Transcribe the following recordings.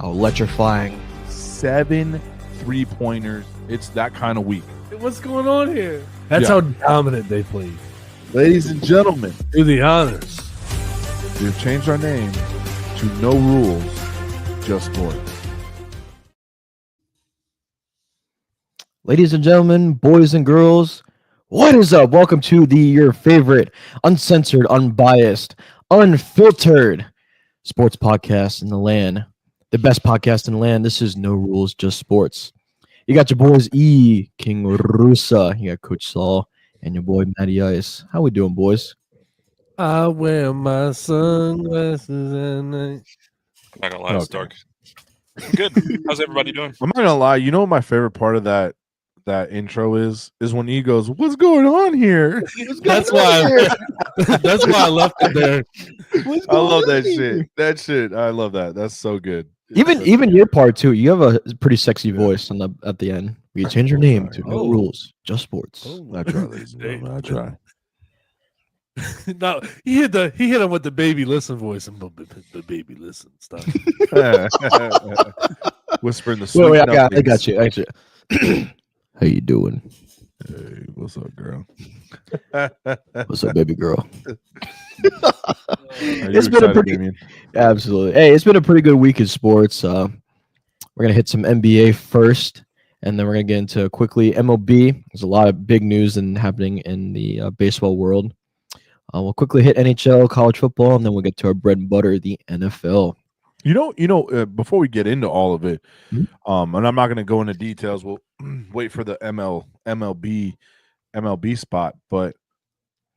How electrifying. 7 3-pointers. It's that kind of week. What's going on here? That's how dominant they played. Ladies and gentlemen, Do the honors. we've changed our name to No Rules, Just Sports. Ladies and gentlemen, boys and girls, what is up? Welcome to your favorite uncensored, unbiased, unfiltered sports podcast in the land. The best podcast in the land. This is No Rules, Just Sports. You got your boys King Rusa, you got Coach Saul, and your boy Matty Ice. How we doing, boys? I wear my sunglasses at night. I'm not gonna lie, it's dark. Good. How's everybody doing? I'm not gonna lie. You know what my favorite part of that intro is when he goes, "What's going on here?" That's why. That's why I left it there. I love that shit. That shit. I love that. That's so good. Even your part too. You have a pretty sexy voice at the end. We change your name to No Rules, Just Sports. I try, ladies and gentlemen. I try. No, he hit him with the baby listen voice and the baby listen stuff. Whisper in the sweet. Wait, I got you. Actually, how you doing? Hey, what's up, girl? What's up, baby girl? It's been a pretty absolutely. Hey, it's been a pretty good week in sports. We're gonna hit some NBA first, and then we're gonna get into quickly MLB. There's a lot of big news happening in the baseball world. We'll quickly hit NHL, college football, and then we'll get to our bread and butter, the NFL. Before we get into all of it, and I'm not going to go into details. We'll wait for the MLB spot, but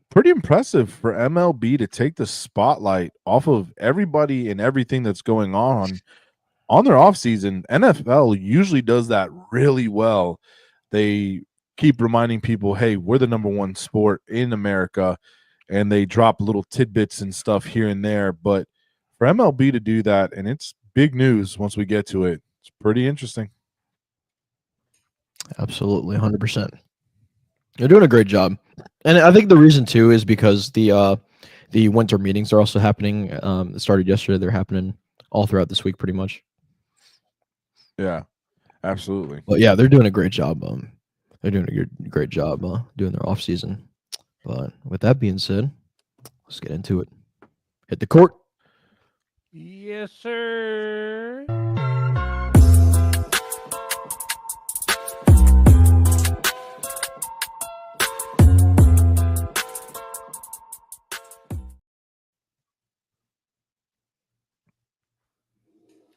pretty impressive for MLB to take the spotlight off of everybody and everything that's going on their offseason. NFL usually does that really well. They keep reminding people, hey, we're the number one sport in America, and they drop little tidbits and stuff here and there, but for MLB to do that, and it's big news once we get to it, it's pretty interesting. Absolutely, 100%. They're doing a great job, and I think the reason too is because the winter meetings are also happening. It started yesterday; they're happening all throughout this week, pretty much. Yeah, absolutely. But yeah, they're doing a great job. They're doing a great job doing their off season. But with that being said, let's get into it. Hit the court. Yes, sir.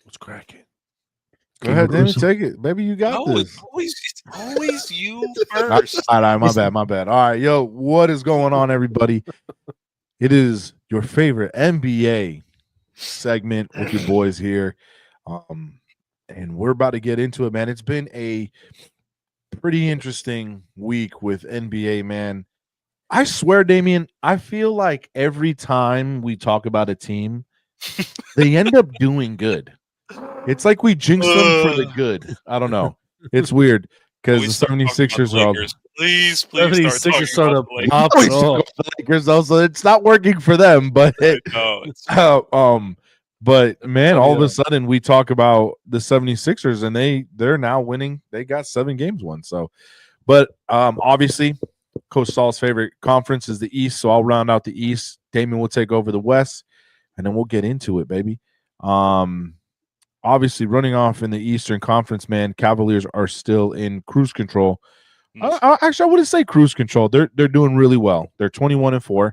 What's cracking? Go ahead, Danny, take it. Baby, you got this. It's always you first. All right, my bad. All right, yo, what is going on, everybody? It is your favorite NBA segment with your boys here. And we're about to get into it, man. It's been a pretty interesting week with NBA, man. I swear, Damien, I feel like every time we talk about a team, they end up doing good. It's like we jinx them for the good. I don't know. It's weird because the 76ers are all. Please 76ers start up. The Lakers also, it's not working for them, but but man, all of a sudden we talk about the 76ers and they're now winning. They got 7 games won. So, but obviously, Coach Saul's favorite conference is the East, so I'll round out the East. Damien will take over the West, and then we'll get into it, baby. Obviously, running off in the Eastern Conference, man, Cavaliers are still in cruise control. Actually, I wouldn't say cruise control. They're doing really well. They're 21-4,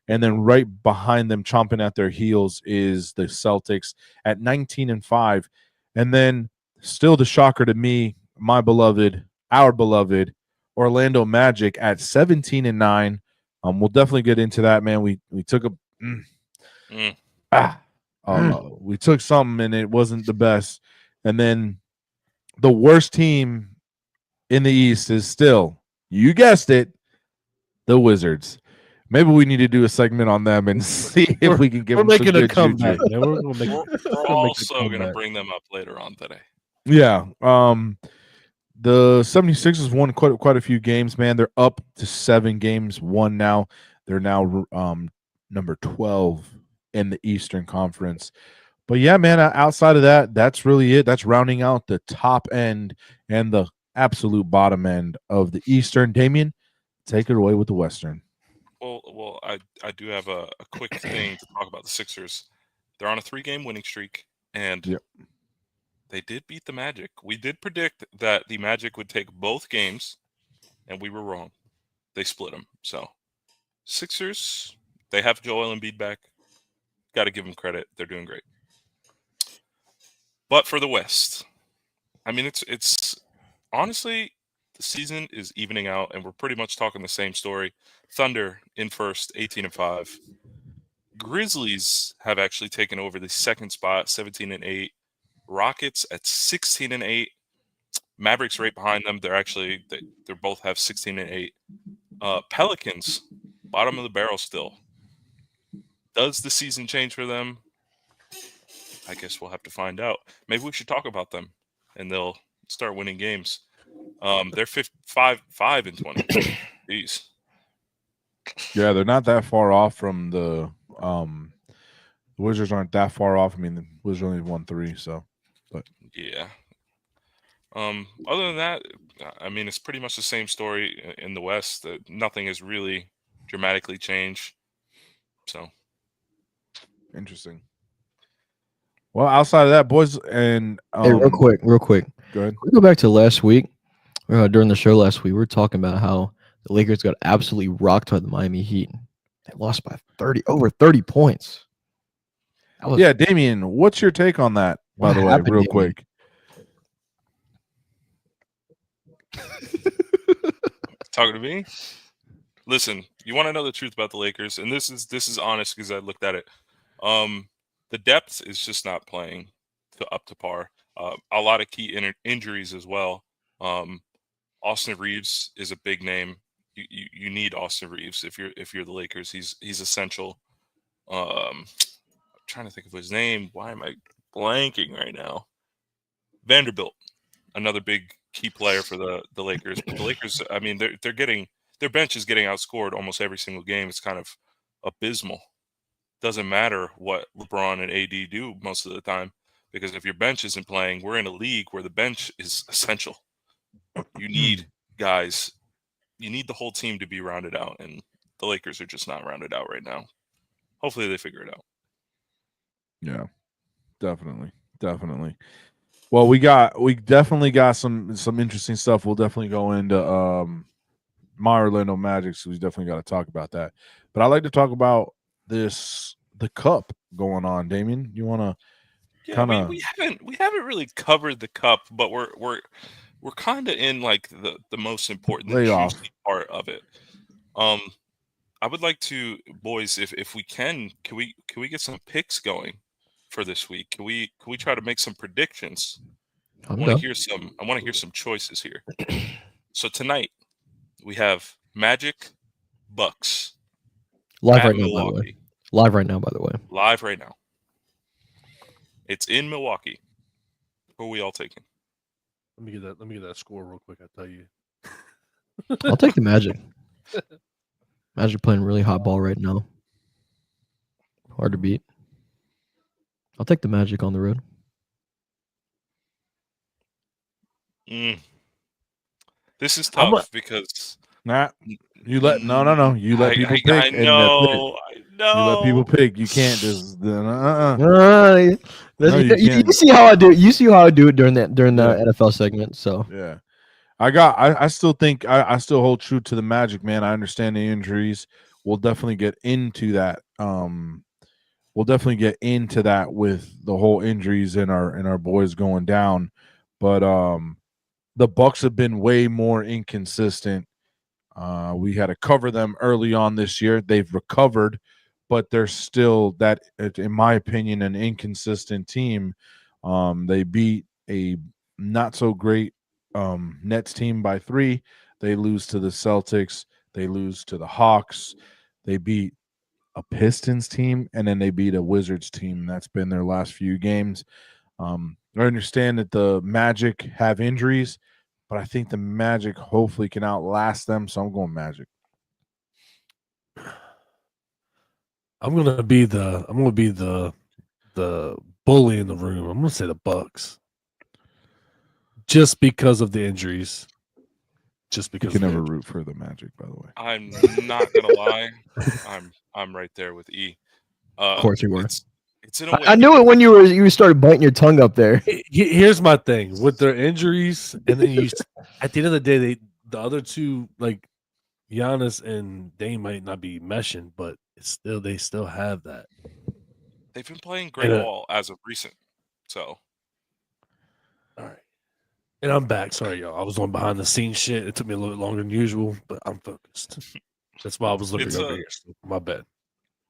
and then right behind them, chomping at their heels, is the Celtics at 19-5, and then still the shocker to me, our beloved Orlando Magic at 17-9. We'll definitely get into that, man. We took we took something and it wasn't the best, and then the worst team in the East is still, you guessed it, the Wizards. Maybe we need to do a segment on them and see if we can give them some good comeback. We're also going to bring them up later on today. Yeah. The 76ers won quite a few games, man. They're up to 7 games won now. They're now number 12 in the Eastern Conference. But yeah, man, outside of that, that's really it. That's rounding out the top end and the absolute bottom end of the Eastern. Damien, take it away with the Western. Well, I do have a quick thing to talk about the Sixers. They're on a 3-game winning streak, and Yep. they did beat the Magic. We did predict that the Magic would take both games, and we were wrong. They split them. So, Sixers, they have Joel Embiid back. Got to give them credit. They're doing great. But for the West, I mean, it's honestly, the season is evening out, and we're pretty much talking the same story. Thunder in first, 18-5. Grizzlies have actually taken over the second spot, 17-8. Rockets at 16-8. Mavericks right behind them. They both have 16-8. Pelicans, bottom of the barrel still. Does the season change for them? I guess we'll have to find out. Maybe we should talk about them, and they'll start winning games. They're 5-20. Jeez. Yeah, they're not that far off from the Wizards aren't that far off. I mean, the Wizards only won 3, so. But yeah. Other than that, I mean, it's pretty much the same story in the West. Nothing has really dramatically changed. So interesting. Well, outside of that, boys, and Hey, real quick. Go ahead. We go back to last week. During the show last week, we were talking about how the Lakers got absolutely rocked by the Miami Heat. They lost by over 30 points. Yeah, Damien, what's your take on that, by the way, real quick? Talking to me? Listen, you want to know the truth about the Lakers, and this is honest because I looked at it. The depth is just not playing up to par. A lot of key injuries as well. Austin Reeves is a big name. You need Austin Reeves if you're the Lakers. He's essential. I'm trying to think of his name. Why am I blanking right now? Vanderbilt, another big key player for the Lakers. But the Lakers, I mean, they're getting their bench is getting outscored almost every single game. It's kind of abysmal. Doesn't matter what LeBron and AD do most of the time, because if your bench isn't playing, we're in a league where the bench is essential. You need guys. You need the whole team to be rounded out, and the Lakers are just not rounded out right now. Hopefully they figure it out. Yeah, definitely. Well, we definitely got some interesting stuff. We'll definitely go into my Orlando Magic, so we definitely got to talk about that. But I'd like to talk about the cup going on. Damien, you want to kind of? We haven't really covered the cup, but we're kind of in like the most important juicy part of it. I would like to, boys, if we can we get some picks going for this week? Can we try to make some predictions? I want to hear some choices here. So tonight we have Magic, Bucks. Live right now, by the way. Live right now. It's in Milwaukee. Who are we all taking? Let me get that score real quick. I'll tell you. I'll take the Magic. Magic playing really hot ball right now. Hard to beat. I'll take the Magic on the road. This is tough because you let you let people pick. I know. You let people pick. You can't just You see how I do. You see how I do it during the NFL segment. So yeah, I still think I still hold true to the Magic, man. I understand the injuries. We'll definitely get into that. We'll definitely get into that with the whole injuries and our boys going down. But the Bucks have been way more inconsistent. We had to cover them early on this year. They've recovered, but they're still that, in my opinion, an inconsistent team. They beat a not so great Nets team by 3. They lose to the Celtics. They lose to the Hawks. They beat a Pistons team, and then they beat a Wizards team. That's been their last few games. I understand that the Magic have injuries, but I think the Magic hopefully can outlast them, so I'm going Magic. I'm gonna be the bully in the room. I'm gonna say the Bucks, just because of the injuries. Just You because can of the never injuries. root for the Magic, by the way. I'm not gonna lie. I'm right there with E. Of course you were. It's in a way. I knew it when you started biting your tongue up there. Here's my thing with their injuries, and then at the end of the day, the other two, like Giannis and Dame, might not be meshing, but they still have that. They've been playing great ball as of recent. So, all right. And I'm back. Sorry, y'all. I was on behind the scenes shit. It took me a little bit longer than usual, but I'm focused. That's why I was looking over here. So my bad.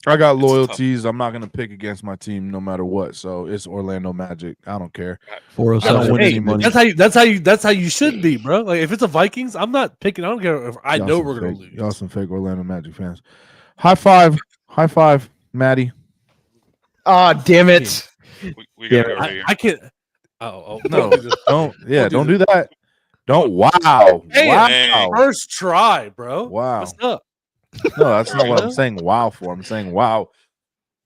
I got loyalties. I'm not going to pick against my team no matter what. So it's Orlando Magic. I don't care. 407. I don't win any money. That's how you should be, bro. Like if it's a Vikings, I'm not picking. I don't care if I know we're gonna lose. Y'all some fake Orlando Magic fans. High five, Maddie. Ah, damn it. We got it over here. I can't. Oh No, don't do that. Don't. Wow. Hey, wow. First try, bro. Wow. What's up? No, that's not what I'm saying. Wow for. I'm saying wow.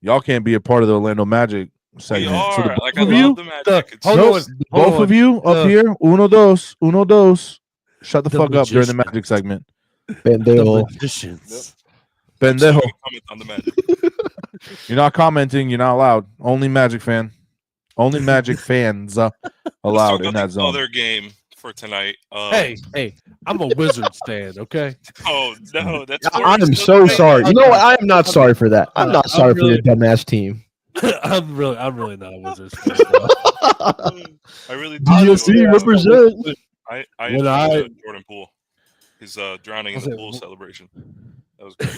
Y'all can't be a part of the Orlando Magic segment. We are. So the Like both I of you, love the Magic. both of you up here. Uno dos. Shut the fuck up during the Magic segment. Pendejo. Pendejo. Comment on the Magic. You're not commenting. You're not allowed. Only Magic fan. Only Magic fans allowed in that zone. Other game for tonight. Hey, I'm a Wizards fan. Okay. Oh no, that's. I am so sorry. You know what? I am not sorry for that. I'm not sorry for your dumbass team. I'm really not a Wizards fan. I really do. DSC represent. I enjoyed Jordan Poole. His drowning in the pool celebration. That was great.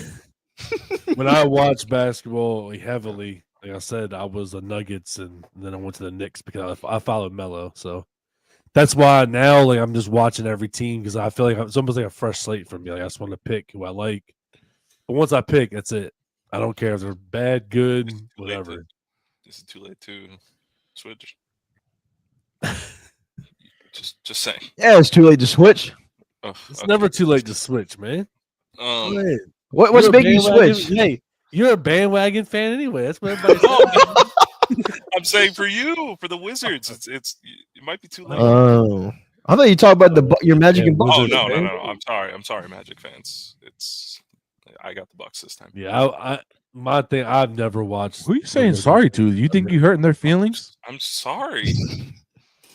When I watch basketball heavily, like I said, I was the Nuggets, and then I went to the Knicks because I followed Melo. So that's why now, like, I'm just watching every team because I feel like it's almost like a fresh slate for me. Like I just want to pick who I like. But once I pick, that's it. I don't care if they're bad, good, whatever. This is too late to switch. just saying. Yeah, it's too late to switch. It's never too late to switch, man. What's making you switch? Hey, you're a bandwagon fan anyway. That's what everybody says. I'm saying for you, for the Wizards, it might be too late. Oh, I thought you talked about your Magic and Bucks. Oh no. I'm sorry, Magic fans. I got the Bucks this time. Yeah, my thing. I've never watched. Who are you saying sorry to? You think you hurting their feelings? I'm sorry.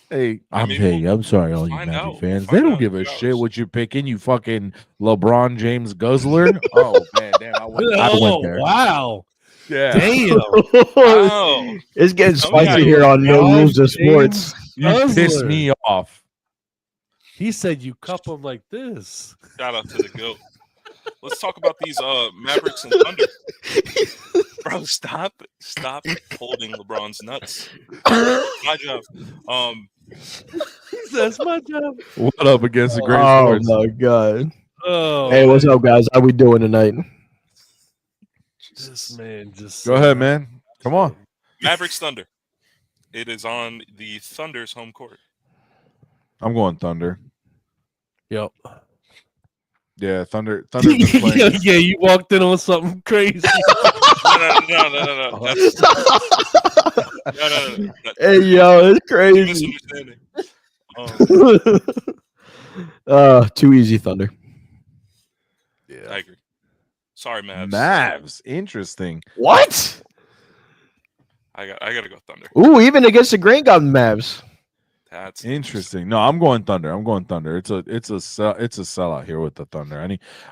Hey, I'm sorry, all you Magic fans. They don't give a shit what you're picking. You fucking LeBron James guzzler. Oh man, damn! I went there. Wow. Yeah. Damn. Wow. It's getting spicy here on No Rules of Sports. You pissed me off. He said you cup them like this. Shout out to the GOAT. Let's talk about these Mavericks and Thunder. Bro, stop holding LeBron's nuts. My job. That's my job. What up against the great sports? Oh my god. Oh, hey, what's up, guys? How we doing tonight? This man just go ahead, man. Come on. Mavericks Thunder. It is on the Thunder's home court. I'm going Thunder. Yep. Yeah, Thunder been playing. Yeah, you walked in on something crazy. No. No. Hey, yo, it's crazy. Too easy, Thunder. Yeah, I agree. Sorry, Mavs. Mavs, interesting. What? I gotta go Thunder. Ooh, even against the Grain got Mavs. That's interesting. No, I'm going Thunder. It's a sellout here with the Thunder.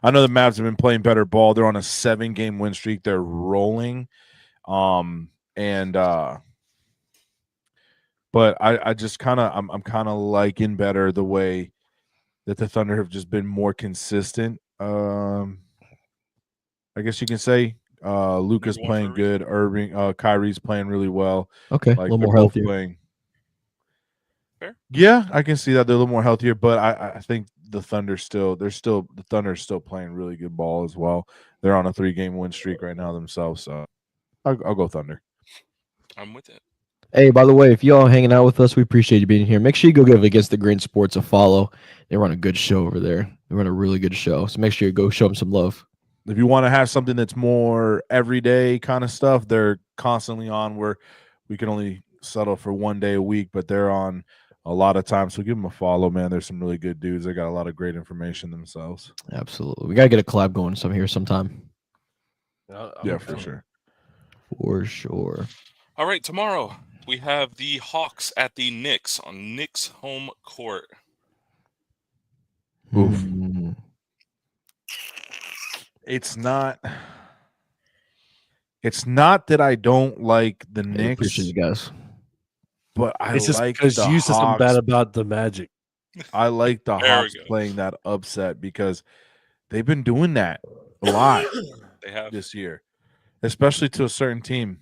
I know the Mavs have been playing better ball. They're on a 7-game win streak. They're rolling. But I just I'm kind of liking better the way that the Thunder have just been more consistent. I guess you can say Luka's playing good. Kyrie's playing really well. Okay, like, a little more healthier. Playing. Yeah, I can see that they're a little more healthier, but I think the Thunder the Thunder still playing really good ball as well. They're on a 3-game win streak right now themselves, so I'll go Thunder. I'm with it. Hey, by the way, if y'all hanging out with us, we appreciate you being here. Make sure you go give Against the Grain Sports a follow. They run a good show over there. They run a really good show, so make sure you go show them some love. If you want to have something that's more everyday kind of stuff, they're constantly on where we can only settle for one day a week, but they're on a lot of time. So give them a follow, man. There's some really good dudes. They got a lot of great information themselves. Absolutely. We got to get a collab going here sometime. Yeah, for sure. For sure. All right, tomorrow we have the Hawks at the Knicks on Knicks home court. Oof. Mm. It's not that I don't like the I Knicks, appreciate you guys. but I It's just like because the you said something bad Hawks. about the Magic. I like the There we Hawks go. playing that upset because they've been doing that a lot They have. this year, especially to a certain team.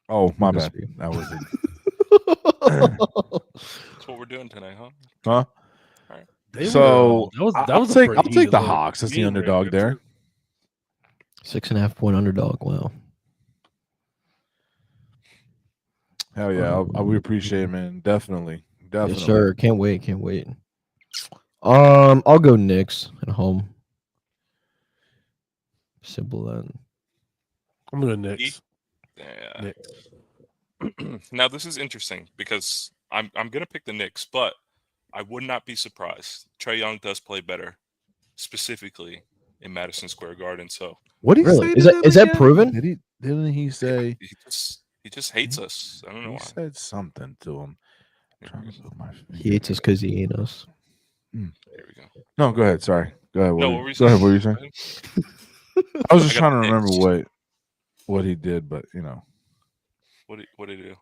Oh, my bad. That was it. That's what we're doing tonight, huh? Huh? I'll I'll take the Hawks as the underdog there. 6.5 point underdog. Wow. Hell yeah, we appreciate it, man. Definitely. Yes, sir. Can't wait. I'll go Knicks at home. Simple then. I'm going to Knicks. Yeah. Knicks. Now this is interesting because I'm gonna pick the Knicks, but I would not be surprised. Trae Young does play better, specifically in Madison Square Garden. So what did he Really? say? Is that proven? Didn't he say he just hates us? I don't know he why. said something to him? He hates us because he ain't us. There we go. No, go ahead. Sorry. Go ahead. No, what were you Go ahead. saying? What were you saying? I was just I got trying to remember Knicks. what he did, but you know, What did he do?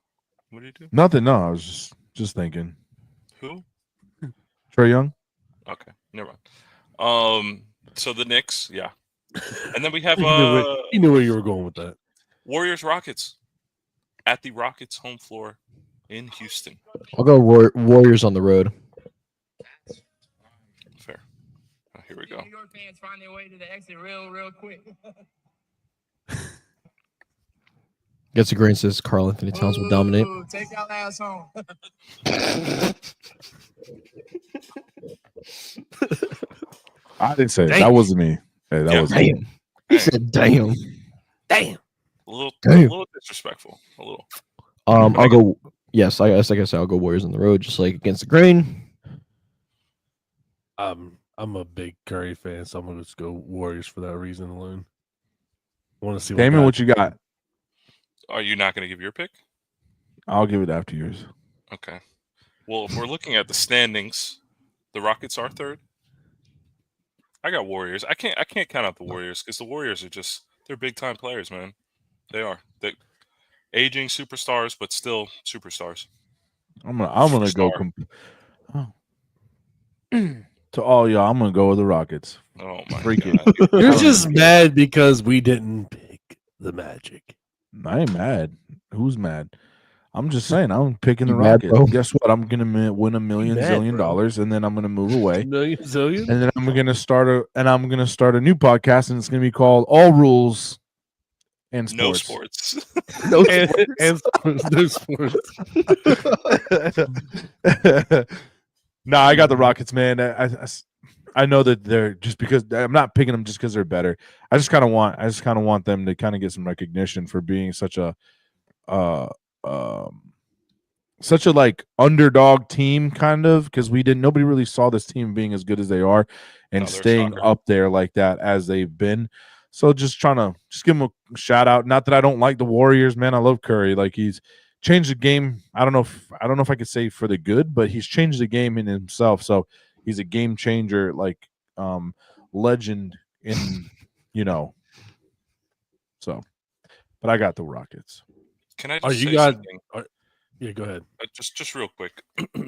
What did he do? nothing. No, I was just thinking. Who? Trae Young. Okay, never mind. So the Knicks, yeah, and then we have You knew where you were going with that. Warriors Rockets at the Rockets home floor in Houston. I'll go Warriors on the road. Fair. Oh, here we go. New York fans find their way to the exit real quick. Gets a grain says Karl Anthony Towns will dominate. Ooh, take y'all ass home. I didn't say it. Damn. That wasn't me. Hey, that Yeah. wasn't me. Damn. He said damn. Damn. A little Damn. disrespectful. A little. I'll go. Yes, I guess I'll go Warriors on the road, just like against the grain. I'm a big Curry fan, so I'm going to just go Warriors for that reason alone. I want to see Damon, what you got? Are you not going to give your pick? I'll give it after yours. Okay. Well, if we're looking at the standings, the Rockets are third. I got Warriors. I can't count out the Warriors because the Warriors are they're big time players, man. They are. They aging superstars, but still superstars. I'm gonna go. To all y'all, I'm gonna go with the Rockets. Oh my Freaking. God. You're just mad because we didn't pick the Magic. I ain't mad. Who's mad? I'm just saying I'm picking the You mad, Rockets. bro? Guess what? I'm gonna win $1 million mad, zillion bro? dollars, and then I'm gonna move away, Million zillion? and then I'm gonna start a new podcast, and it's gonna be called All Rules and No Sports. sports. No and no sports. No, I got the Rockets, man. I know that they're just because I'm not picking them just because they're better. I just kind of want them to kind of get some recognition for being such a like underdog team, kind of, because nobody really saw this team being as good as they are and No, they're staying stronger. up there like that as they've been. So just trying to give him a shout out. Not that I don't like the Warriors, man. I love Curry. Like, he's changed the game. I don't know if I could say for the good, but he's changed the game in himself. So he's a game changer, like legend in, so. But I got the Rockets. Can I Are just you say guys? something? Yeah, go ahead. Just real quick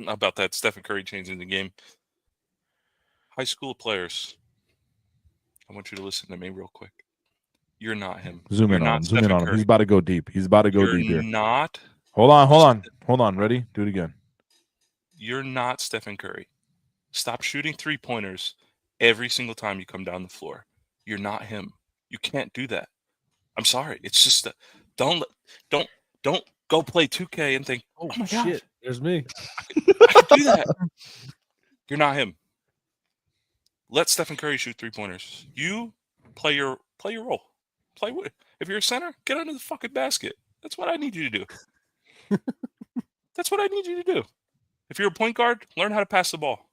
about that Stephen Curry changing the game. High school players, I want you to listen to me real quick. You're not him. Zoom You're in not on him. Zoom in Stephen on him. Curry. He's about to go deep. You're deep here. not. Hold on. Ready? Do it again. You're not Stephen Curry. Stop shooting 3-pointers every single time you come down the floor. You're not him. You can't do that. I'm sorry. It's just don't go play 2K and think, oh my shit! God, There's me. I can do that. You're not him. Let Stephen Curry shoot 3-pointers. You play your role. play with. If you're a center, get under the fucking basket. That's what I need you to do. That's what I need you to do. If you're a point guard, learn how to pass the ball.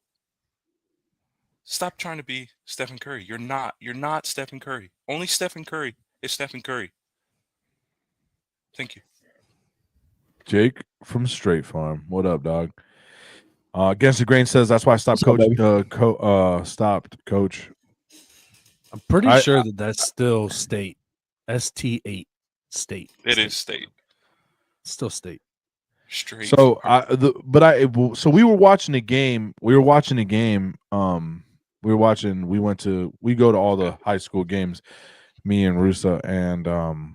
Stop trying to be Stephen Curry. You're not. You're not Stephen Curry. Only Stephen Curry is Stephen Curry. Thank you. Jake from Straight Farm. What up, dog? Against the Grain says that's why I stopped What's coach. up, Stopped coach. I'm pretty I- sure that's still state. ST8 state. It is state. Still state. Straight. So farm. so we were watching the game. We went to all the high school games, me and Rusa, and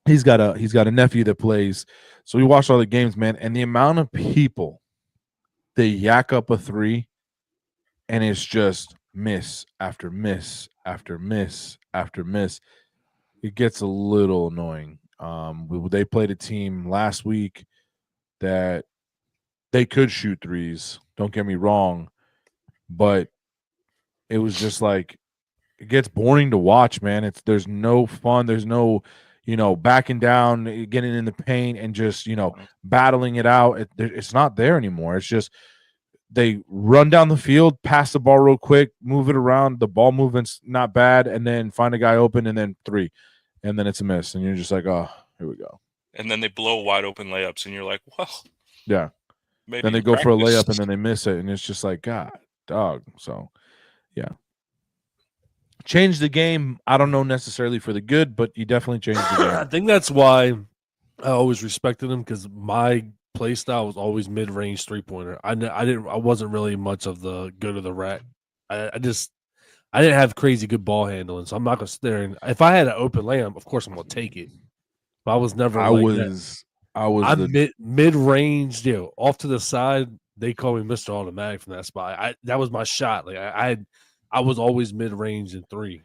he's got a nephew that plays. So we watched all the games, man, and the amount of people they yak up a three, and it's just miss after miss after miss after miss. It gets a little annoying. They played a team last week that they could shoot threes. Don't get me wrong, but it was just like it gets boring to watch, man. There's no fun. There's no, backing down, getting in the paint, and just battling it out. It's not there anymore. It's just they run down the field, pass the ball real quick, move it around. The ball movement's not bad, and then find a guy open, and then three, and then it's a miss, and you're just like, oh, here we go. And then they blow wide open layups, and you're like, well, yeah. maybe Then they you go for a layup, practiced. and then they miss it, and it's just like, God, dog. So, yeah. Change the game. I don't know necessarily for the good, but you definitely changed the I game. think that's why I always respected him, because my play style was always mid-range three-pointer. I wasn't really much of the go to the rack. I didn't have crazy good ball handling, so I'm not gonna sit there and if I had an open layup, of course I'm gonna take it. But I was never I'm mid-range, off to the side. They call me Mr. Automatic from that spot. That was my shot. Like I was always mid-range in three.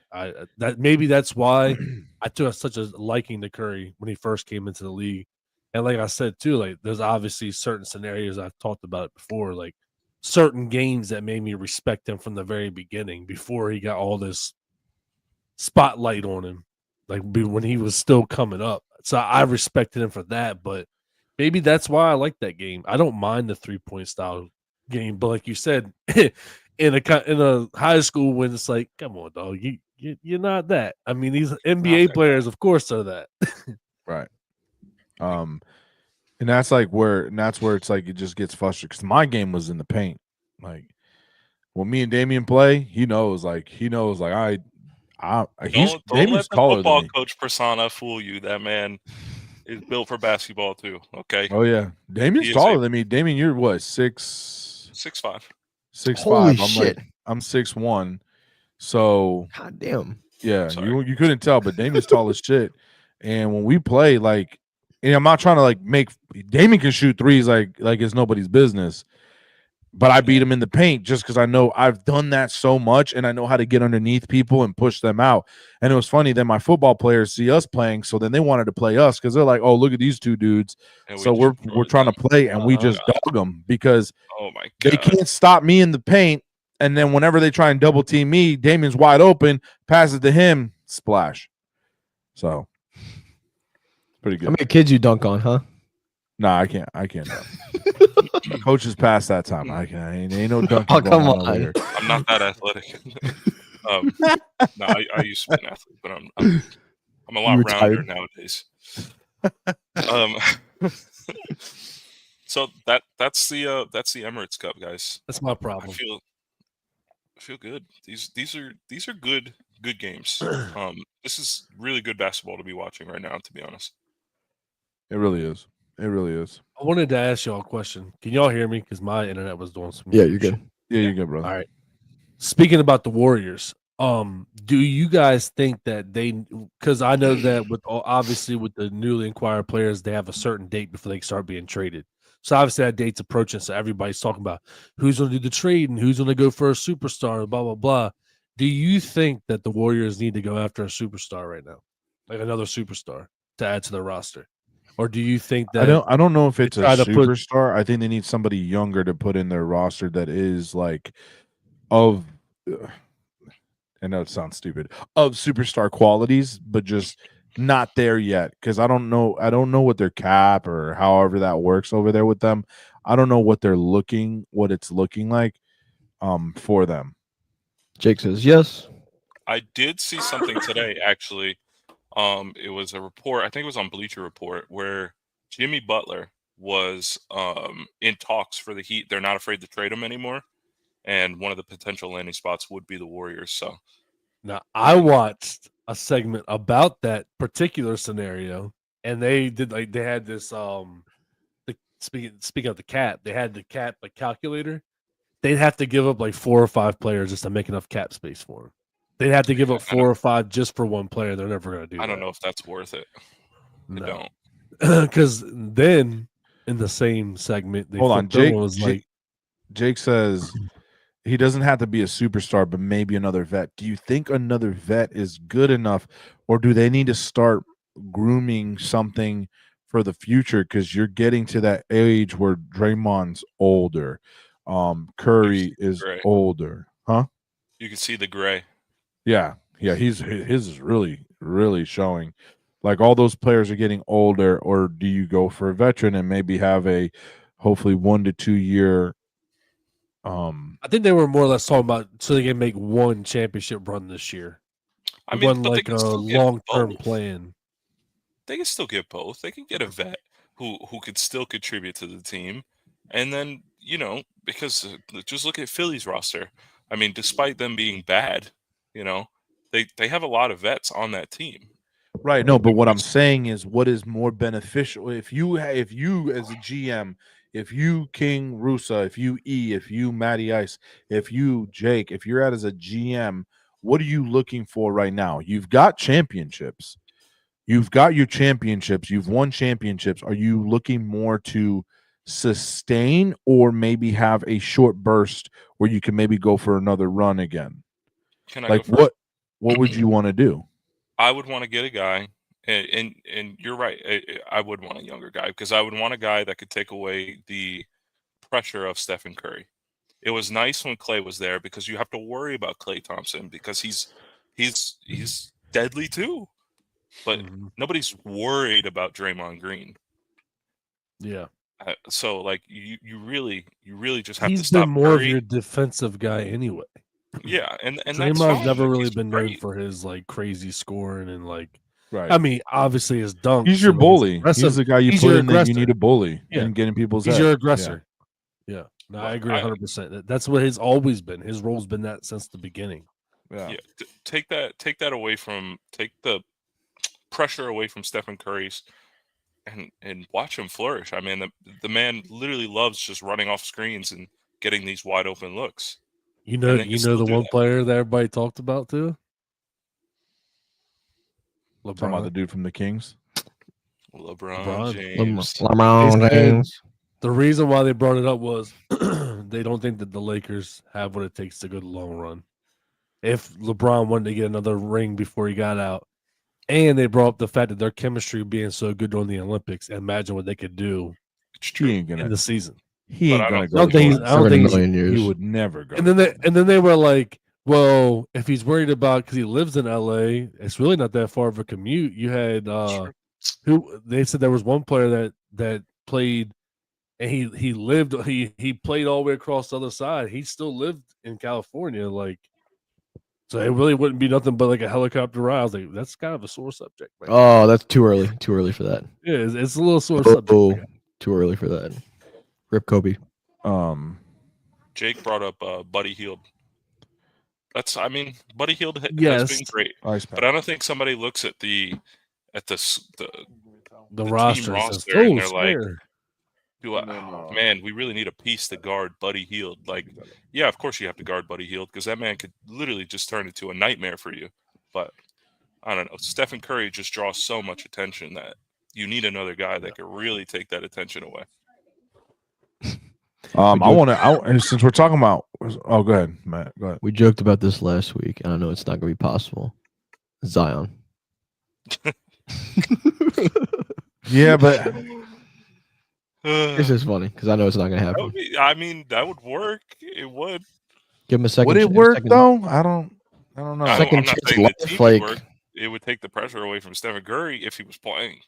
Maybe that's why I took such a liking to Curry when he first came into the league. And like I said too, like there's obviously certain scenarios I've talked about it before, like certain games that made me respect him from the very beginning before he got all this spotlight on him, like when he was still coming up. So I respected him for that, but maybe that's why I like that game. I don't mind the 3-point style game, but like you said, in a high school when it's like, come on, dog, you're not that. I mean, these NBA players, of course, are that. Right. And that's where it's like it just gets frustrating because my game was in the paint. Like when me and Damian play, he knows Damian's Don't let the taller football than me. coach persona fool you. That man is built for basketball too. Okay, Oh yeah, Damian's He is taller a- than me. Damian, you're what 6'5"? 6'5". Holy 6'5". shit. I'm 6'1". So God damn. yeah, Sorry. you couldn't tell, but Damian's tall as shit. And when we play, and I'm not trying to make Damian can shoot threes like it's nobody's business. But I beat him in the paint just because I know I've done that so much and I know how to get underneath people and push them out. And it was funny. Then my football players see us playing, so then they wanted to play us because they're like, "Oh, look at these two dudes." And So we we're destroyed trying to them. play and we Oh, just dog them because Oh my they god! can't stop me in the paint. And then whenever they try and double team me, Damian's wide open, passes to him, splash. So pretty How good. many kids you dunk on, huh? Nah, I can't. Coach is past that time. I can't. Ain't no dunking. Oh, come going over on. here. I'm not that athletic. No, I used to be an athlete, but I'm a lot rounder retired. nowadays. So that's the Emirates Cup, guys. That's my I problem. feel good. These are good games. This is really good basketball to be watching right now, to be honest. It really is. It really is. I wanted to ask y'all a question. Can y'all hear me? Because my internet was doing some. Yeah, you're good. Yeah, you're good, brother. All right. Speaking about the Warriors, do you guys think that because I know that obviously with the newly acquired players, they have a certain date before they start being traded. So obviously that date's approaching. So everybody's talking about who's going to do the trade and who's going to go for a superstar, blah, blah, blah. Do you think that the Warriors need to go after a superstar right now? Like another superstar to add to their roster? Or do you think that I don't know if it's a try to put- superstar. I think they need somebody younger to put in their roster that is like of I know it sounds stupid, of superstar qualities, but just not there yet. Because I don't know what their cap or however that works over there with them. I don't know what it's looking like for them. Jake says yes. I did see something today, actually. It was a report, I think it was on Bleacher Report, where Jimmy Butler was in talks for the Heat. They're not afraid to trade him anymore. And one of the potential landing spots would be the Warriors. So Now, I watched a segment about that particular scenario, and they had this speaking of the cap, they had the cap calculator. They'd have to give up like 4 or 5 players just to make enough cap space for them. They'd have to give up 4 or 5 just for one player. They're never going to do that. I don't know if that's worth it. I don't. Because then in the same segment, Hold on, Jake says he doesn't have to be a superstar, but maybe another vet. Do you think another vet is good enough, or do they need to start grooming something for the future? Because you're getting to that age where Draymond's older, Curry is older, huh? You can see the gray. Yeah, his is really, really showing. Like all those players are getting older, or do you go for a veteran and maybe have a hopefully 1 to 2 year? I think they were more or less talking about so they can make one championship run this year. I mean, but like a long-term plan. They can still get both. They can get a vet who could still contribute to the team, and then because just look at Philly's roster. I mean, despite them being bad, they have a lot of vets on that team. Right. No, but what I'm saying is, what is more beneficial if you as a GM, if you King Rusa, if you if you Matty Ice, if you Jake, if you're as a GM, what are you looking for right now? You've got championships. You've got your championships. You've won championships. Are you looking more to sustain or maybe have a short burst where you can maybe go for another run again? What would you want to do? I would want to get a guy, and you're right. I would want a younger guy because I would want a guy that could take away the pressure of Stephen Curry. It was nice when Klay was there because you have to worry about Klay Thompson because he's deadly too. But nobody's worried about Draymond Green. Yeah. So like you really just have to stop. He's been more Curry. Of your defensive guy anyway. Yeah, and Draymond's never really been known for his like crazy scoring and like. Right. I mean, obviously his dunks. He's your bully. He's the guy you put in that you need a bully and getting people's. He's your aggressor. Yeah. No, I agree 100%. That's what he's always been. His role's been that since the beginning. Yeah. Take that away from the pressure away from Stephen Curry's and watch him flourish. I mean, the man literally loves just running off screens and getting these wide open looks. You know the one player that everybody talked about too? LeBron. Talking about the dude from the Kings? LeBron James. LeBron James. The reason why they brought it up was they don't think that the Lakers have what it takes to go the long run. If LeBron wanted to get another ring before he got out, and they brought up the fact that their chemistry being so good during the Olympics, imagine what they could do in the season. He ain't gonna go. I don't think he would never go. And then they were like, well, if he's worried about because he lives in LA, it's really not that far of a commute. You had who they said there was one player that played, and he played all the way across the other side. He still lived in California, like. So it really wouldn't be nothing but like a helicopter ride. I was like, that's kind of a sore subject. Right? Oh, that's too early. Too early for that. Yeah, it's a little sore subject. Oh, too early for that. Rip Kobe. Jake brought up Buddy Hield. Buddy Hield has been great, but I don't think somebody looks at the roster and they're like, man, we really need a piece to guard Buddy Hield. Like, yeah, of course you have to guard Buddy Hield because that man could literally just turn into a nightmare for you. But I don't know. Stephen Curry just draws so much attention that you need another guy that could really take that attention away. Since we're talking about, go ahead, Matt. Go ahead. We joked about this last week, and I know it's not going to be possible. Zion. Yeah, but this is funny because I know it's not going to happen. That would work. It would. Give him a second. Would it work though? I don't. I don't know. Second I'm not chance saying the life, team like- would work. It would take the pressure away from Stephen Curry if he was playing.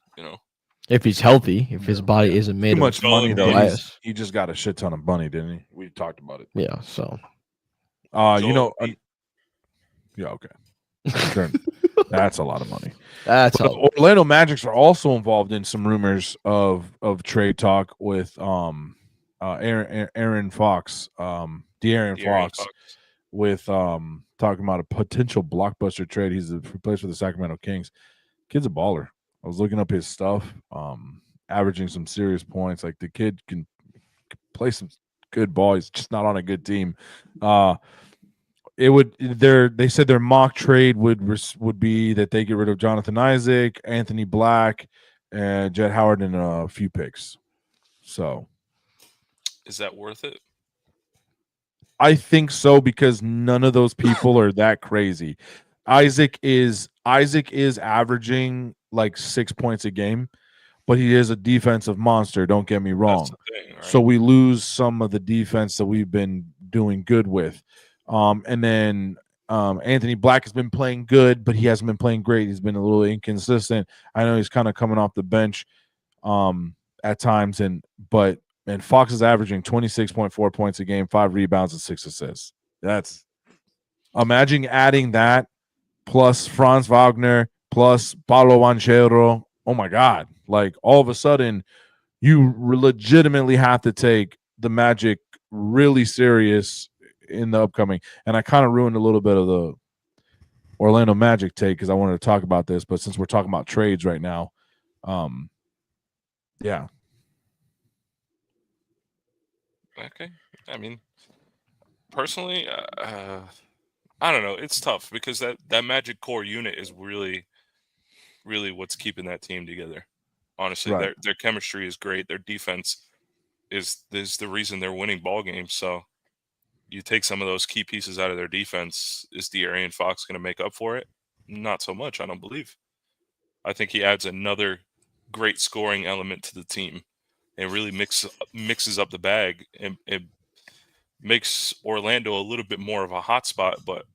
If he's healthy, if his body isn't made Too of much money though. bias. He just got a shit ton of money, didn't he? We talked about it. Yeah, so Yeah, okay. Sure. That's a lot of money. that's But how. Orlando Magics are also involved in some rumors of trade talk with Aaron Fox, De'Aaron Fox, with talking about a potential blockbuster trade. He plays for the Sacramento Kings. Kid's a baller. I was looking up his stuff, averaging some serious points. Like the kid can play some good ball. He's just not on a good team. They said their mock trade would be that they get rid of Jonathan Isaac, Anthony Black, and Jet Howard, and a few picks. So, is that worth it? I think so, because none of those people are that crazy. Isaac is averaging like 6 points a game, but he is a defensive monster. Don't get me wrong. That's the thing, right? So we lose some of the defense that we've been doing good with. And then Anthony Black has been playing good, but he hasn't been playing great. He's been a little inconsistent. I know he's kind of coming off the bench at times, and Fox is averaging 26.4 points a game, 5 rebounds, and 6 assists. Imagine adding that plus Franz Wagner plus Paulo Banchero. Oh my God. Like all of a sudden you legitimately have to take the Magic really serious in the upcoming. And I kind of ruined a little bit of the Orlando Magic take because I wanted to talk about this, but since we're talking about trades right now, yeah. Okay. I mean, personally, I don't know. It's tough because that Magic core unit is really, really what's keeping that team together. Honestly, Right. their chemistry is great. Their defense is the reason they're winning ball games. So you take some of those key pieces out of their defense. Is De'Aaron Fox going to make up for it? Not so much, I don't believe. I think he adds another great scoring element to the team and really mixes up the bag and it makes Orlando a little bit more of a hot spot, but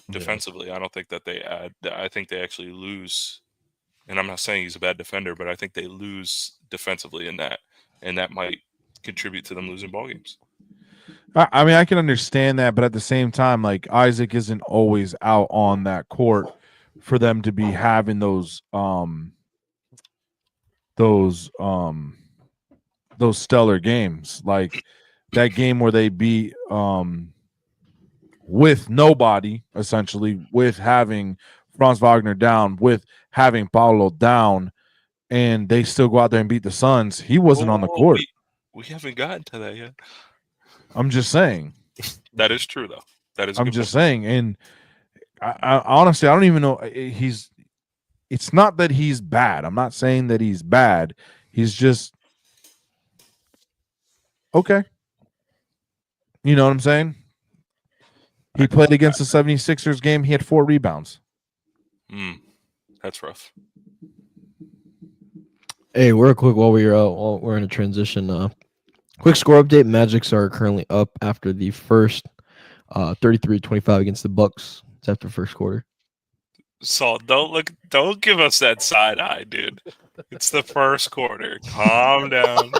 defensively, I don't think that they add. I think they actually lose. And I'm not saying he's a bad defender, but I think they lose defensively in that, and that might contribute to them losing ball games. I mean, I can understand that, but at the same time, like Isaac isn't always out on that court for them to be having those stellar games. Like that game where they beat with nobody, essentially, with having Franz Wagner down, with having Paulo down, and they still go out there and beat the Suns. He wasn't on the court. We haven't gotten to that yet. I'm just saying. That is true, though. That is. I'm just saying, and I honestly, I don't even know. It's not that he's bad. I'm not saying that he's bad. He's just okay. You know what I'm saying? He played against the 76ers game. He had 4 rebounds. That's rough. Hey, real quick while we're in a transition. Quick score update: Magics are currently up after the first 33-25 against the Bucks. It's after first quarter. So don't give us that side eye, dude. It's the first quarter. Calm down.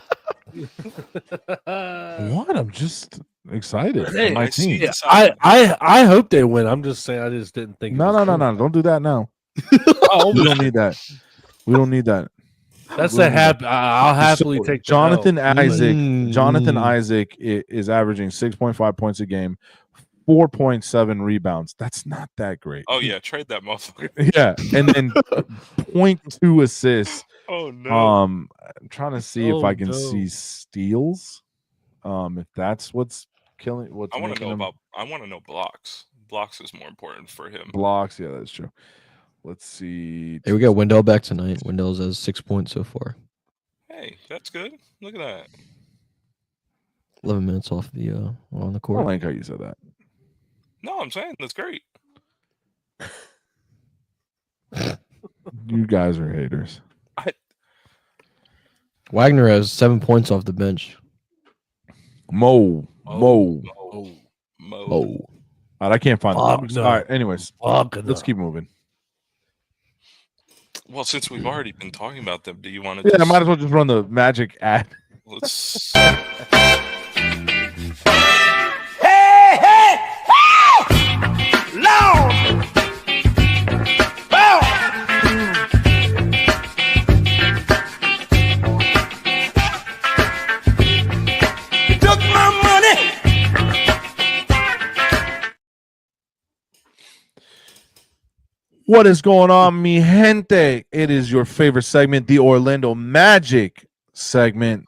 What? I'm just excited for Hey, my I see team. the side I hope they win. I'm just saying. I just didn't think. No. Don't do that now. Oh, We don't need that. We don't need that. that's a happy. I'll happily take the Jonathan L. Isaac. Mm. Jonathan Isaac is averaging 6.5 points a game, 4.7 rebounds. That's not that great. Oh yeah, trade that motherfucker. Yeah, and then 0.2 assists. Oh no. I'm trying to see if Oh, I can no. see steals. If that's what's killing. What's I want to making know him I want to know blocks. Blocks is more important for him. blocks. Yeah, that's true. Let's see. Hey, we got Wendell back tonight. Wendell's has 6 points so far. Hey, that's good. Look at that. 11 minutes off the on the I don't court. like how you said that. No, I'm saying that's great. You guys are haters. Wagner has 7 points off the bench. Mo. Mo. Oh. All right, I can't find the Fuck box. no. All right, anyways, Fuck let's no. keep moving. Well, since we've already been talking about them, do you want to? Yeah, I might as well just run the magic ad. Let's. Hey, hey! Lord! You took my money. What is going on, mi gente? It is your favorite segment, the Orlando Magic segment.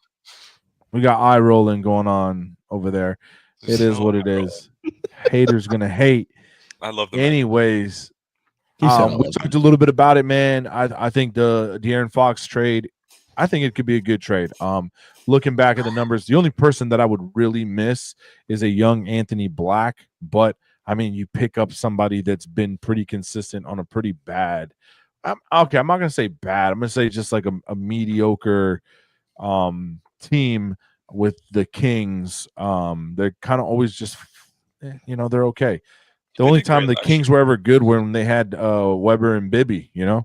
We got eye rolling going on over there. It is what it is. Haters gonna hate. I love the Magic. Anyways, He said, we talked a little bit about it, man. I think the De'Aaron Fox trade, I think it could be a good trade. Looking back at the numbers, the only person that I would really miss is a young Anthony Black. But I mean, you pick up somebody that's been pretty consistent on a pretty bad. I'm not gonna say bad. I'm gonna say just like a mediocre team with the Kings. They're kind of always just, they're okay. The only time the Kings were ever good were when they had Weber and Bibby, How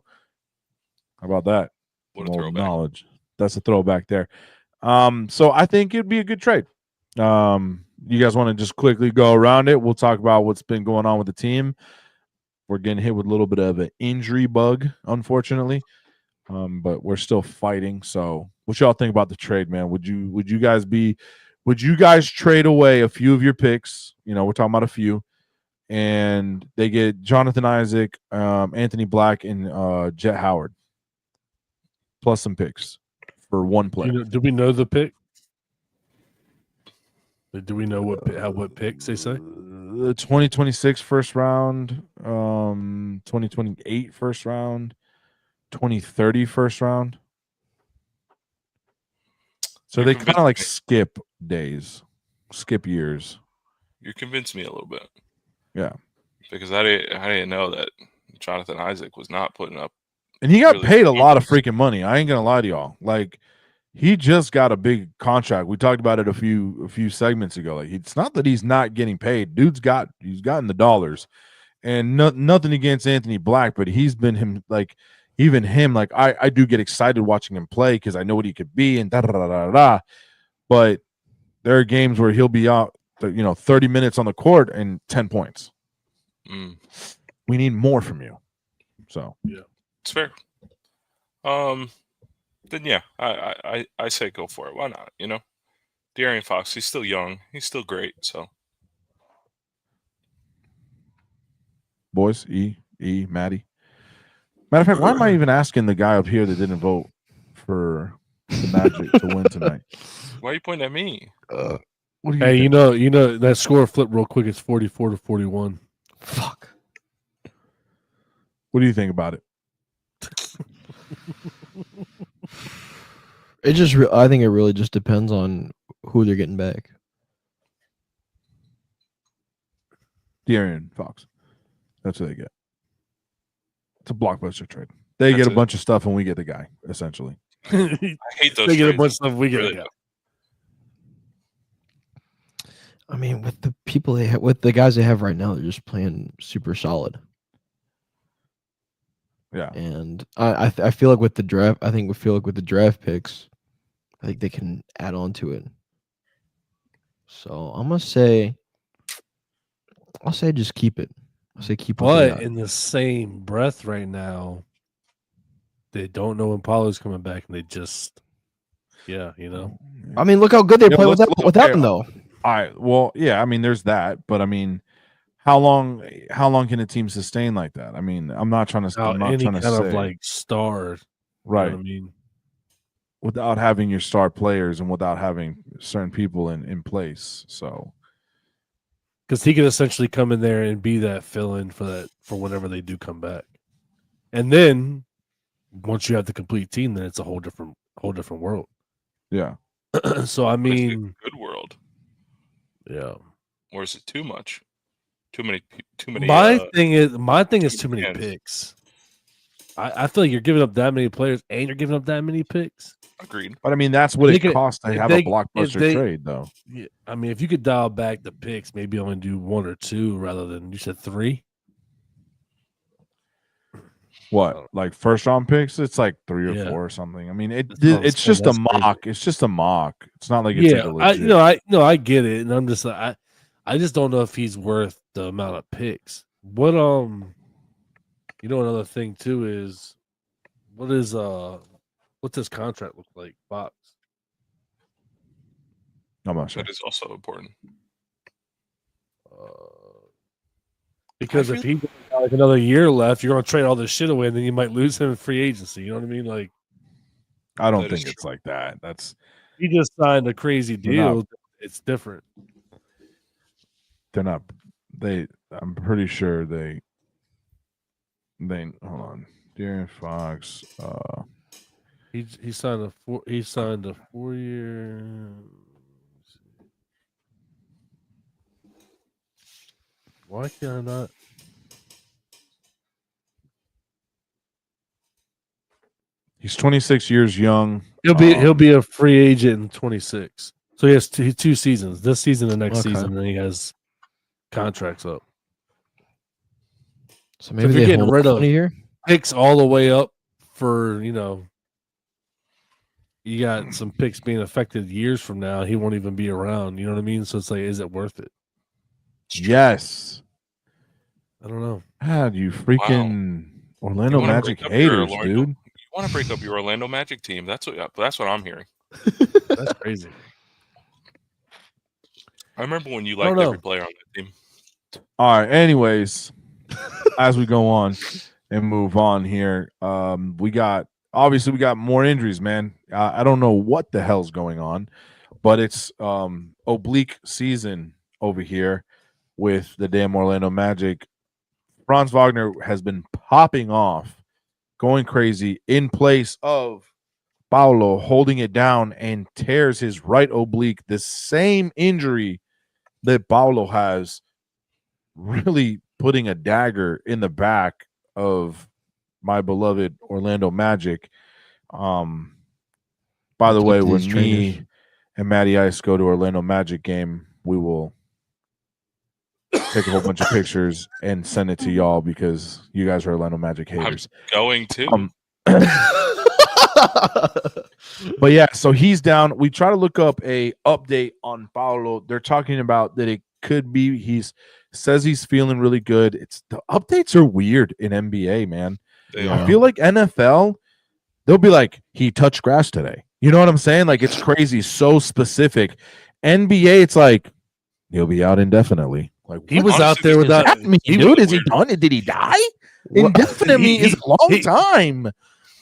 about that? What a throwback. Knowledge. That's a throwback there. So I think it'd be a good trade. You guys want to just quickly go around it? We'll talk about what's been going on with the team. We're getting hit with a little bit of an injury bug, unfortunately. But we're still fighting. So what y'all think about the trade, man? Would you guys trade away a few of your picks? We're talking about a few. And they get Jonathan Isaac, Anthony Black, and Jet Howard, plus some picks for one player. Do we know the pick? Do we know what picks they say? The 2026 first round, 2028 first round, 2030 first round. So they kind of like skip years. You convinced me a little bit. Yeah, because I didn't know that Jonathan Isaac was not putting up, and he got paid a lot of freaking money. I ain't gonna lie to y'all. Like, he just got a big contract. We talked about it a few segments ago. Like, it's not that he's not getting paid. He's gotten the dollars, and nothing against Anthony Black, but he's been him. Like, even him. Like, I do get excited watching him play because I know what he could be and da da da da da. But there are games where he'll be out, 30 minutes on the court and 10 points. We need more from you. So yeah, it's fair. Then yeah, I say go for it. Why not? De'Aaron Fox, he's still young, he's still great. So, boys, Maddie. Matter of fact, why am I even asking the guy up here that didn't vote for the Magic to win tonight? Why are you pointing at me? What do you Hey, think? you know that score flip real quick. It's 44-41. Fuck. What do you think about it? I think it really just depends on who they're getting back. De'Aaron Fox. That's what they get. It's a blockbuster trade. They get a bunch of stuff and we get the guy, essentially. I hate those. They get a bunch of stuff. We get really a guy. I mean, with the people with the guys they have right now, they're just playing super solid. Yeah, and I feel like with the draft, with the draft picks, I think they can add on to it. So I'm gonna say, I'll say just keep it. I'll say keep. But in the same breath, right now, they don't know when Paulo's coming back, and they just, I mean, look how good they play without him, though. All right. Well, yeah. I mean, there's that, but I mean, how long can a team sustain like that? I mean, I'm not trying to say of like star, right? You know what I mean, without having your star players and without having certain people in place. So, because he could essentially come in there and be that fill-in for whenever they do come back, and then once you have the complete team, then it's a whole different world. Yeah. So I mean, good world. Yeah. Or is it too much? Too many. My thing is too many picks. I feel like you're giving up that many players and you're giving up that many picks. Agreed. But I mean, that's what They it could- costs to if have they- a blockbuster if they- trade, though. Yeah, I mean, if you could dial back the picks, maybe only do 1 or 2 rather than you said 3. What, like first round picks? It's like 3 or Yeah. 4 or something. I mean, That's what I'm it's saying. just a That's crazy. mock. It's just a mock. It's not like it's Yeah, like a legit. I get it, and I'm just like, I just don't know if he's worth the amount of picks. What another thing too is, what's his contract look like, Fox? I'm not sure. That is also important. Because if he got like another year left, you're going to trade all this shit away, and then you might lose him in free agency. You know what I mean? Like, I don't That is think it's true. like that. That's he just signed a crazy They're not- deal. It's different. they're not. I'm pretty sure they. Hold on, De'Aaron Fox. He signed a 4-year. Why can I not? He's 26 years young. He'll be a free agent in 26. So he has 2 seasons, this season and next Okay. season, and then he has contracts up. So maybe if you're they getting hold rid off of- on a year. Picks all the way up for, you got some picks being affected years from now. He won't even be around. You know what I mean? So it's like, is it worth it? Yes. I don't know. God, you freaking Orlando You wanna Magic break up your haters, Orlando- dude. You want to break up your Orlando Magic team? That's what I'm hearing. That's crazy. I remember when you I don't liked every know. player on that team. All right. Anyways, as we go on and move on here, we got more injuries, man. I don't know what the hell's going on, but it's oblique season over here with the damn Orlando Magic. Franz Wagner has been popping off, going crazy in place of Paulo holding it down and tears his right oblique, the same injury that Paulo has, really putting a dagger in the back of my beloved Orlando Magic. By the It's up way, to when these me trainers. and Matty Ice go to Orlando Magic game, we will take a whole bunch of pictures and send it to y'all because you guys are Orlando Magic haters. Going to But yeah, so he's down. We try to look up a update on Paulo. They're talking about that it could be says he's feeling really good. It's the updates are weird in NBA, man. they Yeah. I feel like NFL, they'll be like, he touched grass today. You know what I'm saying? Like, it's crazy, so specific. NBA, it's like, he'll be out indefinitely. Like, He what was out Honestly, there does without. that mean, he dude? was Is he weird. done? Did he die? What- Indefinitely is a long time.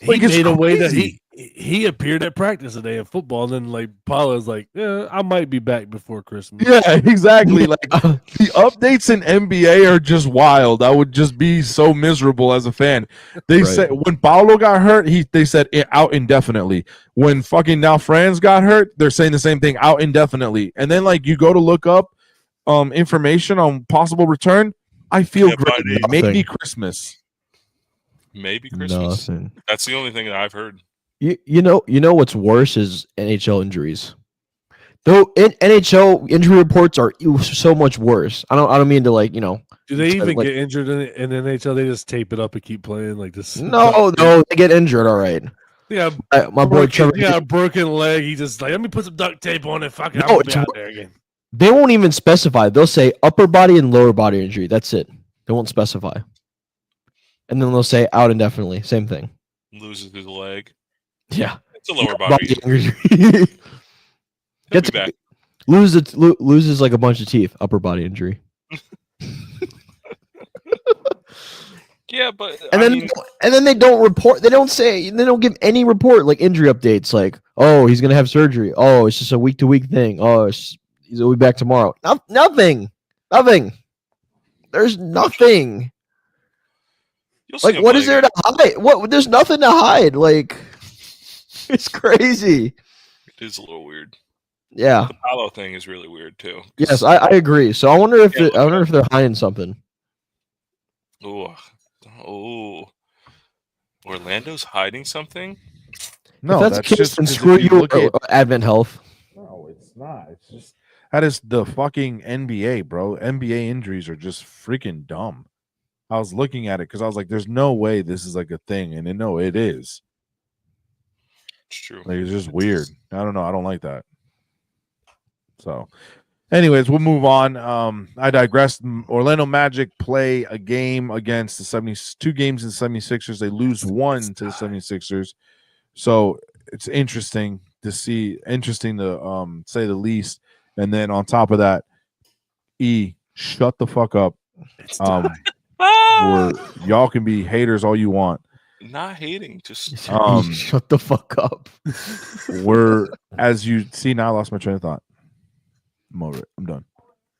He Like, it's made a way that crazy. he appeared at practice today in football, and then like Paula's like, yeah, I might be back before Christmas. Yeah, exactly. Like, the updates in NBA are just wild. I would just be so miserable as a fan. They Right. said when Paulo got hurt, they said out indefinitely. When fucking now Franz got hurt, they're saying the same thing, out indefinitely. And then like you go to look up information on possible return. I feel Yeah, great. buddy. Maybe Nothing. Christmas. maybe Christmas. Nothing. That's the only thing that I've heard. You know what's worse is NHL injuries. Though NHL injury reports are so much worse. I don't mean to Do they even like- get injured in NHL? They just tape it up and keep playing like this. no, they get injured. All right. Yeah, My boy Trevor. he got a broken leg. He just like, let me put some duct tape on it. Fuck it, No, I'm gonna be it's- out there again. They won't even specify. They'll say upper body and lower body injury. That's it. They won't specify. And then they'll say out indefinitely. Same thing. Loses his leg. Yeah. It's a lower body. injury. He'll Gets be back. loses like a bunch of teeth. Upper body injury. Yeah, but And then they don't report. They don't say. They don't give any report like injury updates. Like, oh, he's gonna have surgery. Oh, it's just a week to week thing. Oh, he'll be back tomorrow. Nothing. There's nothing. you'll see Like, him what play is there again. to hide? What? There's nothing to hide. Like, it's crazy. It is a little weird. Yeah. The Paolo thing is really weird too. Yes, I agree. So I wonder if Yeah, if they're hiding something. Ooh. Oh. Orlando's hiding something. No, if that's the case, just then 'cause screw if you you, look at Advent Health. no, it's not. It's just that is the fucking NBA, bro. NBA injuries are just freaking dumb. I was looking at it because I was like, "There's no way this is like a thing," and then no, it is. It's true. Like it's just weird. I don't know. I don't like that. So, anyways, we'll move on. I digress. Orlando Magic play a game against the 72 games in 76ers. They lose one to the 76ers. So it's interesting to see, interesting to say the least. And then on top of that, shut the fuck up. Where y'all can be haters all you want. Not hating, just Shut the fuck up. We're as you see now, I lost my train of thought. I'm over it. I'm done.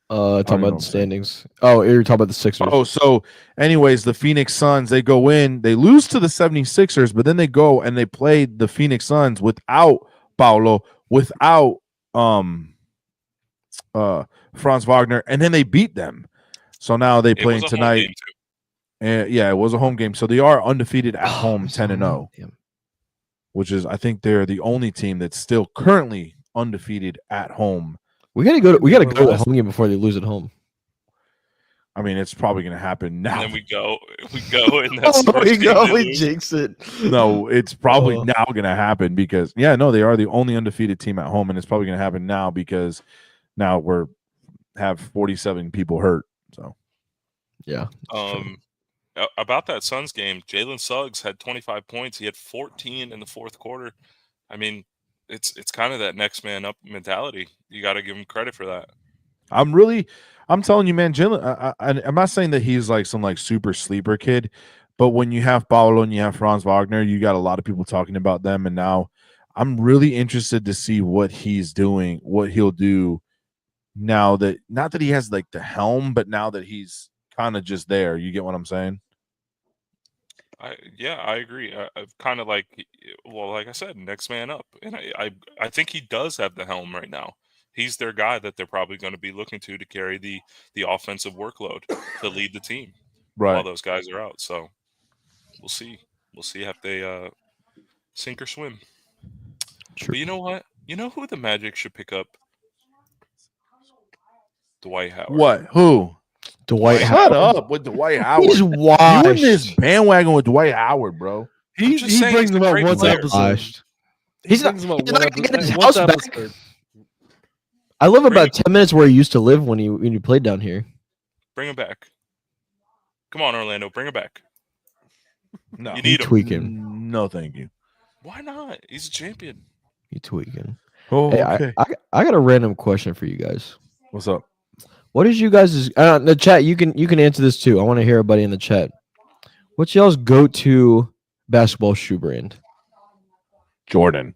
Talking know about what the I'm saying. standings. Oh, you're talking about the Sixers. Oh, so anyways, the Phoenix Suns, they go in, they lose to the 76ers, but then they go and they play the Phoenix Suns without Paolo, without Franz Wagner, and then they beat them. So now they play tonight. And yeah, it was a home game. So they are undefeated at home, 10-0. Which is, I think they're the only team that's still currently undefeated at home. We gotta go to the home game before they lose at home. I mean, it's probably going to happen now. And then we go, and that's the Oh, first game they we lose. jinx it. No, it's probably now going to happen because, they are the only undefeated team at home, and it's probably going to happen now because now have 47 people hurt. So, yeah. About that Suns game, Jalen Suggs had 25 points. He had 14 in the fourth quarter. I mean, it's kind of that next man up mentality. You got to give him credit for that. I'm telling you, man, Jalen. I'm not saying that he's like some like super sleeper kid, but when you have Paolo and you have Franz Wagner, you got a lot of people talking about them. And now I'm really interested to see what he's doing, what he'll do now that not that he has like the helm, but now that he's kind of just there. You get what I'm saying? I agree. I've kind of like I said, next man up, and I think he does have the helm right now. He's their guy that they're probably going to be looking to carry the offensive workload to lead the team while those guys are out. So we'll see if they sink or swim. True. But you know what? You know who the Magic should pick up? Dwight Howard. What? Who? Dwight Shut Howard. up with Dwight Howard. He's You in washed. this bandwagon with Dwight Howard, bro. He saying brings he's him a up great once player. episode. Washed. He He's not brings him up gonna one get his episode- house once back. episode. I live about 10 minutes where he used to live when he played down here. Bring him back. Come on, Orlando, bring him back. No, You need him. Tweaking. No, thank you. Why not? He's a champion. You tweaking. Oh, Hey, okay. I got a random question for you guys. What's up? What is you guys' in the chat? You can answer this too. I want to hear everybody in the chat. What's y'all's go-to basketball shoe brand? Jordan,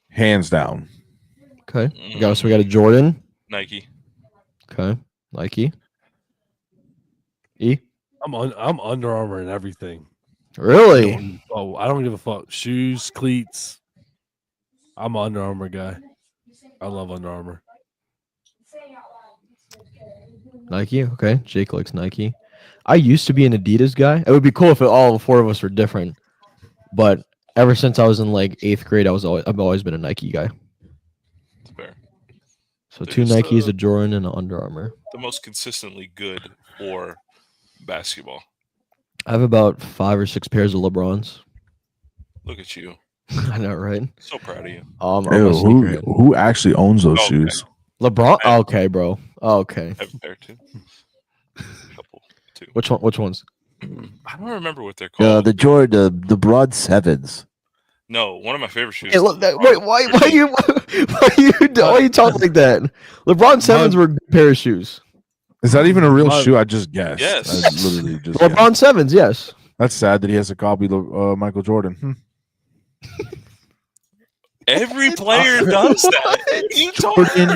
hands down. Okay, so we got a Jordan. Nike. Okay, Nike. E. I'm Under Armour and everything. Really? I don't give a fuck. Shoes, cleats. I'm an Under Armour guy. I love Under Armour. Nike. Okay, Jake likes Nike. I used to be an Adidas guy. It would be cool if all four of us were different. But ever since I was in like 8th grade, I've always been a Nike guy. It's fair. So They're 2 just, Nikes, a Jordan, and an Under Armour. The most consistently good for basketball. I have about 5 or 6 pairs of LeBrons. Look at you. I know, right? So proud of you. I'm a sneakerhead. who actually owns those Okay. shoes? LeBron? Okay, bro. Okay. I have a pair too. Couple, two. Which ones? I don't remember what they're called. The Jordan, the broad sevens. No, one of my favorite shoes. Hey, look, wait, why are you talking like that? LeBron 7s were a good pair of shoes. Is that even a real shoe? I just guessed. Yes. I literally just LeBron 7s, yes. That's sad that he has to copy Michael Jordan. Every player does that. You Jordan,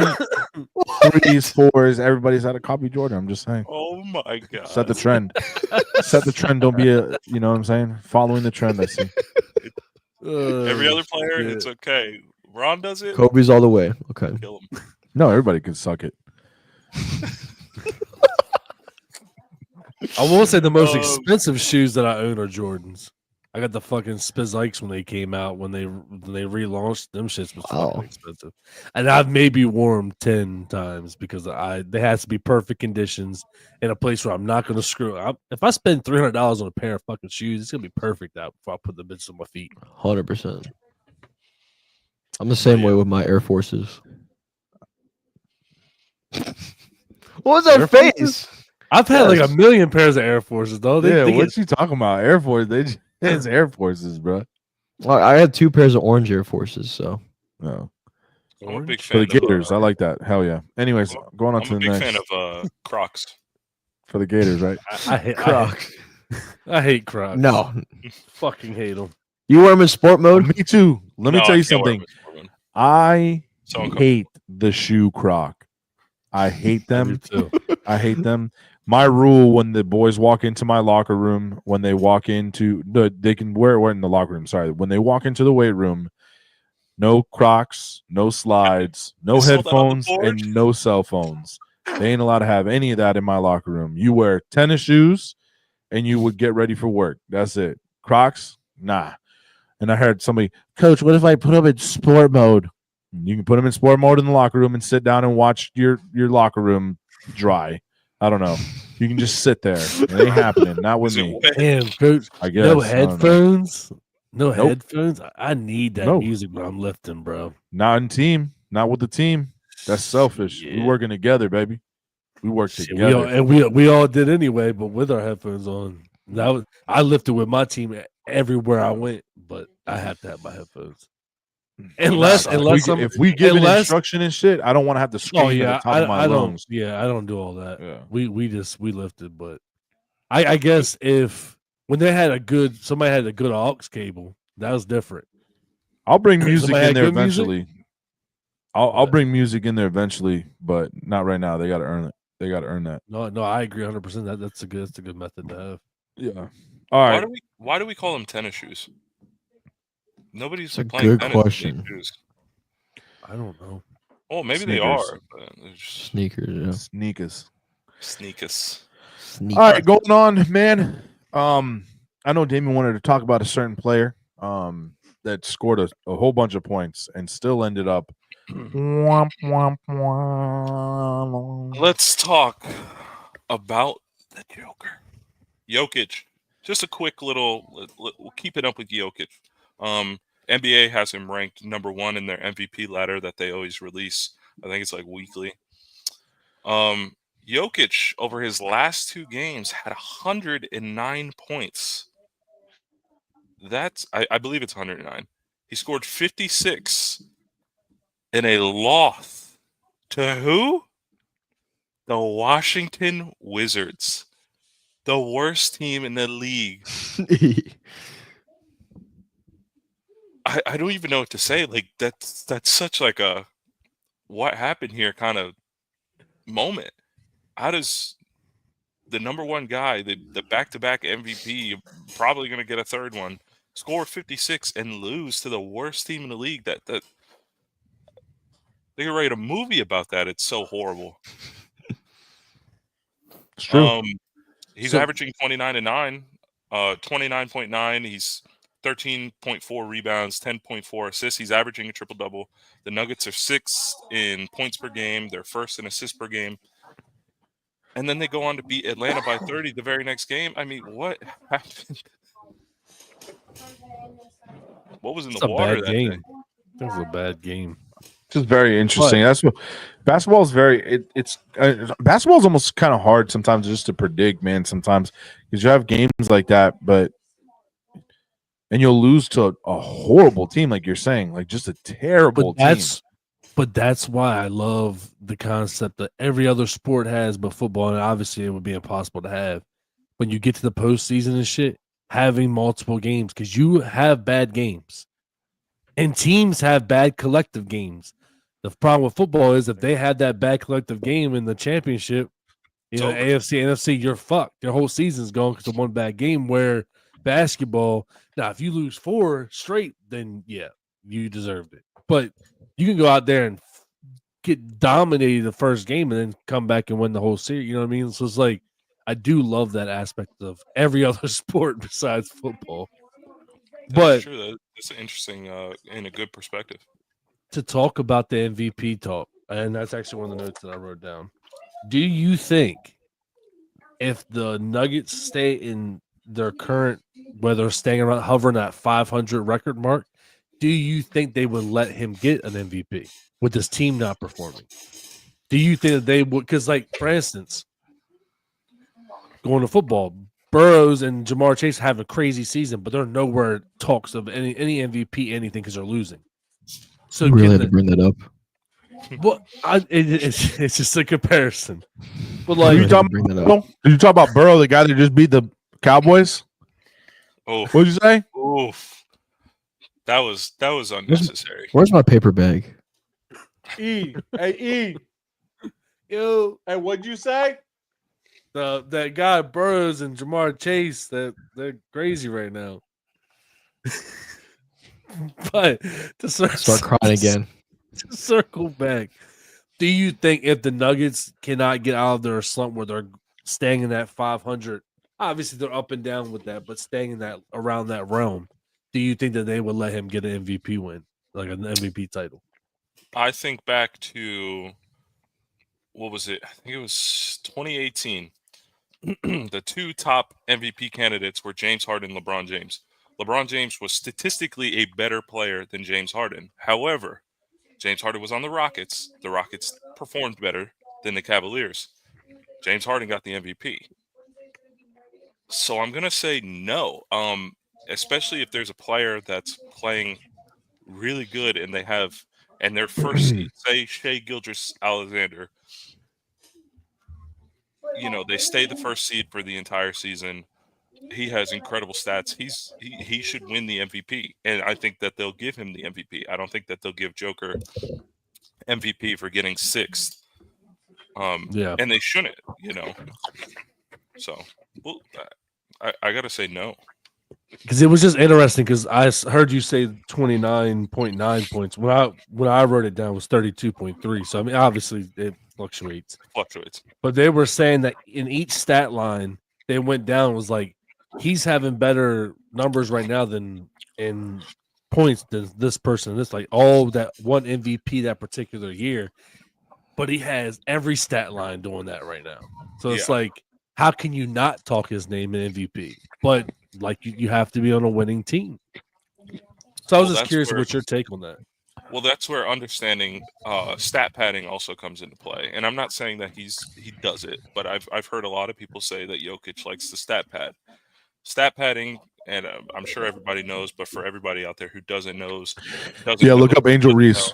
3s, 4s, everybody's had to copy Jordan. I'm just saying. Oh my god. Set the trend. Set the trend. Don't be you know what I'm saying? Following the trend, I see. Every other player, it's okay. Ron does it. Kobe's all the way. Okay. Kill him. No, everybody can suck it. I will say the most Um, expensive shoes that I own are Jordans. I got the fucking Spizikes when they came out when they relaunched them. Shits was Wow. fucking expensive, and I've maybe worn them 10 times because they has to be perfect conditions in a place where I'm not going to screw up. If I spend $300 on a pair of fucking shoes, it's gonna be perfect out before I put the bitches on my feet. 100%. I'm the same way with my Air Forces. What was that Air face? Forces? I've had like Yes. a million pairs of Air Forces though. Yeah, They what get, you talking about? Air Force. It's Air Forces, bro. Well, I had 2 pairs of orange Air Forces, so No. I'm a big For the fan of Gators. I like that. Hell yeah. Anyways, going on I'm to a the big next. fan of Crocs. For the Gators, right? I hate Crocs. I hate Crocs. No, Fucking hate them. you wear them in sport mode. Me too. Let me No, tell I you can't wear something. them in sport, man. I So uncomfortable. hate the shoe croc. I hate I do them. too. I hate them. My rule when the boys walk into my locker room, when they walk into they can wear it in the locker room. Sorry, when they walk into the weight room, no Crocs, no slides, no You saw that on the headphones, board? and no cell phones. They ain't allowed to have any of that in my locker room. You wear tennis shoes, and you would get ready for work. That's it. Crocs, nah. And I heard somebody, Coach, what if I put them in sport mode? You can put them in sport mode in the locker room and sit down and watch your locker room dry. I don't know. You can just sit there. It ain't happening. Not with Is it me. wet? Damn, Coach. I guess. No I don't know. headphones. No Nope. headphones. I need that No. music when I'm lifting, bro. Not in team. Not with the team. That's selfish. We Yeah. working together, baby. We work Shit, together. we all did anyway, but with our headphones on. I lifted with my team everywhere I went, but I have to have my headphones. Unless if we give an unless- instruction and shit, I don't want to have to scream Oh yeah, at the top of my I don't. lungs. Yeah, I don't do all that. Yeah. We lifted, but I guess if when somebody had a good aux cable, that was different. I'll bring music Somebody in had there good music? eventually. I'll bring music in there eventually, but not right now. They got to earn it. They got to earn that. No, I agree 100%. That's a good method to have. Yeah. All right. Why do we call them tennis shoes? Nobody's It's a playing good tennis in question. these shoes. I don't know. Oh, maybe they Sneakers. are, but they're just Sneakers, Sneakers. sneakers. yeah. All right, going on, man. I know Damien wanted to talk about a certain player that scored a whole bunch of points and still ended up. Let's talk about the Joker. Jokic. Just a quick little. We'll keep it up with Jokic. NBA has him ranked number 1 in their MVP ladder that they always release. I think it's like weekly. Jokic over his last 2 games had 109 points. That's I believe it's 109. He scored 56 in a loss to who? The Washington Wizards, the worst team in the league. I don't even know what to say. Like that's such like a what happened here kind of moment. How does the number 1 guy, the back-to-back MVP, probably going to get a third one, score 56 and lose to the worst team in the league? That they could write a movie about that. It's so horrible. It's true. He's So- averaging 29.9, 29.9. He's 13.4 rebounds, 10.4 assists. He's averaging a triple-double. The Nuggets are 6th in points per game. They're 1st in assists per game. And then they go on to beat Atlanta by 30 the very next game. I mean, what happened? What was in It's the a water bad that game. day? It was a bad game. Just very interesting. That's what basketball is very. It's basketball is almost kind of hard sometimes just to predict, man. Sometimes because you have games like that, and you'll lose to a horrible team, like you're saying, like just a terrible team. But that's why I love the concept that every other sport has, but football, and obviously it would be impossible to have when you get to the postseason and shit, having multiple games because you have bad games, and teams have bad collective games. The problem with football is if they had that bad collective game in the championship, It's know, over. AFC, NFC, you're fucked. Your whole season's gone because of one bad game. Where basketball, now if you lose 4 straight, then yeah, you deserved it. But you can go out there and get dominated the first game and then come back and win the whole series. You know what I mean? So it's like I do love that aspect of every other sport besides football. But true. That's an interesting and a good perspective. to talk about the MVP talk, and that's actually one of the notes that I wrote down. Do you think if the Nuggets stay in their current, whether staying around hovering at 500 record mark, do you think they would let him get an MVP with this team not performing? Do you think that they would? Because, like, for instance, going to football, Burrows and Jamar Chase have a crazy season, but there are nowhere talks of any MVP anything because they're losing. So You really had to bring that up. Well, it's just a comparison. But Did like, you talk bring that up. about, did you talk about Burrow, the guy that just beat the Cowboys? Oh, What'd you say? oof. That was unnecessary. Where's my paper bag? Hey, yo, hey, what'd you say? that guy Burrows and Jamar Chase, they're crazy right now. But to Start crying again. To circle back, do you think if the Nuggets cannot get out of their slump where they're staying in that 500, obviously they're up and down with that, but staying in that around that realm, do you think that they would let him get an MVP win, like an MVP title? I think back to, what was it? I think it was 2018. The two top MVP candidates were James Harden and LeBron James. LeBron James was statistically a better player than James Harden. However, James Harden was on the Rockets. The Rockets performed better than the Cavaliers. James Harden got the MVP. So I'm going to say no, especially if there's a player that's playing really good and their first seed, say Shai Gilgeous-Alexander, they stay the first seed for the entire season. He has incredible stats. He should win the MVP, and I think that they'll give him the MVP. I don't think that they'll give Joker MVP for getting sixth. And they shouldn't, So, well, I gotta say no. Because it was just interesting. Because I heard you say 29.9 points. When I wrote it down, it was 32.3. So I mean, obviously it fluctuates. But they were saying that in each stat line they went down was like he's having better numbers right now than in points than this person. This like that one MVP that particular year, but he has every stat line doing that right now. So it's like, how can you not talk his name in MVP? But like you have to be on a winning team. So I was just curious what's your take on that. Well, that's where understanding stat padding also comes into play. And I'm not saying that he does it, but I've heard a lot of people say that Jokic likes the stat pad. Stat padding, and I'm sure everybody knows, but for everybody out there who doesn't know, look up Angel Reese.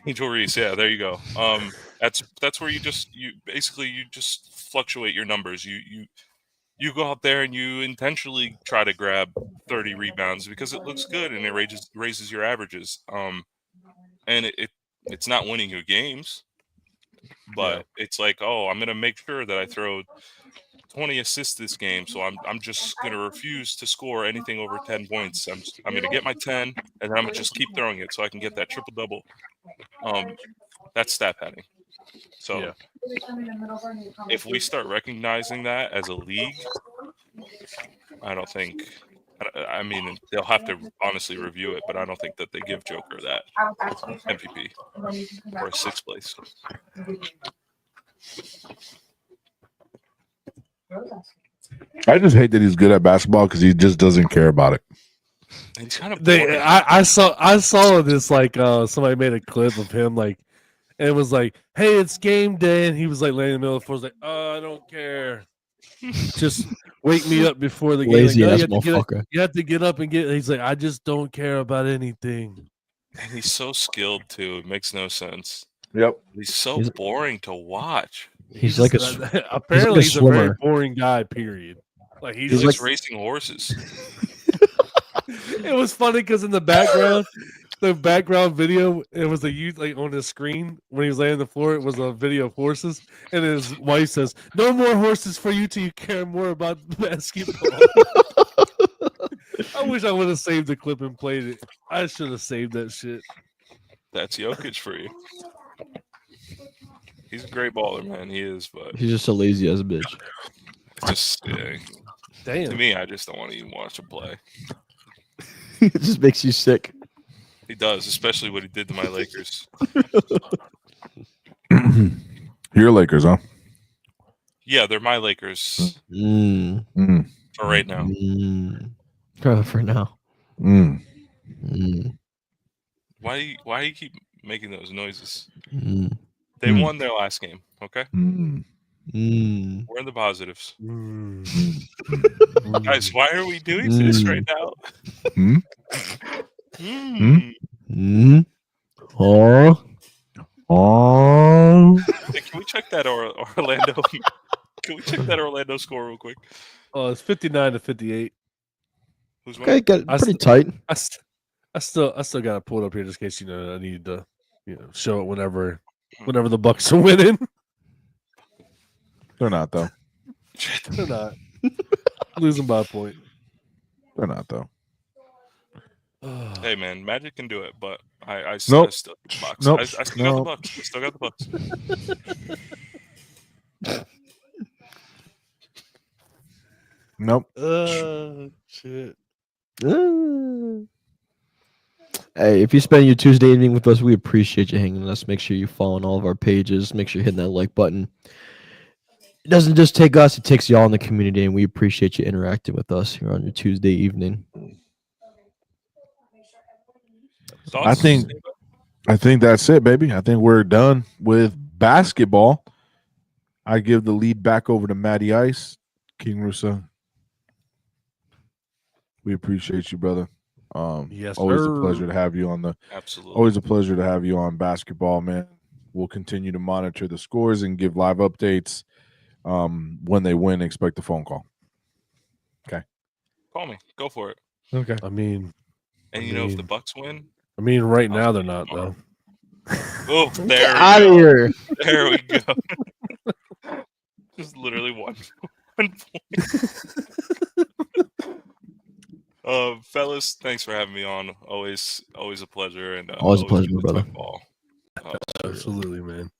Angel Reese, yeah, there you go. That's where you just fluctuate your numbers. You go out there and you intentionally try to grab 30 rebounds because it looks good and it raises your averages. And it's not winning you games, but it's like, I'm going to make sure that I throw 20 assists this game, so I'm just going to refuse to score anything over 10 points. I'm going to get my 10, and then I'm going to just keep throwing it so I can get that triple-double. That's stat padding. So if we start recognizing that as a league, I mean, they'll have to honestly review it, but I don't think that they give Joker that MVP or sixth place. I just hate that he's good at basketball because he just doesn't care about it. He's kind of I saw this like somebody made a clip of him like, and it was like, hey, it's game day, and he was like laying in the middle of the floor, like, I don't care, just wake me up before the game. Lazy like, ass motherfucker. You have to get up and get. He's like, I just don't care about anything. And he's so skilled too; it makes no sense. Yep, he's so boring to watch. He's like apparently he's a very swimmer. boring guy. Period. Like he's just racing horses. It was funny because in the background video, it was a youth like on his screen when he was laying on the floor. It was a video of horses, and his wife says, "No more horses for you till you care more about basketball." I wish I would have saved the clip and played it. I should have saved that shit. That's Jokic for you. He's a great baller, man. He is, but he's just a lazy ass bitch. Just damn. To me, I just don't want to even watch him play. It just makes you sick. He does, especially what he did to my Lakers. Your Lakers, huh? Yeah, they're my Lakers Mm. for right now. For now. Mm. Why do you keep making those noises? Mm. They won their last game, okay? Mm. We're in the positives. Mm. Guys, why are we doing this right now? Mm. Mm. Oh. Oh. Hey, can we check that Orlando? Can we check that Orlando score real quick? Oh, it's 59-58. Who's Okay, winning? got pretty tight. I still got to pull it up here just in case I need to show it whenever the Bucks are winning. They're not though. They're not losing by a point. They're not though. Hey man, Magic can do it, but I Nope. still got the Bucks. Nope. I still got the Bucks. I still got the Bucks. Nope. Shit. Hey, if you spend your Tuesday evening with us, we appreciate you hanging with us. Make sure you follow all of our pages. Make sure you're hitting that like button. It doesn't just take us, it takes y'all in the community, and we appreciate you interacting with us here on your Tuesday evening. I think that's it, baby. I think we're done with basketball. I give the lead back over to Matty Ice. King Russo. We appreciate you, brother. Yes, always sir. a pleasure to have you on the Absolutely. always a pleasure to have you on basketball, man. We'll continue to monitor the scores and give live updates. When they win, expect a phone call. Okay. Call me. Go for it. Okay. I mean, And if the Bucks win, right now they're not though. oh, Get there out we of go. here. There we go. Just literally one point. Fellas, thanks for having me on. Always a pleasure, and Always a pleasure, good to brother. talk ball. Absolutely, man.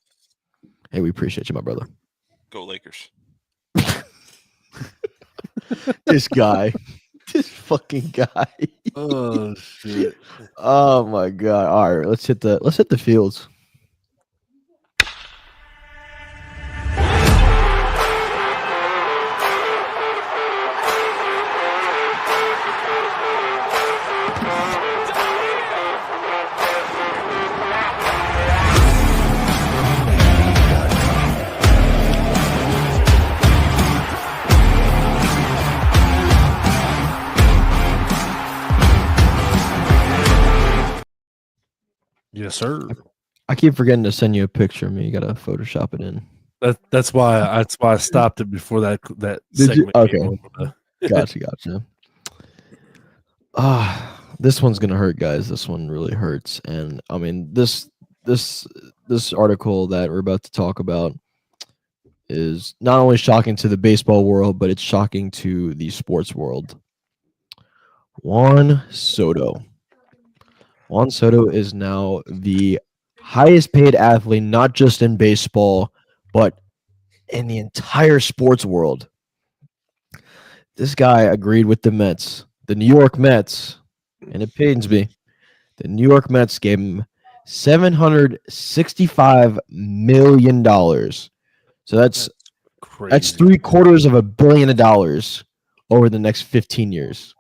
Hey, we appreciate you, my brother. Go Lakers. This guy. This fucking guy. Oh shit. Oh my god. All right, let's hit the fields. Yes, sir. I keep forgetting to send you a picture of me. You gotta Photoshop it in. That's why I stopped it before that Did you? segment. Okay. came over. Gotcha. This one's gonna hurt, guys. This one really hurts. And I mean this article that we're about to talk about is not only shocking to the baseball world, but it's shocking to the sports world. Juan Soto is now the highest paid athlete, not just in baseball, but in the entire sports world. This guy agreed with the Mets, the New York Mets, and it pains me. The New York Mets gave him $765 million. So that's Crazy. $750 million over the next 15 years.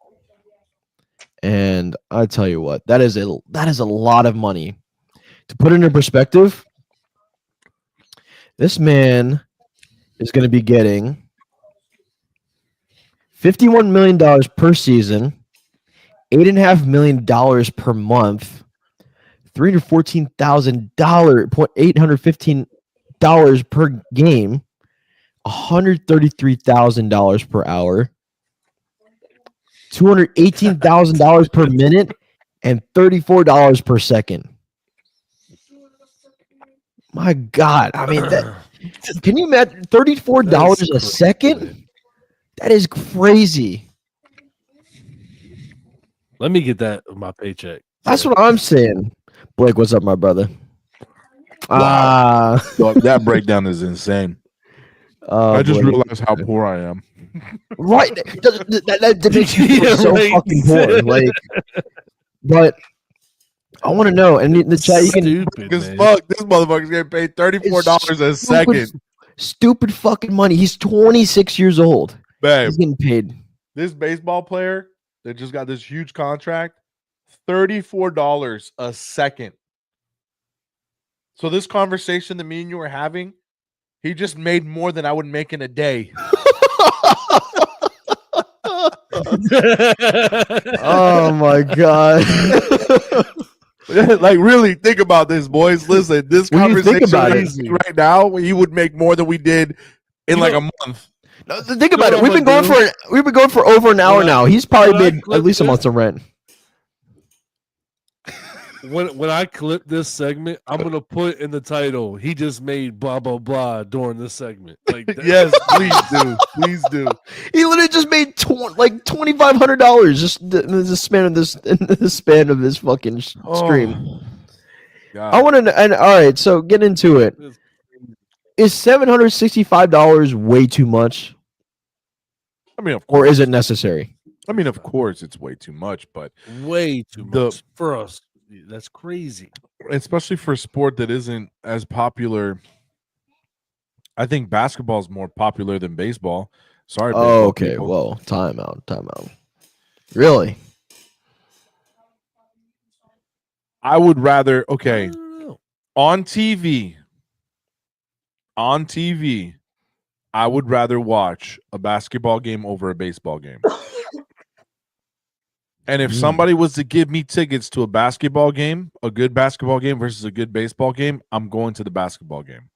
And I tell you what, that is a lot of money. To put it into perspective, this man is going to be getting $51 million per season, $8.5 million per month, $815 per game, $133,000 per hour, $218,000 per minute, and $34 per second. My God. I mean, can you imagine $34 a second? That is crazy. Let me get that with my paycheck. That's what I'm saying. Blake, what's up, my brother? Wow. So that breakdown is insane. I just boy. realized how poor I am. Right. That makes you feel Yeah, so right. fucking poor. Like, but I want to know. And in the chat, you can. Stupid, Because man. fuck, this motherfucker's getting paid $34 a second. Stupid fucking money. He's 26 years old. Babe, He's getting paid. this baseball player that just got this huge contract, $34 a second. So this conversation that me and you were having, he just made more than I would make in a day. Oh my god. Like, really think about this, boys. Listen, this When you think conversation about right now, he would make more than we did in You like know- a month. No, think about know it. what I'm gonna We've been going for over an hour When I- now. He's probably when I made clip at least a this- month's of rent. when I clip this segment, I'm gonna put in the title, he just made blah blah blah during this segment. Like that- Yes, please do. Please do. He literally just made like $2,500 just in the span of this fucking stream. God. I want to. And all right, so get into it. Is $765 way too much, I mean, of or course. is it necessary? I mean, of course, it's way too much, but way too The- much for us. That's crazy. especially for a sport that isn't as popular. I think basketball is more popular than baseball. Sorry. Oh, baseball okay. people. Whoa, time out. Really? I would rather. I Okay, don't know. on TV, I would rather watch a basketball game over a baseball game. And if somebody was to give me tickets to a basketball game, a good basketball game versus a good baseball game, I'm going to the basketball game.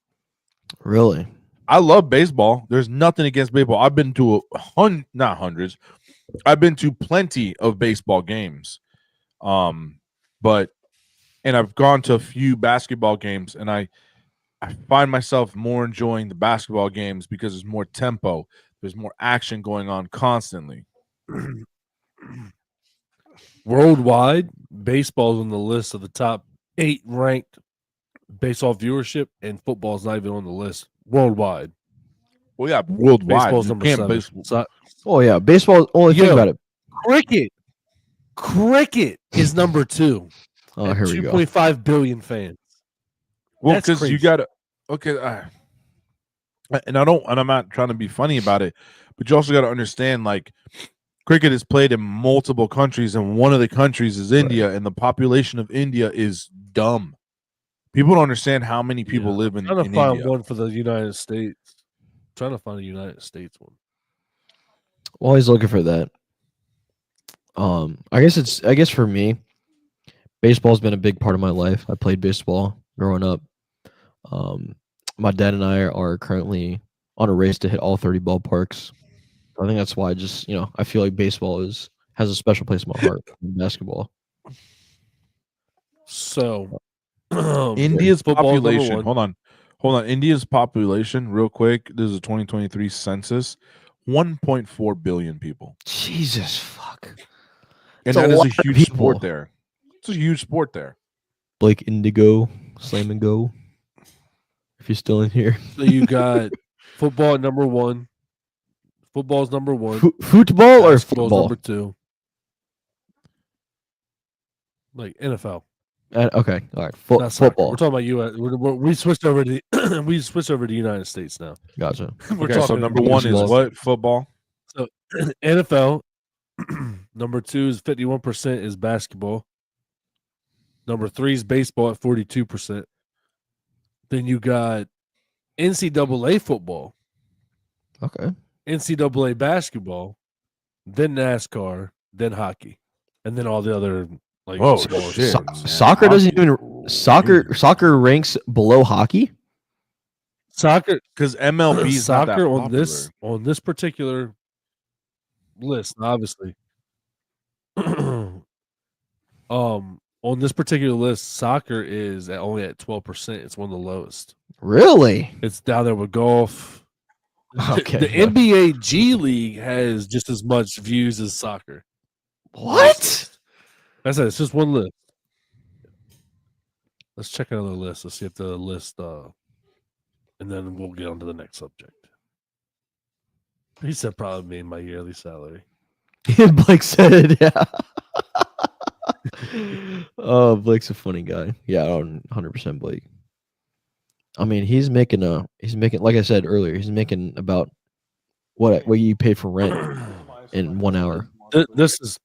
Really? I love baseball. There's nothing against baseball. I've been to not hundreds. I've been to plenty of baseball games. But I've gone to a few basketball games, and I find myself more enjoying the basketball games because there's more tempo. There's more action going on constantly. Worldwide, baseball's on the list of the top 8 ranked baseball viewership, and football's not even on the list worldwide. Well, yeah, worldwide. Baseball's You number can't 7. base- So, Oh yeah, baseball. Only think Yo. about it. cricket is number 2. Oh, here we go. 2.5 billion fans. Well, That's because you crazy. got to okay, and I'm not trying to be funny about it, but you also got to understand, like, cricket is played in multiple countries, and one of the countries is India, and the population of India is dumb. People don't understand how many people live in, I'm trying to in find India. one for the United States. Trying to find a United States one. While he's looking for that, I guess for me, baseball's been a big part of my life. I played baseball growing up. My dad and I are currently on a race to hit all 30 ballparks. I think that's why I feel like baseball has a special place in my heart than basketball. So, India's football's number population. one. Hold on. India's population, real quick. This is a 2023 census. 1.4 billion people, Jesus fuck. and It's a that is lot a of huge people. sport there. It's a huge sport there. Blake Indigo, Slam and Go. If you're still in here. So you got football at number 1. Football's number 1. Football or Basketball's football? number 2. Like NFL. Okay, all right. Not soccer. Football. We're talking about U.S. We switched over to we switched over to the United States now. Gotcha. We're Okay, so talking number one is baseball. what? Football. NFL. Number 2 is 51% is basketball. Number 3 is baseball at 42%. Then you got NCAA football, Okay. NCAA basketball, then NASCAR, then hockey, and then all the other like Oh, sports. shit. So- man. soccer doesn't Hockey. even soccer ranks below hockey. Soccer Because MLB is not that soccer popular. on this particular list, obviously. On this particular list, soccer is only at 12%. It's one of the lowest. Really? It's down there with golf. Okay. The NBA G League has just as much views as soccer. What? I said it's just one list. Let's check another list. Let's see if the list and then we'll get on to the next subject. He said probably made my yearly salary. Blake said it. Yeah. Oh, Blake's a funny guy. Yeah, 100% Blake. I mean, he's making like I said earlier, he's making about what you pay for rent in 1 hour. This is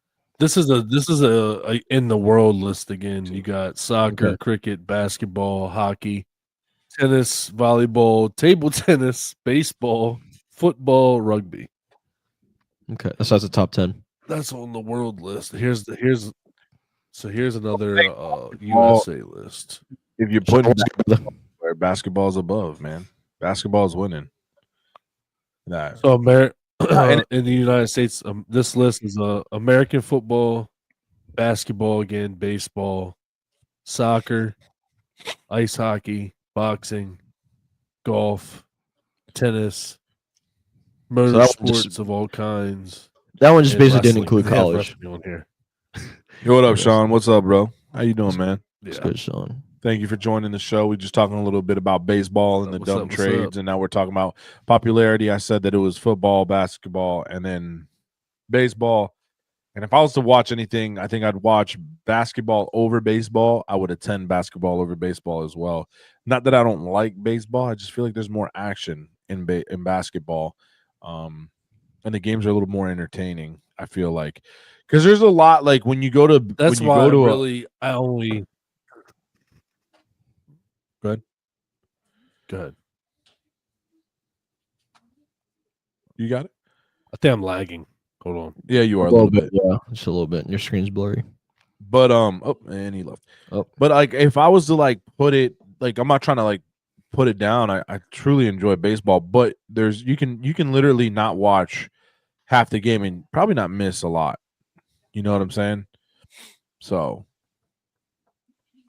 a in the world list again. You got soccer, Okay. cricket, basketball, hockey, tennis, volleyball, table tennis, baseball, football, rugby. Okay, so that's the top 10. That's on the world list. Here's another USA list. If you're putting where basketball's above, man, basketball's winning. Nah. So and- in the United States, this list is American football, basketball again, baseball, soccer, ice hockey, boxing, golf, tennis, motorsports of all kinds. That one just and basically didn't wrestling. include They have college. wrestling on here. Yo, what up, Sean? What's up, bro? How you doing, man? It's Yeah. good, Sean. Thank you for joining the show. We're just talking a little bit about baseball and the What's dumb up, what's trades, up? and now we're talking about popularity. I said that it was football, basketball, and then baseball. And if I was to watch anything, I think I'd watch basketball over baseball. I would attend basketball over baseball as well. Not that I don't like baseball. I just feel like there's more action in basketball, and the games are a little more entertaining. I feel like because there's a lot like when you go to That's when you why go to I only. Go ahead. you got it. I think I'm lagging. Hold on. Yeah, you are A little bit, yeah, just a little bit. Your screen's blurry. But oh, and he left. Oh. But like if I was to like put it like I'm not trying to like put it down. I truly enjoy baseball, but you can literally not watch half the game and probably not miss a lot. You know what I'm saying? So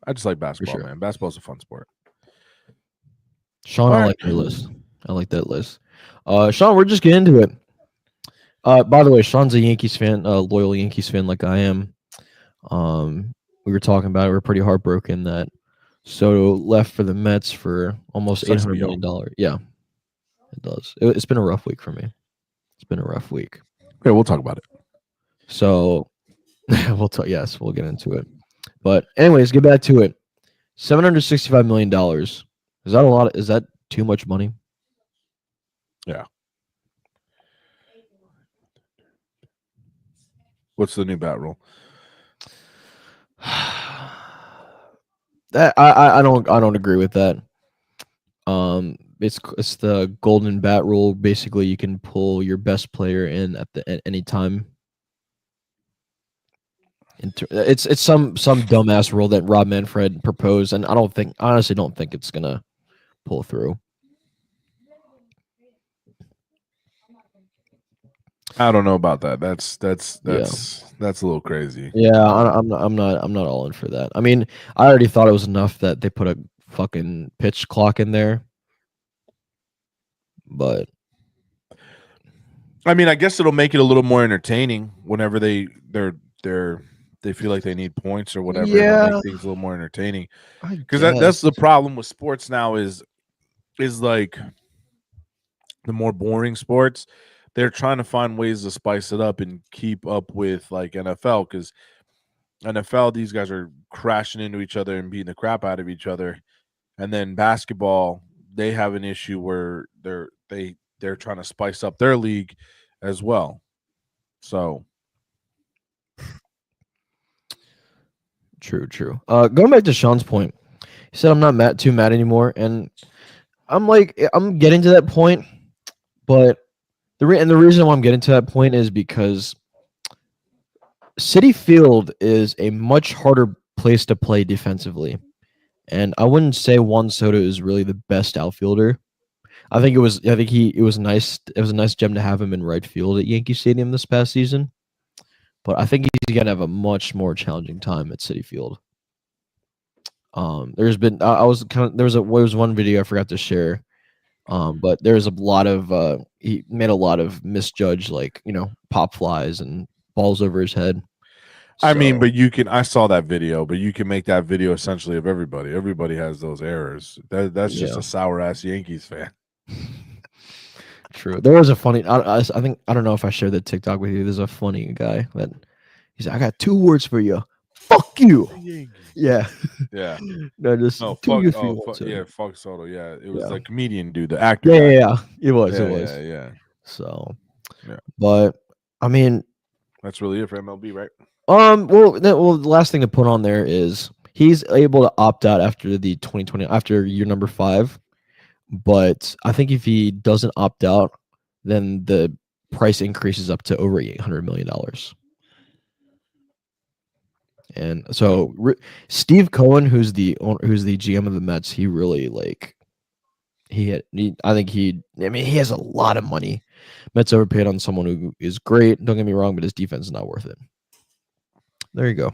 I just like basketball, sure. man. Basketball's a fun sport. Sean, All I right. like your list. I like that list. Sean, we're just getting into it. By the way, Sean's a Yankees fan, loyal Yankees fan like I am. We were talking about it. We're pretty heartbroken that Soto left for the Mets for almost Sucks to $800 be million. Yeah, it does. It's been a rough week for me. It's been a rough week. Okay, we'll talk about it. So we'll talk. Yes, we'll get into it. But anyways, get back to it. $765 million. Is that a lot? Is that too much money? Yeah. What's the new bat rule? That I don't agree with that. It's the golden bat rule. Basically, you can pull your best player in at any time. It's some dumbass rule that Rob Manfred proposed, and I honestly don't think it's gonna pull through. I don't know about that. That's a little crazy. Yeah, I'm not all in for that. I mean, I already thought it was enough that they put a fucking pitch clock in there, but I mean, I guess it'll make it a little more entertaining whenever they feel like they need points or whatever. Yeah. It'll make things a little more entertaining. I Because that's the guess. problem with sports now is like the more boring sports, they're trying to find ways to spice it up and keep up with like NFL. Because NFL, these guys are crashing into each other and beating the crap out of each other. And then basketball, they have an issue where they're trying to spice up their league as well. So True. Going back to Sean's point, he said I'm not too mad anymore, and I'm getting to that point, but the reason why I'm getting to that point is because Citi Field is a much harder place to play defensively, and I wouldn't say Juan Soto is really the best outfielder. I think it was nice. It was a nice gem to have him in right field at Yankee Stadium this past season. But I think he's gonna have a much more challenging time at Citi Field. There's been there was one video I forgot to share, but there's a lot of he made a lot of misjudged pop flies and balls over his head. I mean, So- but I saw that video, but you can make that video essentially of everybody. Everybody has those errors. That's just Yeah. a sour ass Yankees fan. True. There was a funny. I think I don't know if I shared the TikTok with you. There's a funny guy that he's like, I got 2 words for you. Fuck you. Yeah. Yeah. No, just No, 2 fuck. years for Oh, you. fuck, So, yeah. Fuck Soto. Yeah. It was Yeah. the comedian dude, the actor. yeah, guy. yeah, yeah. It was. Yeah, It was. yeah. So, Yeah. but I mean, That's really it for MLB, right? well, the last thing to put on there is he's able to opt out after the 2020 after year number 5, but I think if he doesn't opt out, then the price increases up to over $800 million. And so Steve Cohen, who's the GM of the Mets, he really I think he has a lot of money. Mets overpaid on someone who is great. Don't get me wrong, but his defense is not worth it. There you go.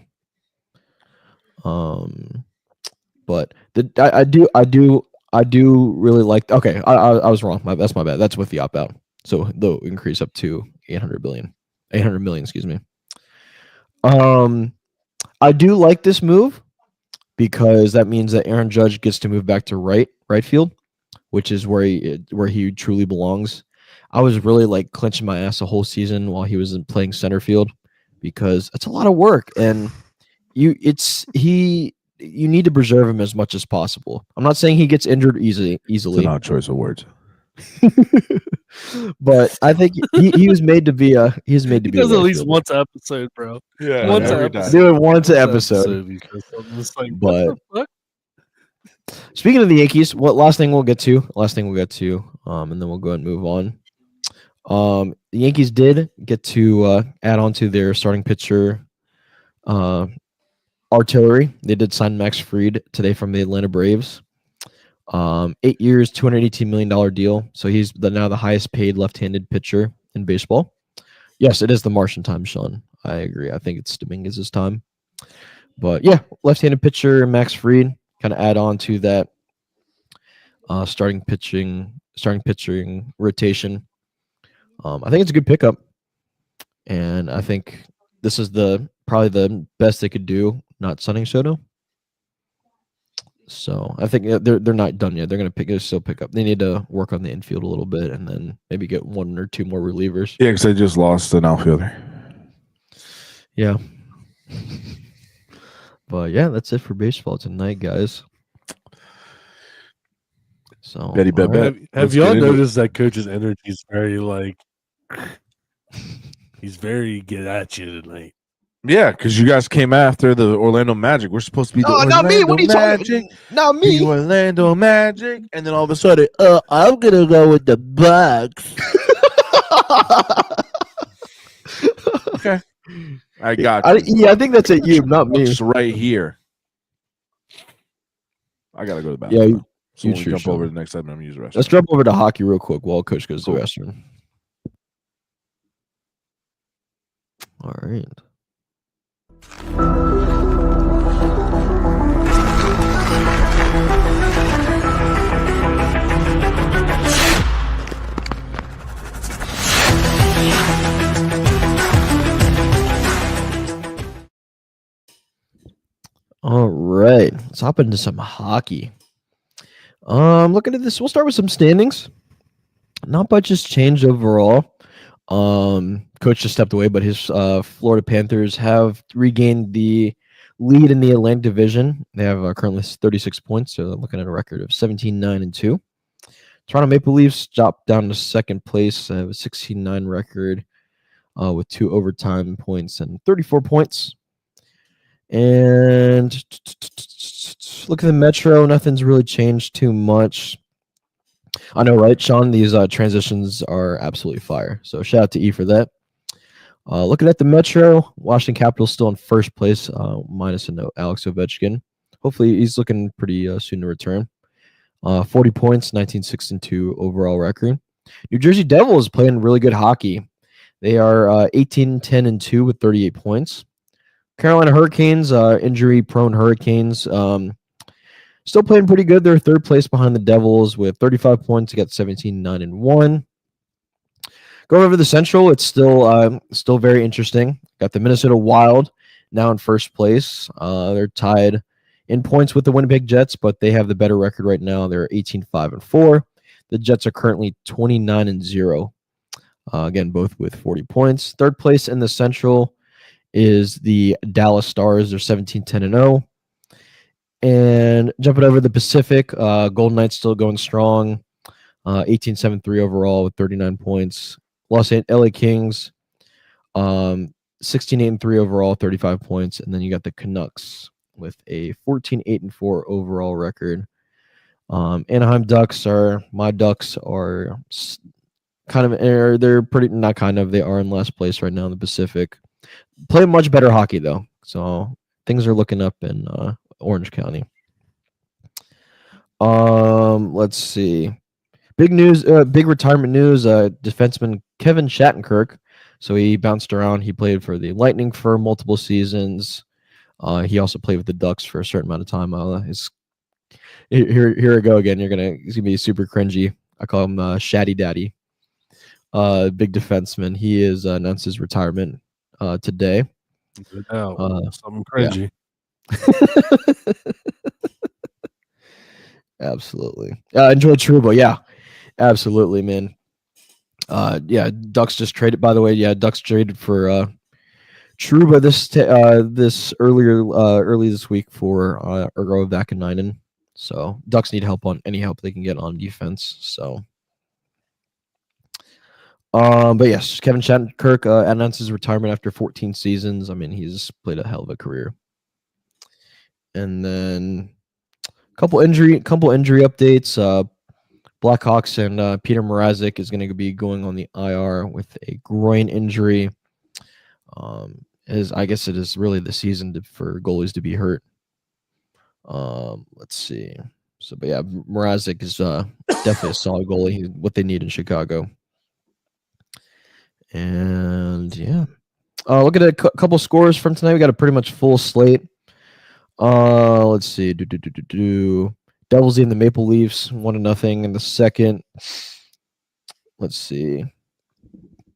But I do really like. Okay, I was wrong. That's my bad. That's with the opt out. So they'll increase up to 800 million. Excuse me. I do like this move because that means that Aaron Judge gets to move back to right field, which is where he truly belongs. I was really clenching my ass the whole season while he was playing center field because it's a lot of work and you need to preserve him as much as possible. I'm not saying he gets injured easily. It's an odd choice of words. But I think he was made to be a he does at least once an episode, bro. Yeah, Once every an time. episode. Do it once an episode. Because I'm just like, But- what the fuck? Speaking of the Yankees, last thing we'll get to, and then we'll go ahead and move on. The Yankees did get to add on to their starting pitcher artillery. They did sign Max Fried today from the Atlanta Braves. 8 years, $218 million deal. So he's now the highest paid left-handed pitcher in baseball. Yes, it is the Martian time, Sean. I agree. I think it's Dominguez's time. But yeah, left-handed pitcher Max Fried kind of add on to that starting pitching rotation. I think it's a good pickup, and I think this is probably the best they could do. Not signing Soto. So I think they're not done yet. They're gonna still pick up. They need to work on the infield a little bit, and then maybe get 1 or 2 more relievers. Yeah, because they just lost an outfielder. Yeah. But yeah, that's it for baseball tonight, guys. So Betty bet all right. bet. Have Let's y'all get into it. noticed that coach's energy is very he's very get at you tonight. Yeah, because you guys came after the Orlando Magic. We're supposed to be the Oh, Orlando not me. What are you Magic. talking? Not The me. Orlando Magic, and then all of a sudden, I'm gonna go with the Bucks. okay, I got you. I think that's at you, not me. Just right here. I gotta go to the Yeah, bathroom. So you when we sure jump should. over to the next segment, I'm using the restroom. Let's jump over to hockey real quick while Coach goes to the Cool. restroom. All right. All right. Let's hop into some hockey. Looking at this, we'll start with some standings. Not much has changed overall. Coach just stepped away, but his Florida Panthers have regained the lead in the Atlantic Division. They have currently 36 points, so they're looking at a record of 17-9-2. Toronto Maple Leafs dropped down to second place. They have a 16-9 record with 2 overtime points and 34 points. And look at the Metro. Nothing's really changed too much. I know, right, Sean? These transitions are absolutely fire. So shout out to E for that. Looking at the Metro, Washington Capitals still in first place, minus a note, Alex Ovechkin. Hopefully, he's looking pretty soon to return. 40 points, 19-6-2 overall record. New Jersey Devils playing really good hockey. They are 18-10-2 with 38 points. Carolina Hurricanes, injury-prone Hurricanes, still playing pretty good. They're third place behind the Devils with 35 points. They got 17-9-1. Going over the Central, it's still very interesting. Got the Minnesota Wild now in first place. They're tied in points with the Winnipeg Jets, but they have the better record right now. They're 18-5-4. The Jets are currently 29-0. Again, both with 40 points. Third place in the Central is the Dallas Stars. They're 17-10-0. And jumping over the Pacific, Golden Knights still going strong. 18-7-3 overall with 39 points. LA Kings, 16-8-3 overall, 35 points. And then you got the Canucks with a 14-8-4 overall record. Anaheim Ducks are kind of, they're pretty, not kind of, they are in last place right now in the Pacific. Play much better hockey though, so things are looking up in Orange County. Let's see. Big news, big retirement news. Defenseman Kevin Shattenkirk. So he bounced around. He played for the Lightning for multiple seasons. He also played with the Ducks for a certain amount of time. Here we go again. He's gonna be super cringy. I call him Shatty Daddy. Big defenseman. He is announced his retirement today. Something cringy. Yeah. Absolutely. Enjoy Trouba. Yeah, absolutely, man. Ducks just traded. By the way, Ducks traded for Trouba this early this week for Urgo Vakanainen. So Ducks need help on any help they can get on defense. So, but yes, Kevin Shattenkirk announced his retirement after 14 seasons. I mean, he's played a hell of a career. And then couple injury updates. Blackhawks and Peter Mrazek is going to be going on the IR with a groin injury. I guess it is really the season for goalies to be hurt. Let's see. But yeah, Mrazek is definitely a solid goalie. He's what they need in Chicago. And yeah, look at a couple scores from tonight. We got a pretty much full slate. Let's see. Devils in the Maple Leafs 1-0 in the second. Let's see.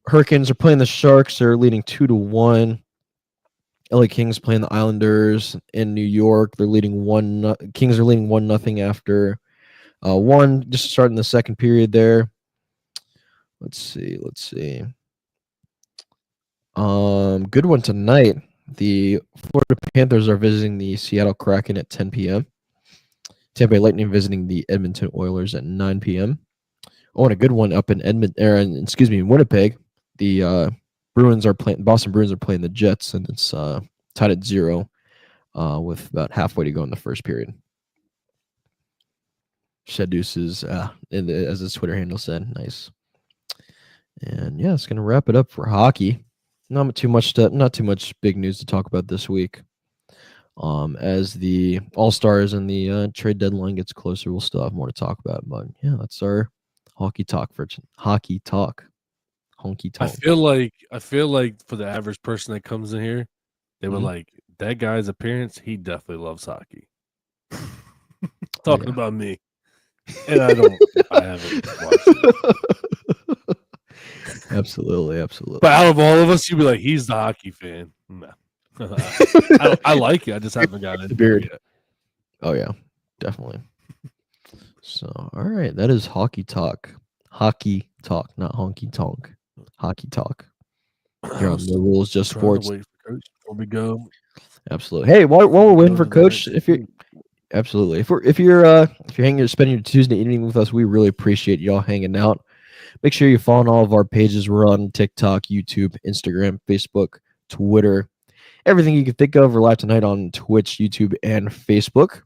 Hurricanes are playing the Sharks. They're leading 2-1. LA Kings playing the Islanders in New York. They're leading Kings are leading 1-0 after one. Just starting the second period there. Let's see. Good one tonight. The Florida Panthers are visiting the Seattle Kraken at 10 p.m. Tampa Bay Lightning visiting the Edmonton Oilers at 9 p.m. Oh, and a good one up in Winnipeg. The Boston Bruins are playing the Jets, and it's tied at 0 with about halfway to go in the first period. Shedus is, as his Twitter handle said, nice. And yeah, it's gonna wrap it up for hockey. Not too much big news to talk about this week. As the All-Stars and the trade deadline gets closer, we'll still have more to talk about. But yeah, that's our hockey talk. Honky talk. I feel like for the average person that comes in here, they were like, that guy's appearance, he definitely loves hockey. Talking about me. And I haven't watched it. Absolutely. But out of all of us, you'd be like, he's the hockey fan. No. I like it. I just haven't gotten into the beard yet. Oh yeah, definitely. So all right, that is hockey talk. Hockey talk, not honky tonk. Hockey talk. Here on The Rules Just Sports. Wait for Coach before we go. Absolutely. Hey, while we're waiting for Coach, if you're spending your Tuesday evening with us, we really appreciate y'all hanging out. Make sure you follow all of our pages. We're on TikTok, YouTube, Instagram, Facebook, Twitter. Everything you can think of. We're live tonight on Twitch, YouTube, and Facebook.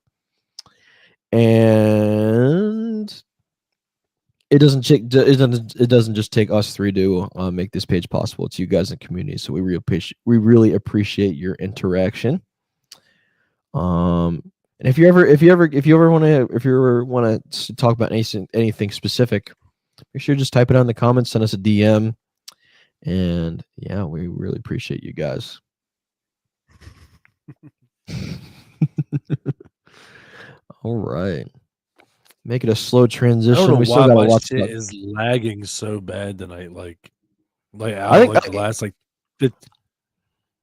And it doesn't just take us three to make this page possible. It's you guys in the community. So we really appreciate your interaction. And if you ever want to talk about anything specific, make sure to just type it out in the comments, send us a DM. And yeah, we really appreciate you guys. All right, make it a slow transition. I don't know we why still got a my lot shit is lagging so bad tonight. The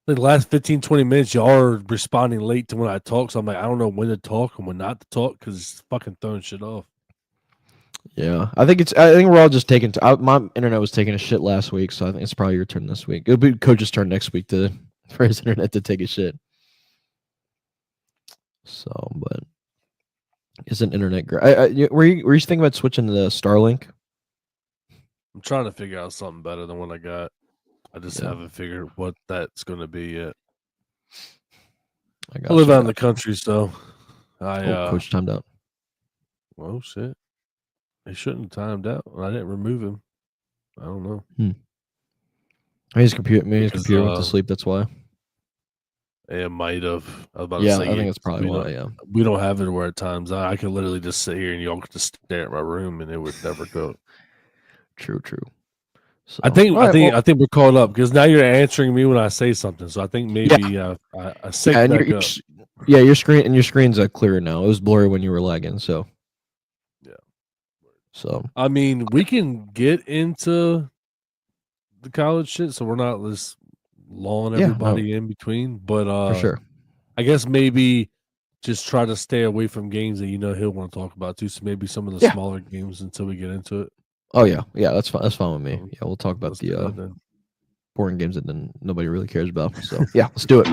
last 15, 20 minutes, y'all are responding late to when I talk. So I'm like, I don't know when to talk and when not to talk because it's fucking throwing shit off. Yeah, I think we're all just taking. My internet was taking a shit last week, so I think it's probably your turn this week. It'll be Coach's turn next week for his internet to take a shit. So, but isn't internet great? Were you thinking about switching to the Starlink? I'm trying to figure out something better than what I got. I just haven't figured what that's going to be yet. I live out in the country, so Coach timed out. Oh shit! They shouldn't have timed out. I didn't remove him. I don't know. His computer went to sleep. That's why. It might have. I was about Yeah, to say, I think that's probably why. Yeah, we don't have it where at times I could literally just sit here and y'all could just stare at my room and it would never go. True. So, I think we're caught up because now you're answering me when I say something. So I think maybe I sync back up. Yeah, your screen's clearer now. It was blurry when you were lagging. So yeah. So I mean, we can get into the college shit, so we're not just lulling everybody in between. But for sure, I guess maybe just try to stay away from games that he'll want to talk about too. So maybe some of the smaller games until we get into it. Oh yeah, that's fine. That's fine with me. Yeah, we'll talk about the boring games that then nobody really cares about. So yeah, let's do it.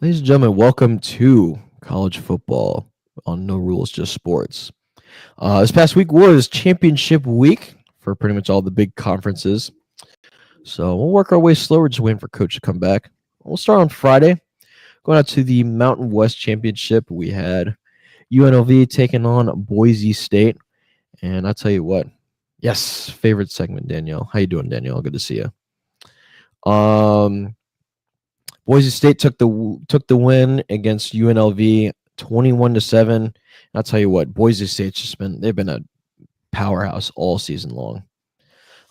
Ladies and gentlemen, welcome to college football on No Rules, Just Sports. This past week was championship week for pretty much all the big conferences. So we'll work our way slow. We're just waiting for Coach to come back. We'll start on Friday. Going out to the Mountain West Championship, we had UNLV taking on Boise State. And I'll tell you what. Yes, favorite segment, Danielle. How you doing, Danielle? Good to see you. Boise State took the win against UNLV 21-7. I'll tell you what, Boise State's they've been a powerhouse all season long.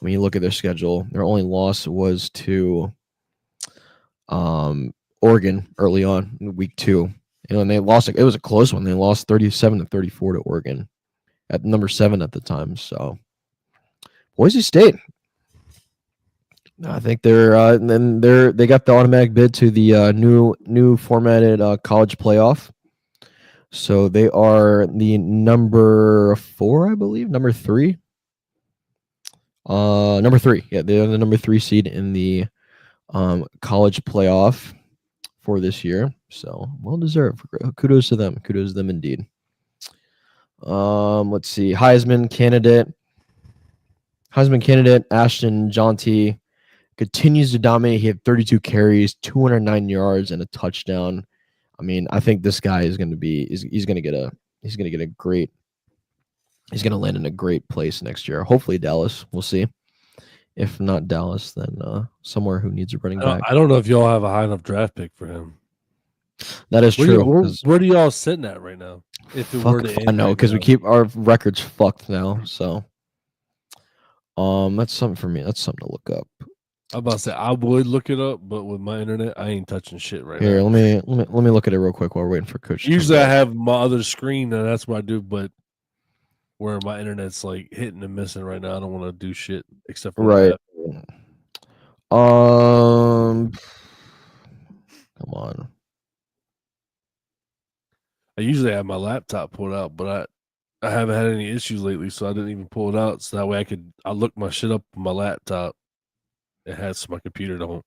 I mean, you look at their schedule. Their only loss was to Oregon early on in week 2. And they lost. It was a close one. They lost 37-34 to Oregon at number 7 at the time. So Boise State, I think they got the automatic bid to the new formatted college playoff. So they are the number 4, I believe, number 3. Number 3. Yeah, they're the number 3 seed in the college playoff for this year. So well deserved. Kudos to them. Kudos to them indeed. Let's see. Heisman candidate Ashton Jonty continues to dominate. He had 32 carries, 209 yards, and a touchdown. I mean, I think this guy is going to be he's going to land in a great place next year. Hopefully Dallas. We'll see. If not Dallas, then somewhere who needs a running back. I don't know if y'all have a high enough draft pick for him. That is true. Where do y'all sitting at right now? If it were to end, I know, because we keep our records fucked now. So, that's something for me. That's something to look up. I'm about to say I would look it up, but with my internet, I ain't touching shit right Here, now. let me look at it real quick while we're waiting for Coach. Usually, I have my other screen, and that's what I do. But where my internet's like hitting and missing right now, I don't want to do shit except for right. That. Come on. I usually have my laptop pulled out, but I haven't had any issues lately, so I didn't even pull it out. So that way I look my shit up on my laptop. It has my computer don't.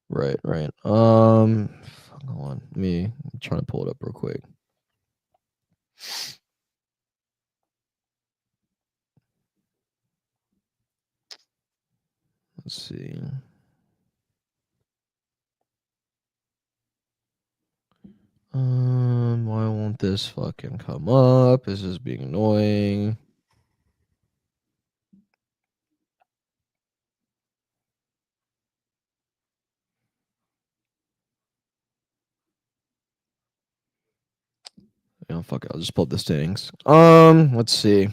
Right. Hold on. I'm trying to pull it up real quick. Let's see. Why won't this fucking come up? This is being annoying. Fuck it. I'll just pull up the standings. Let's see.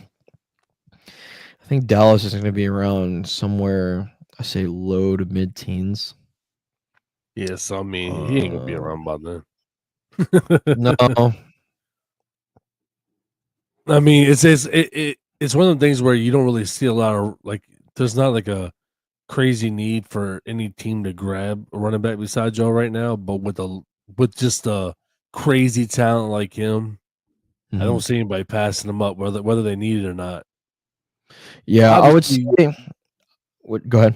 I think Dallas is going to be around somewhere, I say low to mid-teens. Yes, I mean, he ain't going to be around by then. No. I mean, it's one of the things where you don't really see a lot of, like, there's not like a crazy need for any team to grab a running back besides y'all right now, but with just a crazy talent like him, I don't see anybody passing him up whether they need it or not. Yeah, I would say. Obviously- Go ahead.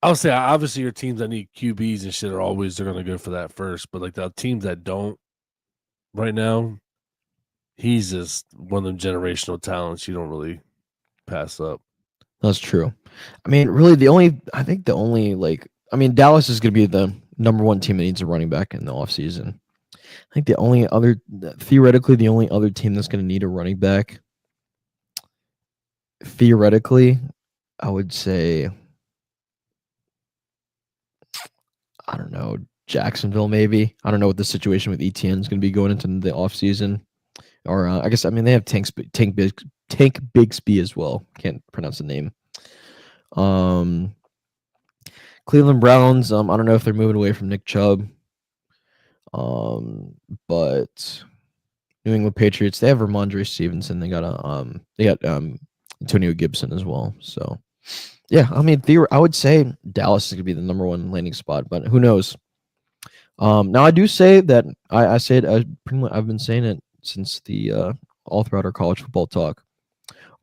I would say obviously your teams that need QBs and shit they're gonna go for that first, but like the teams that don't right now, he's just one of them generational talents you don't really pass up. That's true. I mean, really, Dallas is going to be the number one team that needs a running back in the offseason. I think theoretically, the only other team that's going to need a running back, theoretically, I would say, I don't know, Jacksonville maybe. I don't know what the situation with ETN is going to be going into the offseason. Or I guess, I mean, they have Tank Bigsby as well. Can't pronounce the name. Cleveland Browns, I don't know if they're moving away from Nick Chubb. But New England Patriots, they have Ramondre Stevenson. They got Antonio Gibson as well. So yeah, I mean, I would say Dallas is gonna be the number one landing spot, but who knows? Now I do say that I say it pretty much, I've been saying it since the all throughout our college football talk.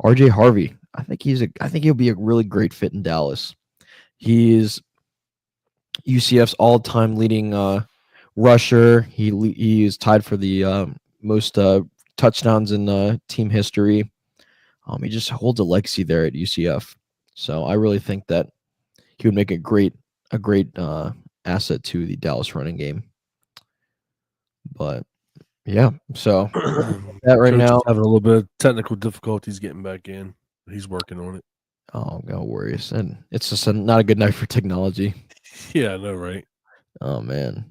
RJ Harvey, I think he'll be a really great fit in Dallas. He's UCF's all-time leading rusher. He is tied for the most touchdowns in team history. He just holds a legacy there at UCF. So I really think that he would make a great asset to the Dallas running game. But yeah, so that right Coach now is having a little bit of technical difficulties getting back in. He's working on it. Oh, no worries. And it's just not a good night for technology. Yeah, I know, right? Oh man.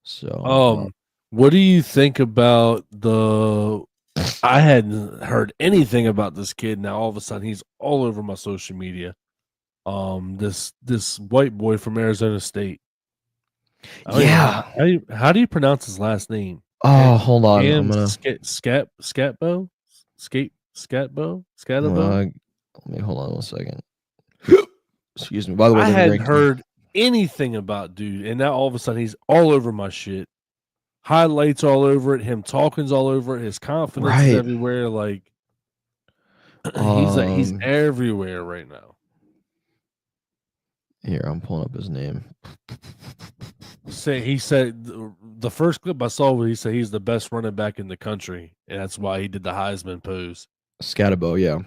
So what do you think about I hadn't heard anything about this kid. Now all of a sudden he's all over my social media. This white boy from Arizona State. Yeah. How do you pronounce his last name? Oh, hold on. I'm gonna Scatbo? Scatbo? let me hold on 1 second. Excuse me. By the way, I they're hadn't ranked- heard anything about dude, and now all of a sudden he's all over my shit. Highlights all over it, him talking's all over it, his confidence Right. is everywhere. Like he's everywhere right now. Here, I'm pulling up his name. He said the first clip I saw where he said he's the best running back in the country, and that's why he did the Heisman pose. Scatabo, yeah.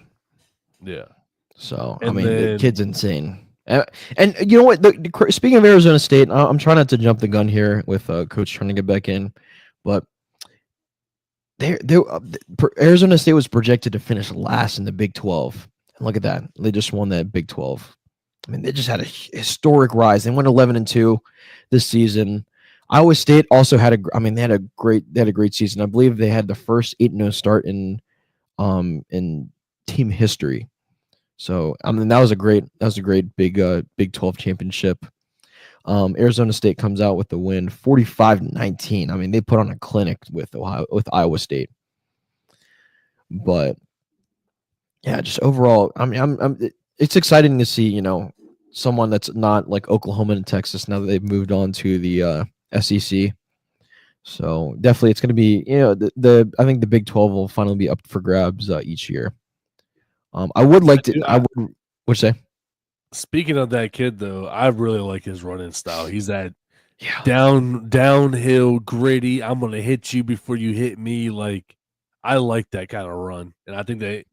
Yeah. So And I mean, the then- kid's insane. And you know what? Speaking of Arizona State, I'm trying not to jump the gun here with Coach trying to get back in, but Arizona State was projected to finish last in the Big 12. And look at that; they just won that Big 12. I mean, they just had a historic rise. They went 11-2 this season. Iowa State also had they had a great season. I believe they had the first 8-0 start in team history. So I mean, that was a great Big 12 championship. Arizona State comes out with the win, 45-19. I mean, they put on a clinic with Iowa State. But yeah, just overall, I mean, it's exciting to see, someone that's not like Oklahoma and Texas now that they've moved on to the SEC. So definitely, it's going to be, I think the Big 12 will finally be up for grabs each year. I would like to. I would say. Speaking of that kid, though, I really like his running style. He's that downhill, gritty. I'm gonna hit you before you hit me. Like I like that kind of run, and I think that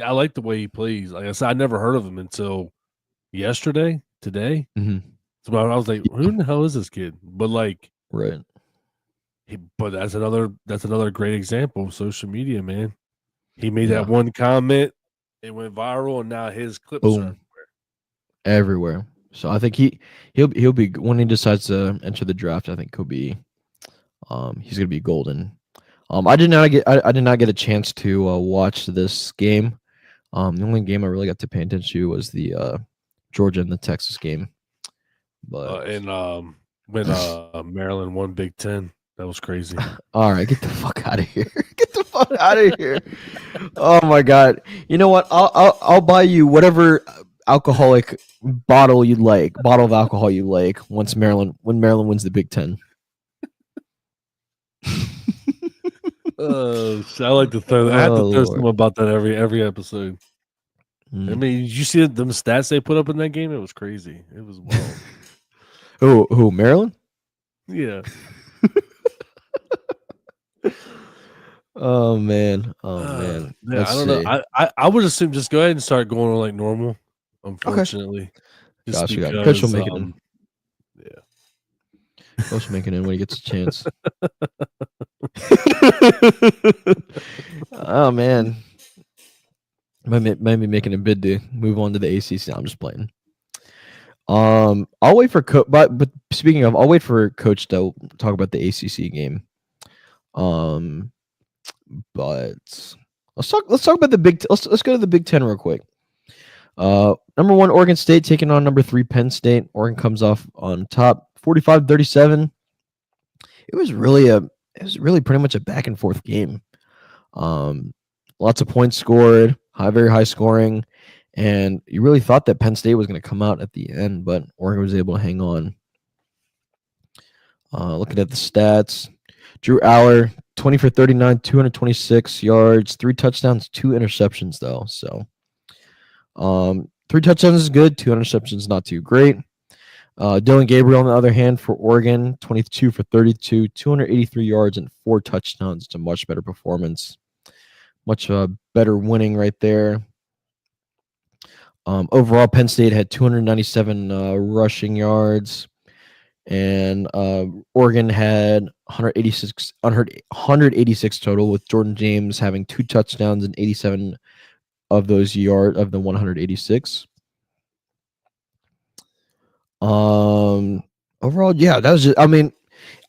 I like the way he plays. Like I said, I never heard of him until today. Mm-hmm. So I was like, who the hell is this kid? But like, right. But that's another great example of social media, man. He made that one comment, it went viral, and now his clips are everywhere. So I think he'll be when he decides to enter the draft. I think he'll be he's gonna be golden. I did not get a chance to watch this game. The only game I really got to pay attention to was the Georgia and the Texas game. But when Maryland won Big Ten, that was crazy. All right, get the fuck out of here. fuck out of here. Oh my god. You know what? I'll buy you whatever alcoholic bottle you like, bottle of alcohol you like when Maryland wins the Big Ten. I like to throw. I have to throw something about that every episode. I mean, did you see them stats they put up in that game? It was crazy. It was wild. Who Maryland? Yeah. Oh man. Yeah, Let's I don't know. I would assume just go ahead and start going on like normal. Unfortunately, just Gotcha. because, Coach will make it in. Yeah. Coach will make it in when he gets a chance. Oh man. Might be making a bid to move on to the ACC. I'm just playing. I'll wait for but speaking of, I'll wait for Coach to talk about the ACC game. But let's talk about the Big. Let's go to the Big Ten real quick. Number 1 Oregon State taking on number 3 Penn State. Oregon comes off on top, 45-37. It was really pretty much a back and forth game. Lots of points scored, very high scoring, and you really thought that Penn State was going to come out at the end, but Oregon was able to hang on. Looking at the stats, Drew Aller, 20 for 39, 226 yards, 3 touchdowns, 2 interceptions though. So 3 touchdowns is good, 2 interceptions not too great. Dylan Gabriel, on the other hand, for Oregon, 22 for 32, 283 yards, and 4 touchdowns. It's a much better performance. Much better winning right there. Overall, Penn State had 297 rushing yards, and Oregon had 186 total, with Jordan James having 2 touchdowns and 87 of those yards of the 186. Overall, yeah, that was just, I mean,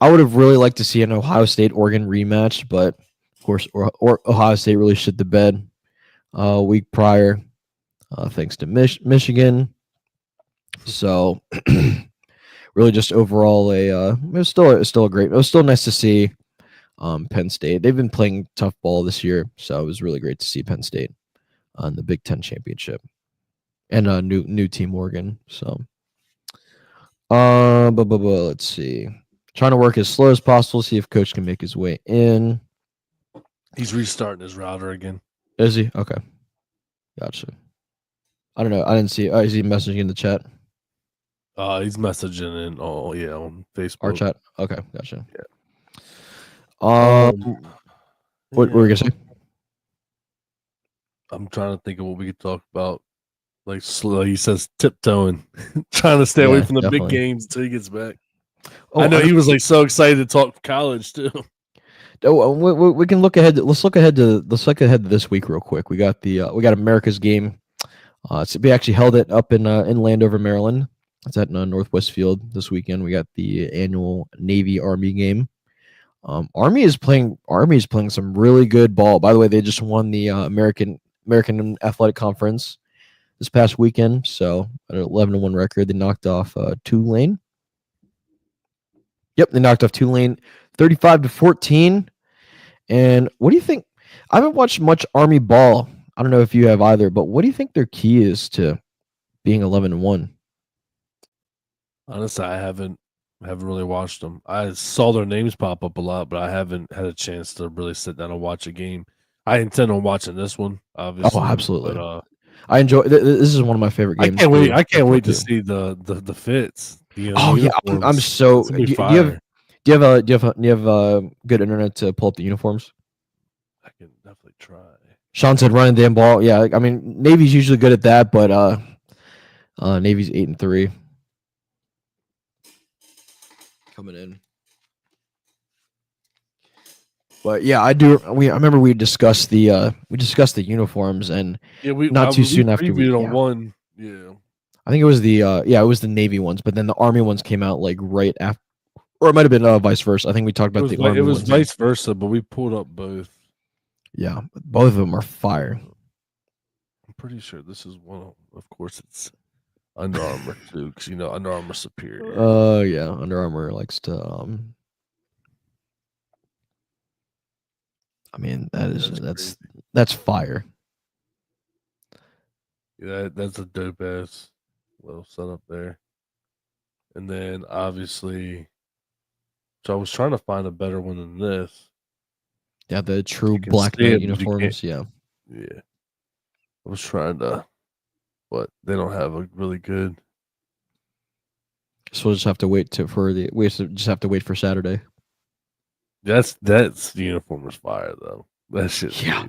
I would have really liked to see an Ohio State Oregon rematch, but of course, Ohio State really shit the bed week prior, thanks to Michigan. So really, just overall, it was still nice to see Penn State. They've been playing tough ball this year, so it was really great to see Penn State on the Big Ten championship and new team Oregon. So. But let's see. Trying to work as slow as possible, see if Coach can make his way in. He's restarting his router again. Is he? Okay. Gotcha. I don't know. I didn't see. Is he messaging in the chat? He's messaging in. Oh yeah, on Facebook. Our chat. Okay, gotcha. Yeah. What were you gonna say? I'm trying to think of what we could talk about. Like slow, he says, tiptoeing, trying to stay away from the definitely. big games until he gets back. Oh, I know he was like so excited to talk college too. Oh, we can look ahead. Let's look ahead to this week real quick. We got America's game. It's be actually held it up in Landover, Maryland. It's at Northwest Field this weekend. We got the annual Navy Army game. Army is playing some really good ball. By the way, they just won the American Athletic Conference this past weekend. So at an 11-1 record, they knocked off Tulane. Yep, they knocked off Tulane 35-14. And what do you think? I haven't watched much Army ball. I don't know if you have either, but what do you think their key is to being 11-1? Honestly, I haven't really watched them. I saw their names pop up a lot, but I haven't had a chance to really sit down and watch a game. I intend on watching this one, obviously. Oh, absolutely. But, I enjoy. This is one of my favorite games. I can't wait to see the fits. Oh yeah, I'm so. Do you have good internet to pull up the uniforms? I can definitely try. Sean said running damn ball. Yeah, I mean Navy's usually good at that, but Navy's 8-3. Coming in. But yeah, I remember we discussed the uniforms, and not too soon after we on one. Yeah, I think it was the Navy ones, but then the Army ones came out like right after, or it might have been vice versa. I think we talked about the Army. It was ones. vice versa, but we pulled up both. Yeah, both of them are fire. I'm pretty sure this is one. Of course, it's Under Armour too, because Under Armour superior. Oh yeah, Under Armour likes to. I mean, that's crazy. that's fire. Yeah, that's a dope ass little setup there. And then obviously, so I was trying to find a better one than this. Yeah, the true You can Black see Knight it, but you uniforms. Yeah. Yeah, I was trying to, but they don't have a really good. So we'll just have to wait just have to wait for Saturday. That's the uniform is fire though. That shit's Yeah.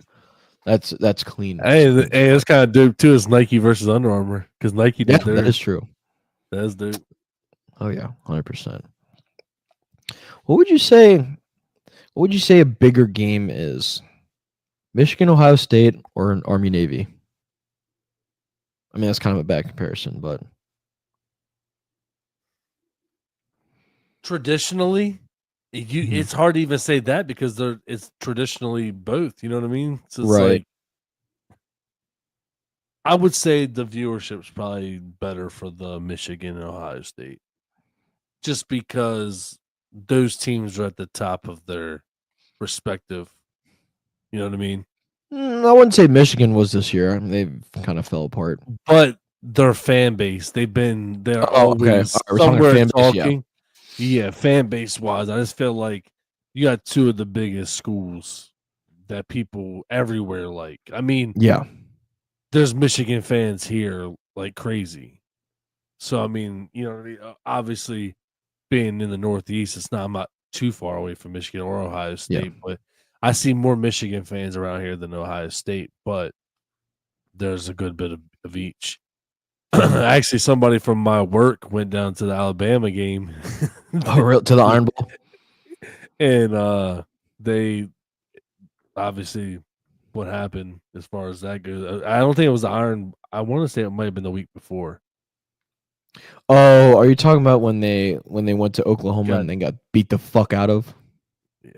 crazy. That's clean. Hey, that's kind of dope too. Is Nike versus Under Armour because Nike Yeah, did theirs. that is true. That's dope. Oh yeah, 100%. What would you say? What would you say a bigger game is? Michigan, Ohio State, or an Army Navy? I mean, that's kind of a bad comparison, but Traditionally, it's hard to even say that because it's traditionally both. You know what I mean? So it's Right. like I would say the viewership's probably better for the Michigan and Ohio State, just because those teams are at the top of their respective. You know what I mean? I wouldn't say Michigan was this year. I mean, they kind of fell apart. But their fan base, they're Oh, okay. always We're talking somewhere fan base, yeah. talking. Yeah, fan base wise, I just feel like you got two of the biggest schools that people everywhere like. I mean, Yeah. there's Michigan fans here like crazy. So I mean, you know what I mean? Obviously, being in the Northeast, I'm not too far away from Michigan or Ohio State, but I see more Michigan fans around here than Ohio State. But there's a good bit of each. Actually, somebody from my work went down to the Alabama game. Oh, real to the Iron Bowl. And they obviously what happened as far as that goes. I don't think it was the Iron. I want to say it might have been the week before. Oh, are you talking about when they went to Oklahoma and then got beat the fuck out of? Yeah,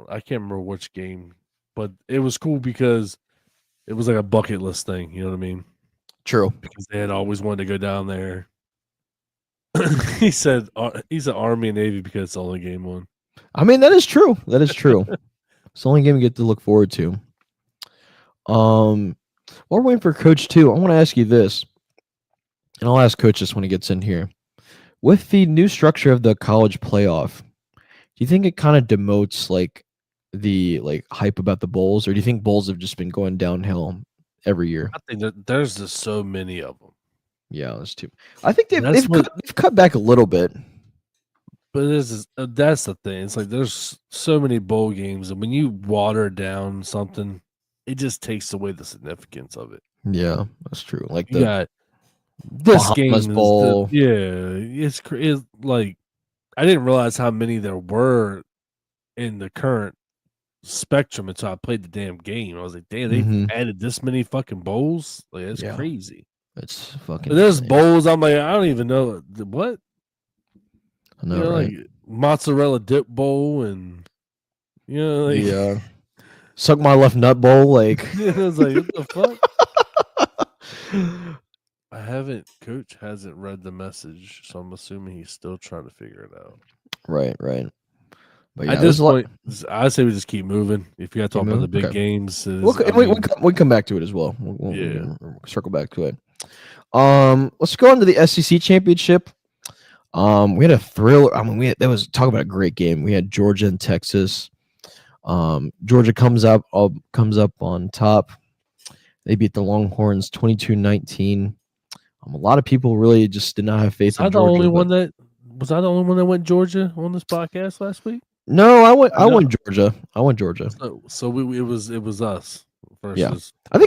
I can't remember which game, but it was cool because it was like a bucket list thing. You know what I mean? True. Because they had always wanted to go down there. he said Army and Navy because it's the only game on. I mean, that is true. That is true. It's the only game we get to look forward to. While we're waiting for Coach 2, I want to ask you this, and I'll ask Coach this when he gets in here. With the new structure of the college playoff, do you think it kind of demotes like the hype about the bowls, or do you think bowls have just been going downhill every year? I think that there's just so many of them. Yeah, there's too. I think they've cut back a little bit. But that's the thing. It's like there's so many bowl games, and when you water down something, it just takes away the significance of it. Yeah, that's true. Like You got this game Bahamas Bowl. It's like I didn't realize how many there were in the current spectrum until I played the damn game. I was like, damn, they added this many fucking bowls. Like that's crazy. It's fucking. There's insane. bowls. I'm like, I don't even know what. I know, right? Like mozzarella dip bowl and like yeah, suck my left nut bowl. Like I was like, what the fuck? Coach hasn't read the message, so I'm assuming he's still trying to figure it out. Right. But yeah, At this point, I say we just keep moving. If you got to talk about the big games, we'll come back to it as well. We'll circle back to it. Let's go into the SEC championship. We had a thriller. I mean, talk about a great game. We had Georgia and Texas. Georgia comes up on top. They beat the Longhorns 22-19. A lot of people really just did not have faith in Georgia. Was I the only one that went Georgia on this podcast last week? No, I went Georgia. I went Georgia. So it was us versus. Yeah.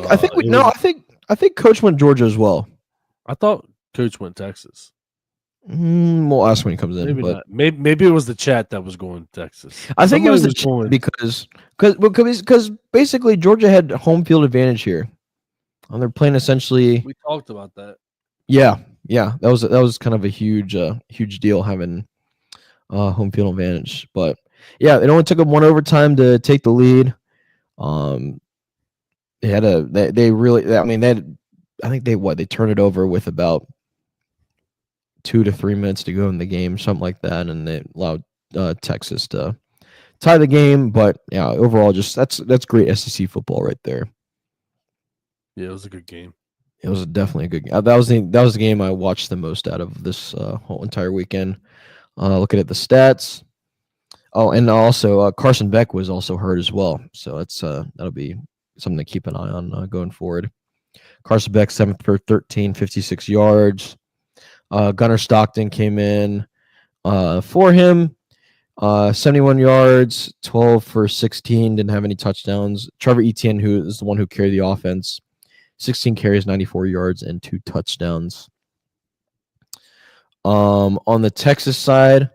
I think Coach went Georgia as well. I thought Coach went Texas. We'll ask when he comes in. Maybe but not. Maybe it was the chat that was going Texas. I think it was the chat because basically Georgia had home field advantage here. They're playing essentially. We talked about that. Yeah. That was kind of a huge deal having home field advantage. But yeah, it only took them one overtime to take the lead. They turned it over with about 2 to 3 minutes to go in the game, something like that, and they allowed Texas to tie the game, but yeah, overall, just that's great SEC football right there. Yeah, it was a good game. It was definitely a good game. That was the game I watched the most out of this whole entire weekend. Looking at the stats. Oh, and also Carson Beck was also hurt as well, so that's that'll be something to keep an eye on going forward. Carson Beck 7 for 13, 56 yards. Gunnar Stockton came in for him, 71 yards, 12 for 16. Didn't have any touchdowns. Trevor Etienne, who is the one who carried the offense, 16 carries, 94 yards, and 2 touchdowns. On the Texas side,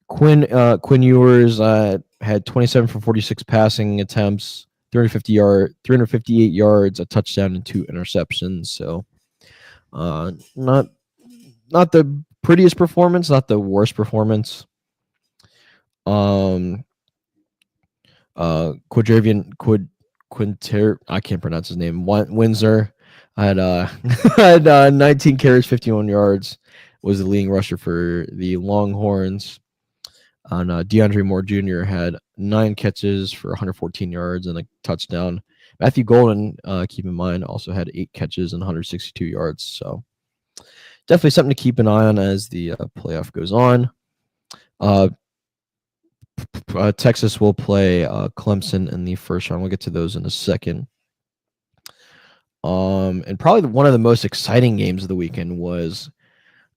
Quinn Ewers had 27 for 46 passing attempts, 358 yards, a touchdown, and 2 interceptions. So, not the prettiest performance, not the worst performance. Quinter, I can't pronounce his name. Windsor had had 19 carries, 51 yards. Was the leading rusher for the Longhorns. And DeAndre Moore Jr. had 9 catches for 114 yards and a touchdown. Matthew Golden, keep in mind, also had 8 catches and 162 yards. So definitely something to keep an eye on as the playoff goes on. Texas will play Clemson in the first round. We'll get to those in a second. And probably one of the most exciting games of the weekend was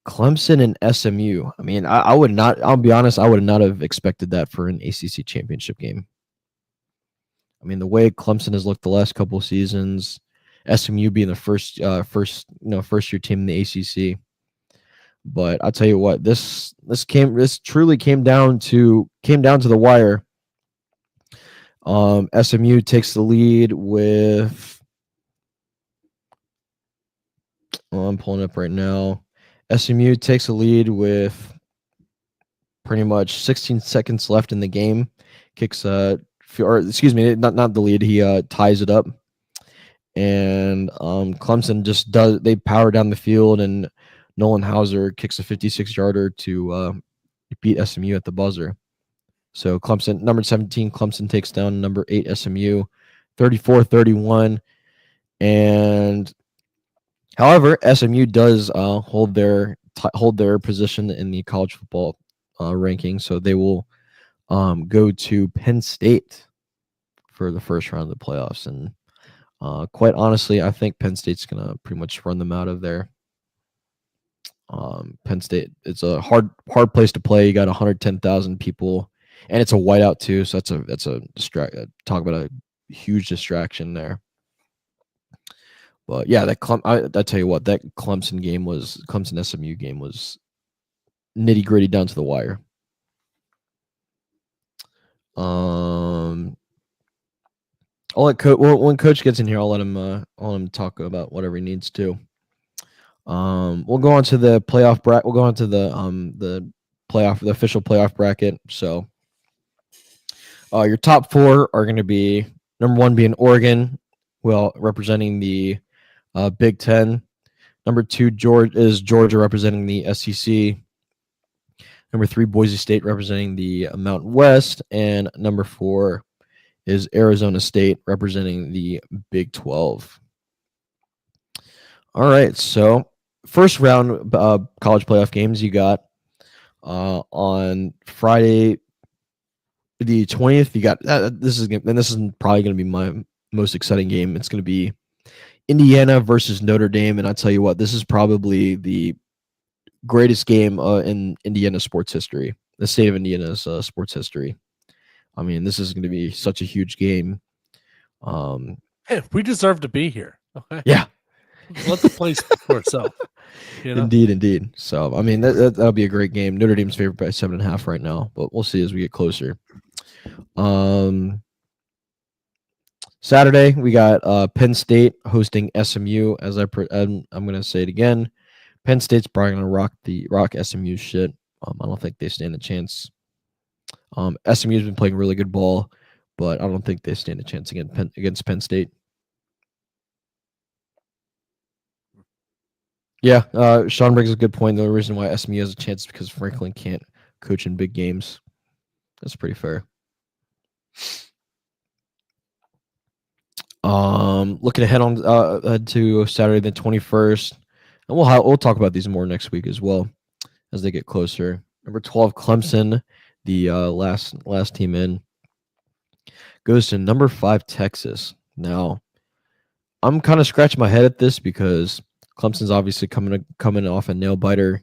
Clemson and SMU. I mean, I'll be honest, I would not have expected that for an ACC championship game. I mean, the way Clemson has looked the last couple of seasons, SMU being the first year team in the ACC. But I'll tell you what, this truly came down to the wire. SMU takes the lead with, I'm pulling up right now. SMU takes the lead with pretty much 16 seconds left in the game. Kicks not the lead. He ties it up, and Clemson they power down the field, and Nolan Hauser kicks a 56-yarder to beat SMU at the buzzer. So Clemson, number 17, Clemson takes down number 8 SMU, 34-31, and however, SMU does hold their position in the college football ranking, so they will go to Penn State for the first round of the playoffs. And quite honestly, I think Penn State's gonna pretty much run them out of there. Penn State, it's a hard place to play. You got 110,000 people, and it's a whiteout too, so that's a talk about a huge distraction there. But yeah, I tell you what, that Clemson SMU game was nitty gritty down to the wire. I'll let when Coach gets in here, I'll let him talk about whatever he needs to. We'll go on to the playoff bracket. We'll go on to the official playoff bracket. So, your top 4 are going to be number 1 being Oregon, representing the Big Ten. Number 2, Georgia representing the SEC. Number 3, Boise State representing the Mountain West, and number 4 is Arizona State representing the Big 12. All right, so first round college playoff games you got on Friday the 20th. You got this is probably going to be my most exciting game. It's going to be Indiana versus Notre Dame, and I tell you what, this is probably the greatest game in Indiana sports history, the state of Indiana's sports history. I mean, this is going to be such a huge game. Hey, we deserve to be here. Okay. Yeah. Let the place speak for itself. You know? Indeed. So, I mean, that'll be a great game. Notre Dame's favored by 7.5 right now, but we'll see as we get closer. Saturday, we got Penn State hosting SMU. I'm going to say it again. Penn State's probably going to rock SMU shit. I don't think they stand a chance. SMU's been playing really good ball, but I don't think they stand a chance against Penn State. Yeah, Sean brings a good point. The reason why SMU has a chance is because Franklin can't coach in big games. That's pretty fair. Looking ahead to Saturday the 21st, and we'll talk about these more next week as well as they get closer. Number 12 Clemson, the last team in, goes to number 5 Texas. Now, I'm kind of scratching my head at this because Clemson's obviously coming off a nail biter.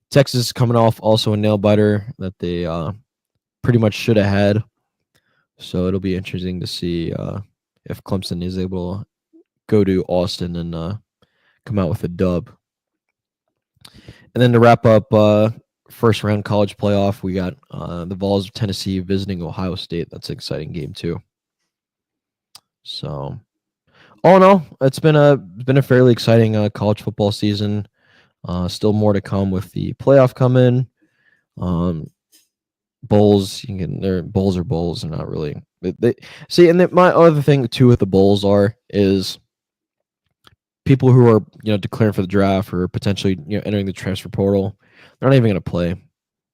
Texas is coming off also a nail biter that they pretty much should have had. So it'll be interesting to see if Clemson is able to go to Austin and come out with a dub. And then to wrap up first round college playoff, we got the Vols of Tennessee visiting Ohio State. That's an exciting game too. So all in all, it's been a fairly exciting college football season. Still more to come with the playoff coming. Bowls, bowls are bowls, and not really. They see, and my other thing too with the bowls is people who are declaring for the draft or potentially entering the transfer portal. They're not even going to play,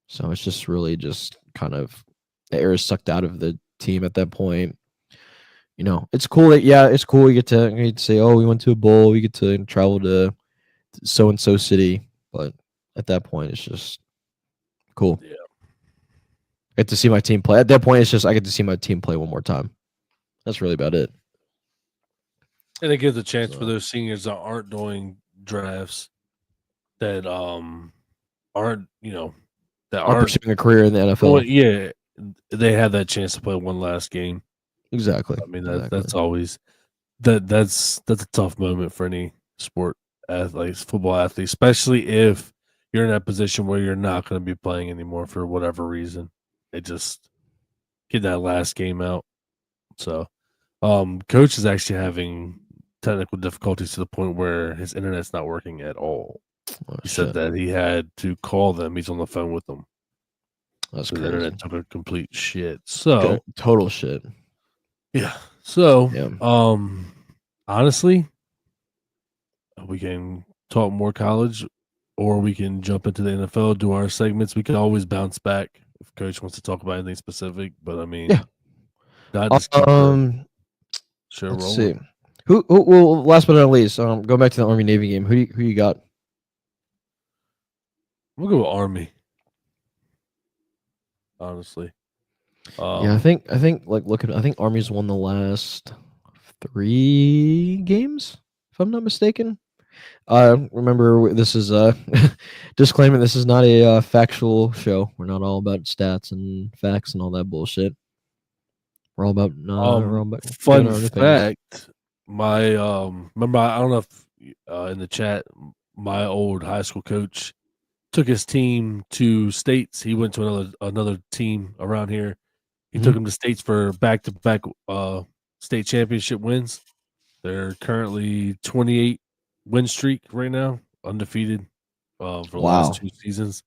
so it's just really just kind of the air is sucked out of the team at that point. It's cool that it's cool you get to say, oh, we went to a bowl, we get to travel to so and so city, but at that point it's just cool. Yeah. I get to see my team play. At that point, it's just I get to see my team play one more time. That's really about it. And it gives a chance for those seniors that aren't doing drafts, that aren't pursuing a career in the NFL. Well, yeah, they have that chance to play one last game. Exactly. I mean, exactly. that's always that's a tough moment for any sport athletes, football athletes, especially if you're in that position where you're not going to be playing anymore for whatever reason. They just get that last game out. So, coach is actually having technical difficulties to the point where his internet's not working at all. He said that he had to call them. He's on the phone with them. That's crazy. crazy. The internet took a complete shit. So total shit. Yeah. So, Yeah. Honestly, we can talk more college, or we can jump into the NFL, do our segments. We can always bounce back if coach wants to talk about anything specific. But I mean, not just keep let's rolling. see. Who? Well, last but not least, going back to the Army Navy game. Who you got? We'll go with Army. Honestly, I think I think Army's won the last 3 games, if I'm not mistaken. Remember, this is a disclaimer. This is not a factual show. We're not all about stats and facts and all that bullshit. We're all about fun fact. My remember, I don't know if in the chat, my old high school coach took his team to states. He went to another team around here. He took them to states for back-to-back state championship wins. They're currently 28 win streak right now, undefeated for the last 2 seasons.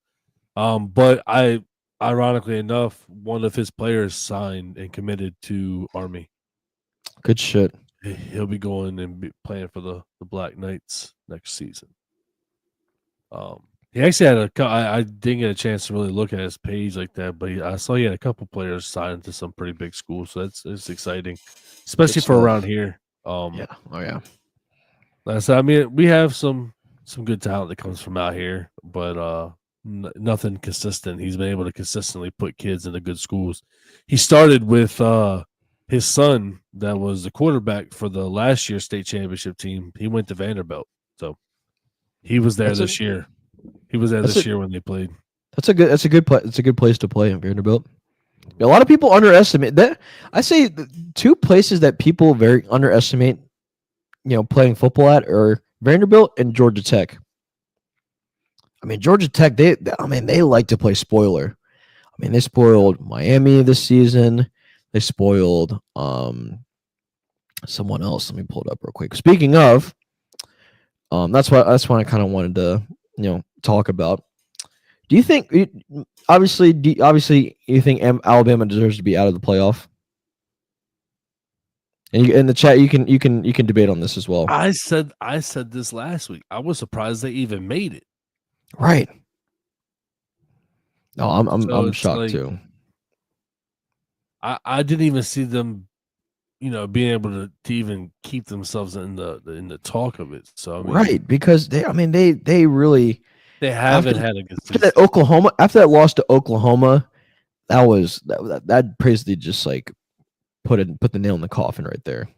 But ironically enough, one of his players signed and committed to Army. Good shit. He'll be going and be playing for the Black Knights next season. He actually had I didn't get a chance to really look at his page like that, but I saw he had a couple players signed to some pretty big schools, so it's exciting, especially for around here. Yeah. Oh yeah. So I mean, we have some good talent that comes from out here, but nothing consistent. He's been able to consistently put kids into good schools. He started with his son that was the quarterback for the last year's state championship team. He went to Vanderbilt, so he was there this year. He was there this year when they played. It's a good place to play in Vanderbilt. A lot of people underestimate that. I say the 2 places that people very underestimate, playing football at are Vanderbilt and Georgia Tech. I mean, Georgia Tech, they like to play spoiler. I mean, they spoiled Miami this season. They spoiled someone else. Let me pull it up real quick. Speaking of, that's what I kind of wanted to talk about. Do you think obviously you think Alabama deserves to be out of the playoff? And in the chat you can debate on this as well. I said this last week. I was surprised they even made it. Right. No, I'm shocked too. I didn't even see them, being able to even keep themselves in the talk of it. So I mean, Right, because they really they haven't after, had a good after season. that loss to Oklahoma, that basically just like put the nail in the coffin right there.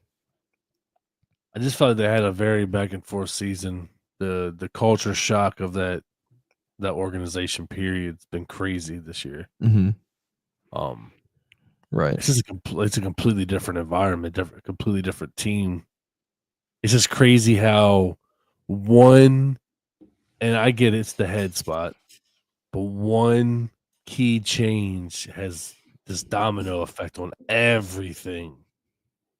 I just felt like they had a very back and forth season. The culture shock of that organization period's been crazy this year. Mm-hmm. It's Right. just it's a completely different environment, completely different team. It's just crazy how and I get it's the head spot, but one key change has this domino effect on everything.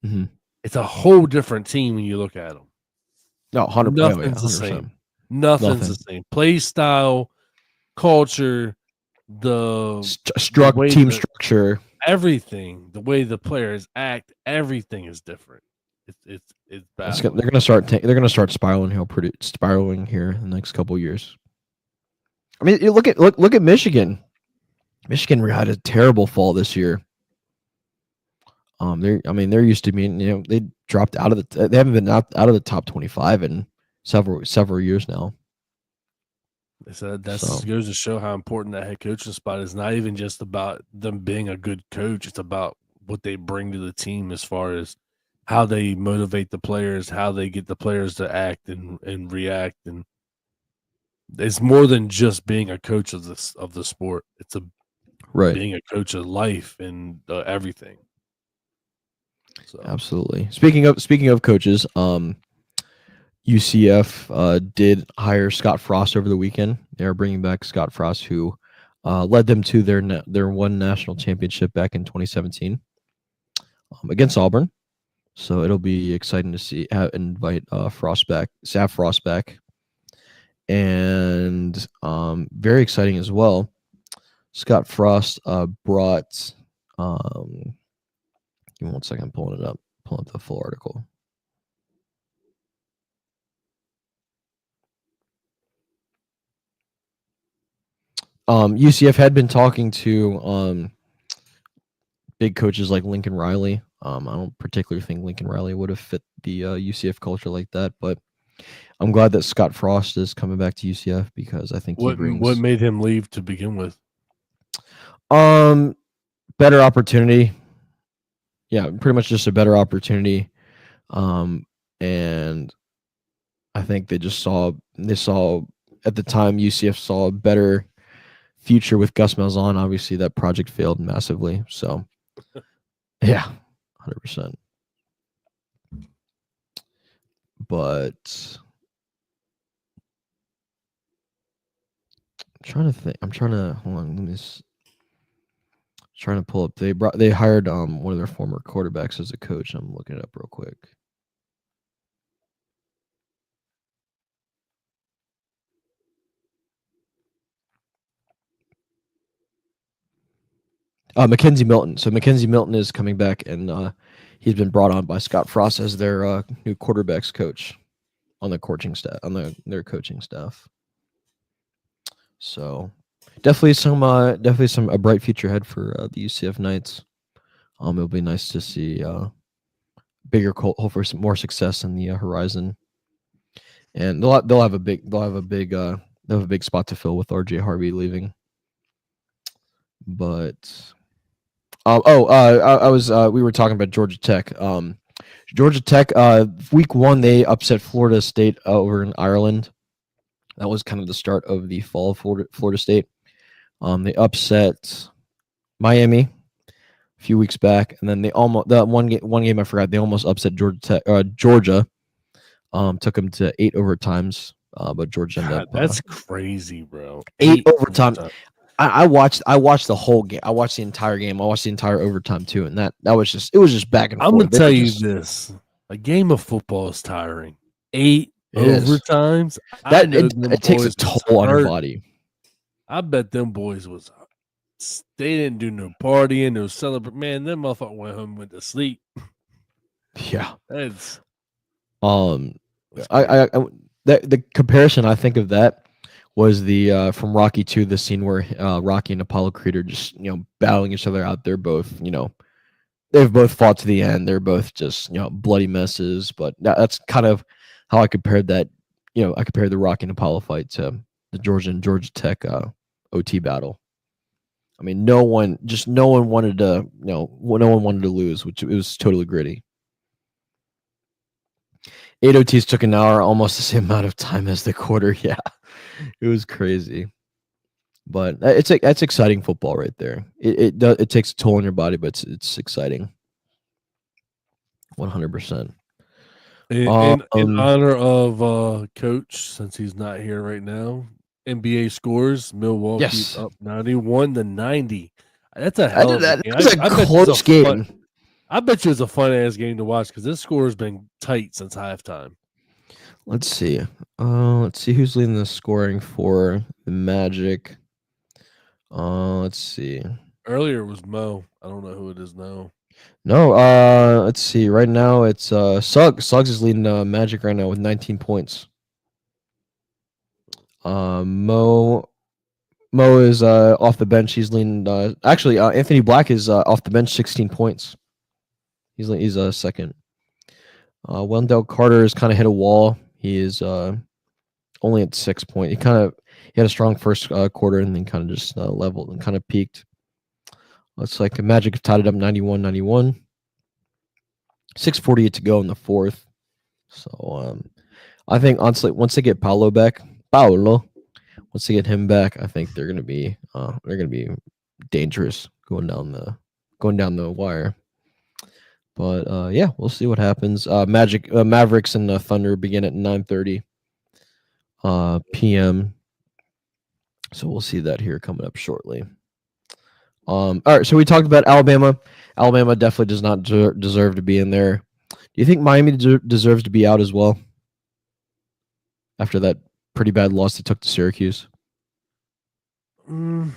Mm-hmm. It's a whole different team when you look at them. No, 100%. Nothing's the 100%. same. Nothing's the same. Play style, culture, the team structure, everything, the way the players act, everything is different. It's bad. they're gonna start spiraling here in the next couple of years. I mean, you look at Michigan. Michigan had a terrible fall this year. They're used to being, they dropped out of they haven't been out of the top 25 in several years now. So that goes to show how important that head coaching spot is. Not even just about them being a good coach; it's about what they bring to the team as far as how they motivate the players, how they get the players to act and react, and it's more than just being a coach of the sport. It's being a coach of life and everything. So. Absolutely. Speaking of coaches, UCF did hire Scott Frost over the weekend. They are bringing back Scott Frost, who led them to their one national championship back in 2017 against Auburn. So it'll be exciting to see invite Staff Frost back, and very exciting as well. Scott Frost brought. Give me 1 second. I'm pulling it up. Pulling up the full article. UCF had been talking to big coaches like Lincoln Riley. I don't particularly think Lincoln Riley would have fit the UCF culture like that, but I'm glad that Scott Frost is coming back to UCF because I think what made him leave to begin with. Better opportunity. Yeah, pretty much just a better opportunity. And I think they saw at the time UCF saw a better future with Gus Malzahn. Obviously that project failed massively. So yeah, 100%. But I'm trying to think. Hold on. Let me trying to pull up. They hired one of their former quarterbacks as a coach. I'm looking it up real quick. Mackenzie Milton. So Mackenzie Milton is coming back, and he's been brought on by Scott Frost as their new quarterbacks coach on the coaching staff. Their coaching staff. So definitely a bright future ahead for the UCF Knights. It'll be nice to see hopefully some more success in the horizon, and they'll have a big spot to fill with RJ Harvey leaving. But we were talking about Georgia Tech. Georgia Tech, week 1 they upset Florida State over in Ireland. That was kind of the start of the fall of Florida State. They upset Miami a few weeks back, and then they one game I forgot, they almost upset Georgia. Took them to 8 overtimes, but Georgia ended up. That's crazy, bro. 8 overtimes. I watched the whole game. I watched the entire game. I watched the entire overtime too, and it was just back and forth. I'm gonna tell you this: a game of football is tiring. 8 overtimes. It takes a toll on your body. I bet them boys was. They didn't do no partying, no celebrate. Man, them motherfucker went home and went to sleep. Yeah, that's. The comparison I think of that was the from Rocky 2, the scene where Rocky and Apollo Creed are just battling each other out there, both they've both fought to the end. They're both just bloody messes. But that's kind of how I compared that. I compared the Rocky and Apollo fight to the Georgia and Georgia Tech OT battle. I mean, no one wanted to no one wanted to lose, which it was totally gritty. 8 OTs took an hour, almost the same amount of time as the quarter. Yeah, it was crazy. But that's exciting football right there. It takes a toll on your body, but it's exciting. 100%. In honor of Coach, since he's not here right now, NBA scores: Milwaukee up 91-90. That's a hell of a game. That's a close game. I bet you it's a fun ass game to watch because this score has been tight since halftime. Let's see. Let's see who's leading the scoring for the Magic. Let's see. Earlier it was Mo. I don't know who it is now. No, let's see. Right now it's Suggs. Suggs is leading Magic right now with 19 points. Mo is off the bench. He's leading. Actually, Anthony Black is off the bench, 16 points. He's second. Wendell Carter has kind of hit a wall. He is only at 6 points. He had a strong first quarter and then kind of just leveled and kind of peaked. Looks like the Magic have tied it up 91-91. 6:48 to go in the fourth. So I think honestly, once they get once they get him back, I think they're gonna be dangerous going down the wire. But yeah, we'll see what happens. Mavericks and Thunder begin at 9:30 p.m. So we'll see that here coming up shortly. All right, so we talked about Alabama. Alabama definitely does not deserve to be in there. Do you think Miami deserves to be out as well after that pretty bad loss they took to Syracuse? They've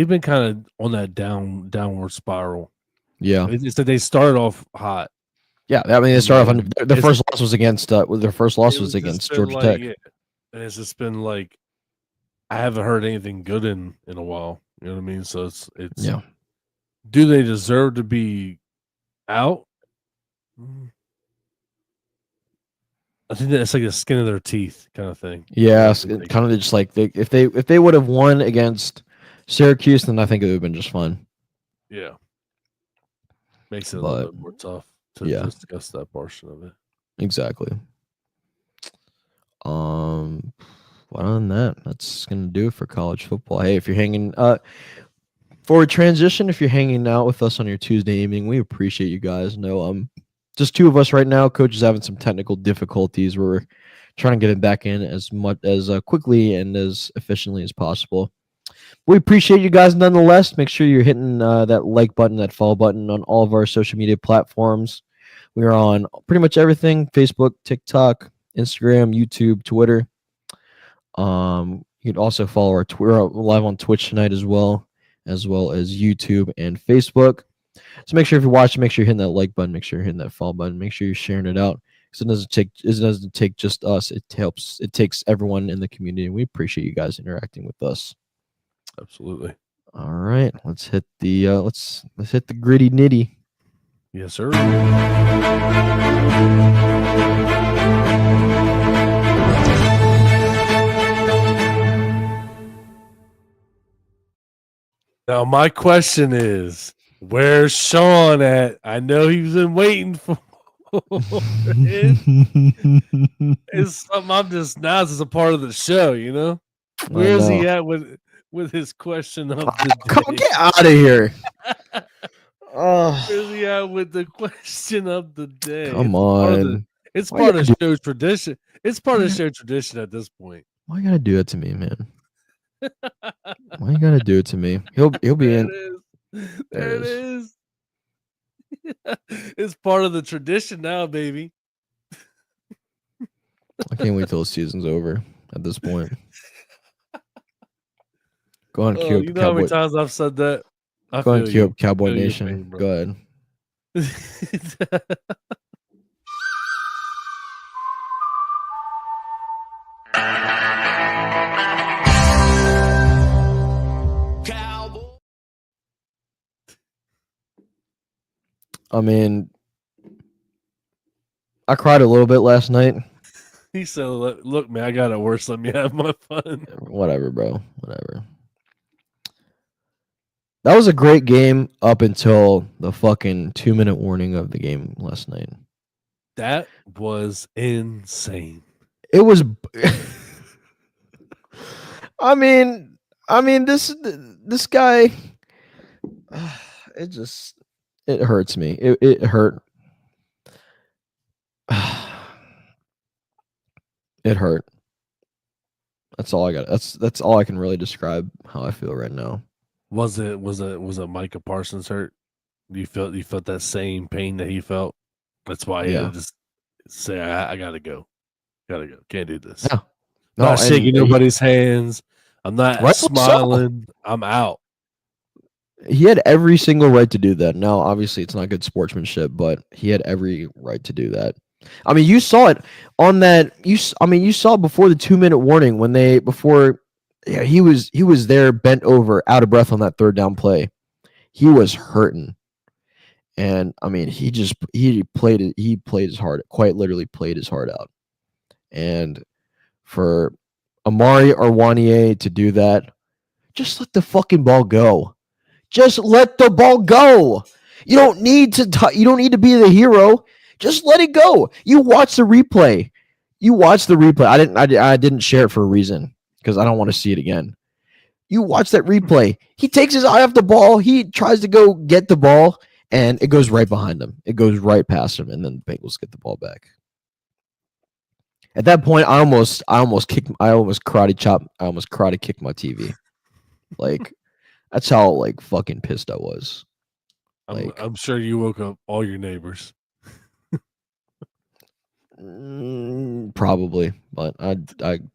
been kind of on that downward spiral. Yeah, it's that they started off hot. Yeah, I mean they started off. Their first loss was against Georgia Tech, yeah. And it's just been like I haven't heard anything good in a while. You know what I mean? So it's yeah. Do they deserve to be out? I think that's like the skin of their teeth kind of thing. Yeah, kind of just like if they would have won against Syracuse, then I think it would have been just fine. Yeah, makes it a little bit more tough to discuss that portion of it. Exactly. Well, other than that, that's gonna do it for college football. Hey, if you're hanging for a transition, if you're hanging out with us on your Tuesday evening, we appreciate you guys. No, just two of us right now. Coach is having some technical difficulties. We're trying to get it back in as much as quickly and as efficiently as possible. We appreciate you guys nonetheless. Make sure you're hitting that like button, that follow button on all of our social media platforms. We are on pretty much everything: Facebook, TikTok, Instagram, YouTube, Twitter. You can also follow our Twitter live on Twitch tonight as well as YouTube and Facebook. So make sure if you're watching, make sure you're hitting that like button, make sure you're hitting that follow button, make sure you're sharing it out. Because it doesn't take just us. It takes everyone in the community, and we appreciate you guys interacting with us. Absolutely. All right, let's hit the let's hit the gritty nitty. Yes, sir. Now, my question is, where's Sean at? I know he's been waiting for it. It's something I'm just now. This is a part of the show, you know. Where's he at with his question of the day? Come get out of here! Where's he at with the question of the day? Come on! It's part of show tradition. It's part of show tradition at this point. Why you gotta do it to me, man? Why you gotta do it to me? He'll be in. There it is. It's part of the tradition now, baby. I can't wait till the season's over at this point. Go on, cue up you know how many times I've said that? Go on, cue up Cowboy Nation. Go ahead. Cowboy. I mean, I cried a little bit last night. He said, "Look, man, I got it worse. Let me have my fun." Whatever, bro. Whatever. That was a great game up until the fucking 2-minute warning of the game last night. That was insane. It was. I mean, this guy. It hurts me. It hurt. It hurt. That's all I got. That's all I can really describe how I feel right now. Was it Micah Parsons hurt? You felt that same pain that he felt? That's why he had to just say, I gotta go. Can't do this. Yeah. Not shaking nobody's hands. I'm not smiling. So. I'm out. He had every single right to do that. Now, obviously, it's not good sportsmanship, but he had every right to do that. I mean, you saw it on that. You saw before the 2-minute warning when he was there bent over, out of breath on that third down play. He was hurting, and I mean, he played his heart, quite literally played his heart out. And for Amari Arwanier to do that, just let the fucking ball go. Just let the ball go. You don't need to be the hero. Just let it go. You watch the replay. I didn't share it for a reason because I don't want to see it again. You watch that replay. He takes his eye off the ball. He tries to go get the ball, and it goes right behind him. It goes right past him, and then the Bengals get the ball back. At that point, I almost karate kicked my TV. Like, that's how like fucking pissed I was. I'm sure you woke up all your neighbors. Probably, but I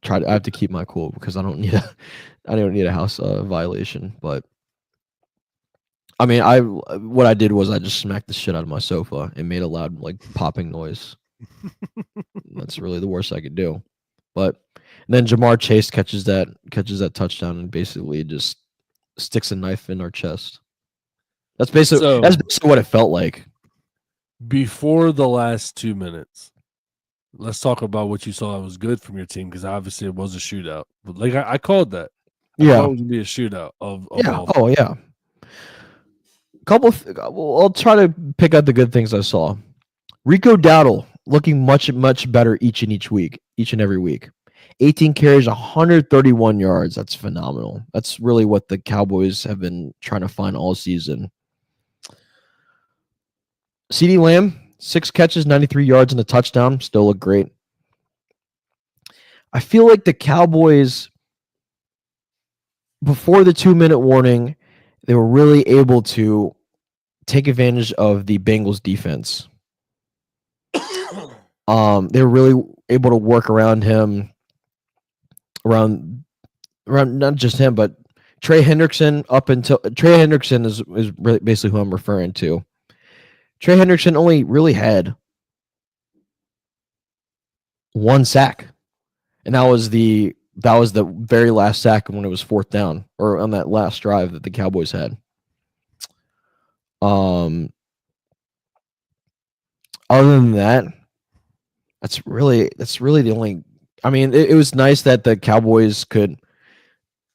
have to keep my cool because I don't need a house violation. But I mean, what I did was I just smacked the shit out of my sofa and made a loud like popping noise. That's really the worst I could do. But then Jamar Chase catches that touchdown and basically just sticks a knife in our chest. That's basically what it felt like. Before the last 2 minutes, let's talk about what you saw that was good from your team, because obviously it was a shootout. But like I called that. I thought it was gonna be a shootout of all. Oh yeah. I'll try to pick out the good things I saw. Rico Dowdle looking much better each and every week. 18 carries, 131 yards. That's phenomenal. That's really what the Cowboys have been trying to find all season. CeeDee Lamb, 6 catches, 93 yards and a touchdown. Still look great. I feel like the Cowboys, before the 2-minute warning, they were really able to take advantage of the Bengals defense. They were really able to work around him, around not just him, but Trey Hendrickson. Trey Hendrickson is really basically who I'm referring to. Trey Hendrickson only really had 1 sack, and that was the very last sack when it was 4th down, or on that last drive that the Cowboys had. Other than that, that's really the only. I mean, it was nice that the Cowboys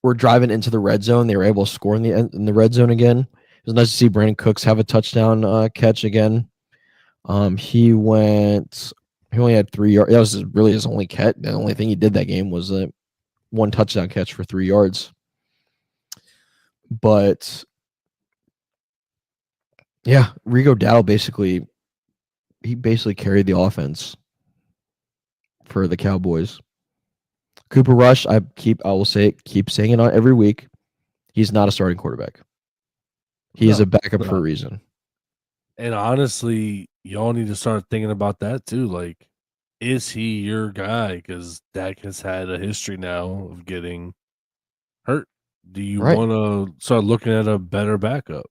were driving into the red zone. They were able to score in the red zone again. It was nice to see Brandon Cooks have a touchdown catch again. He only had 3 yards. That was really his only catch. The only thing he did that game was a 1 touchdown catch for 3 yards. But yeah, Rico Dowdle basically carried the offense for the Cowboys. Cooper Rush, keep saying it every week. He's not a starting quarterback. He is a backup for a reason. And honestly, y'all need to start thinking about that too. Like, is he your guy? Because Dak has had a history now of getting hurt. Do you want to start looking at a better backup?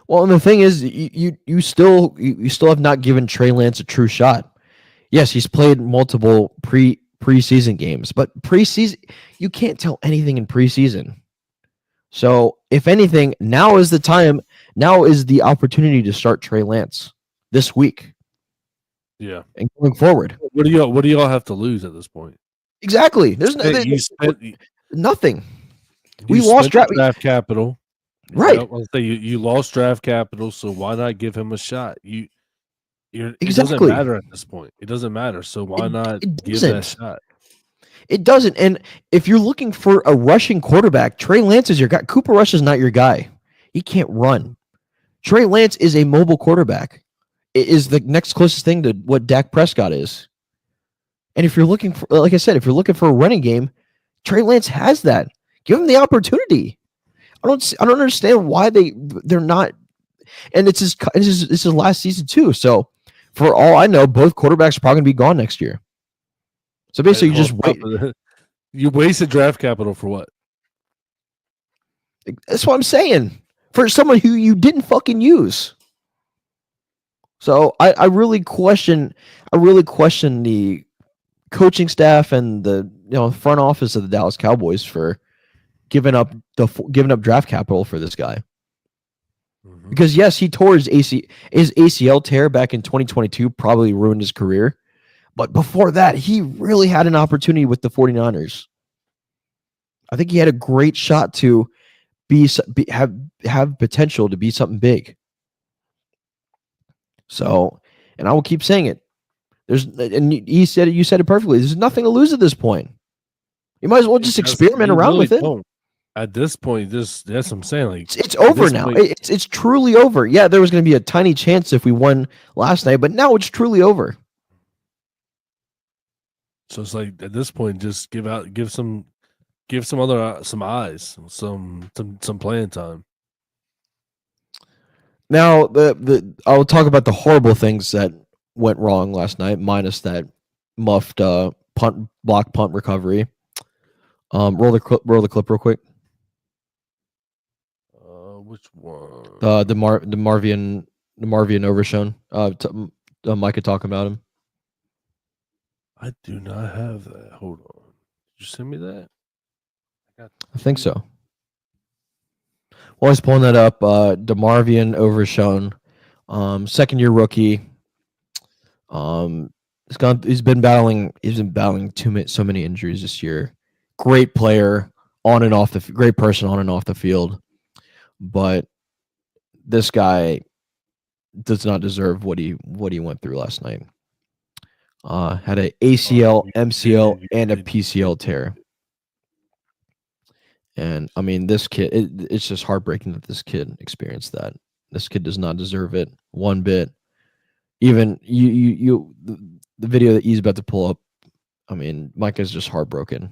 Well, and the thing is, you still have not given Trey Lance a true shot. Yes, he's played multiple preseason games, but preseason, you can't tell anything in preseason. So, if anything, now is the time Now is the opportunity to start Trey Lance this week Yeah. and going forward. What do y'all have to lose at this point? Exactly. There's nothing. We lost draft capital. Right. Yep, I'll say you lost draft capital, so why not give him a shot? It doesn't Exactly. matter at this point. It doesn't matter. So why not give doesn't. that shot? It doesn't. And if you're looking for a rushing quarterback, Trey Lance is your guy. Cooper Rush is not your guy. He can't run. Trey Lance is a mobile quarterback. It is the next closest thing to what Dak Prescott is. And if you're looking for, like I said, if you're looking for a running game, Trey Lance has that. Give him the opportunity. I don't understand why they're not. And it's his last season too. So for all I know, both quarterbacks are probably going to be gone next year. So basically, you just wait. You wasted draft capital for what? That's what I'm saying. For someone who you didn't fucking use. So I really question the coaching staff and the front office of the Dallas Cowboys for giving up draft capital for this guy. Mm-hmm. Because yes, he tore his ACL tear back in 2022, probably ruined his career. But before that, he really had an opportunity with the 49ers. I think he had a great shot to have potential to be something big. So, and I will keep saying it. You said it perfectly. There's nothing to lose at this point. You might as well just experiment around with it. At this point, that's what I'm saying. Like, it's over now. It's truly over. Yeah, there was going to be a tiny chance if we won last night, but now it's truly over. So it's like at this point, just give some eyes, some playing time. Now I'll talk about the horrible things that went wrong last night, minus that muffed block punt recovery. Roll the clip real quick. Which one? The Marvian Overshone. Micah talking about him. I do not have that. Hold on. Did you send me that? I think so. While I was pulling that up, DeMarvion Overshone, second-year rookie. He's been battling so many injuries this year. Great player on and off great person on and off the field, but this guy does not deserve what he went through last night. Had an ACL, MCL, and a PCL tear. And I mean, this kid, it's just heartbreaking that this kid experienced that. This kid does not deserve it one bit. Even the video that he's about to pull up, I mean, Micah's just heartbroken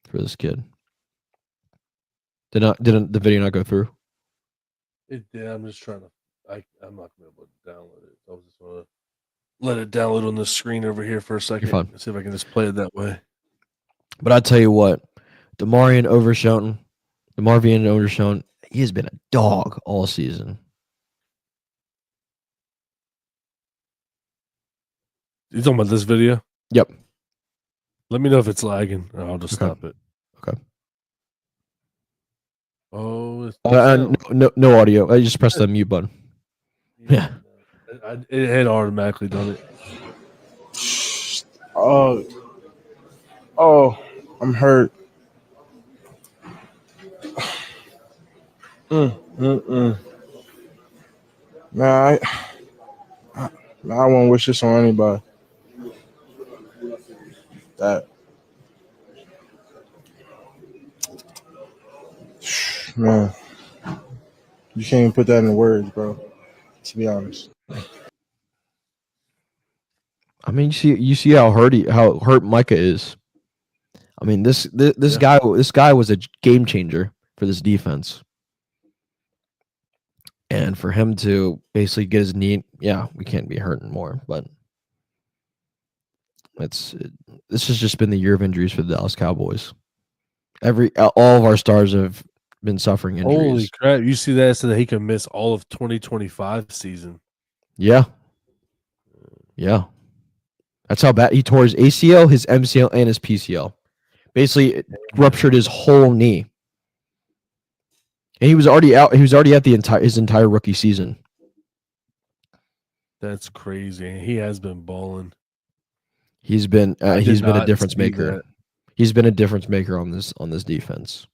for this kid. Didn't the video not go through? It did. I'm just trying to. I'm not gonna be able to download it. I was just gonna let it download on the screen over here for a second. You're fine. See if I can just play it that way. But I tell you what, DeMarvion Overshone, he has been a dog all season. You talking about this video? Yep. Let me know if it's lagging, and I'll just stop it. Okay. Oh, no audio. I just pressed the mute button. Yeah. It had automatically done it. Oh, I'm hurt. Man, I won't wish this on anybody. That, man, you can't even put that in words, bro. To be honest. I mean, you see how hurt Micah is. I mean, this guy was a game changer for this defense. And for him to basically get his knee, we can't be hurting more, but this has just been the year of injuries for the Dallas Cowboys. All of our stars have been suffering injuries. Holy crap! You see that, so that he can miss all of 2025 season. Yeah. That's how bad he tore his ACL, his MCL, and his PCL. Basically, it ruptured his whole knee. And he was already out. He was already at his entire rookie season. That's crazy. He has been balling. He's been a difference see maker. that. He's been a difference maker on this defense.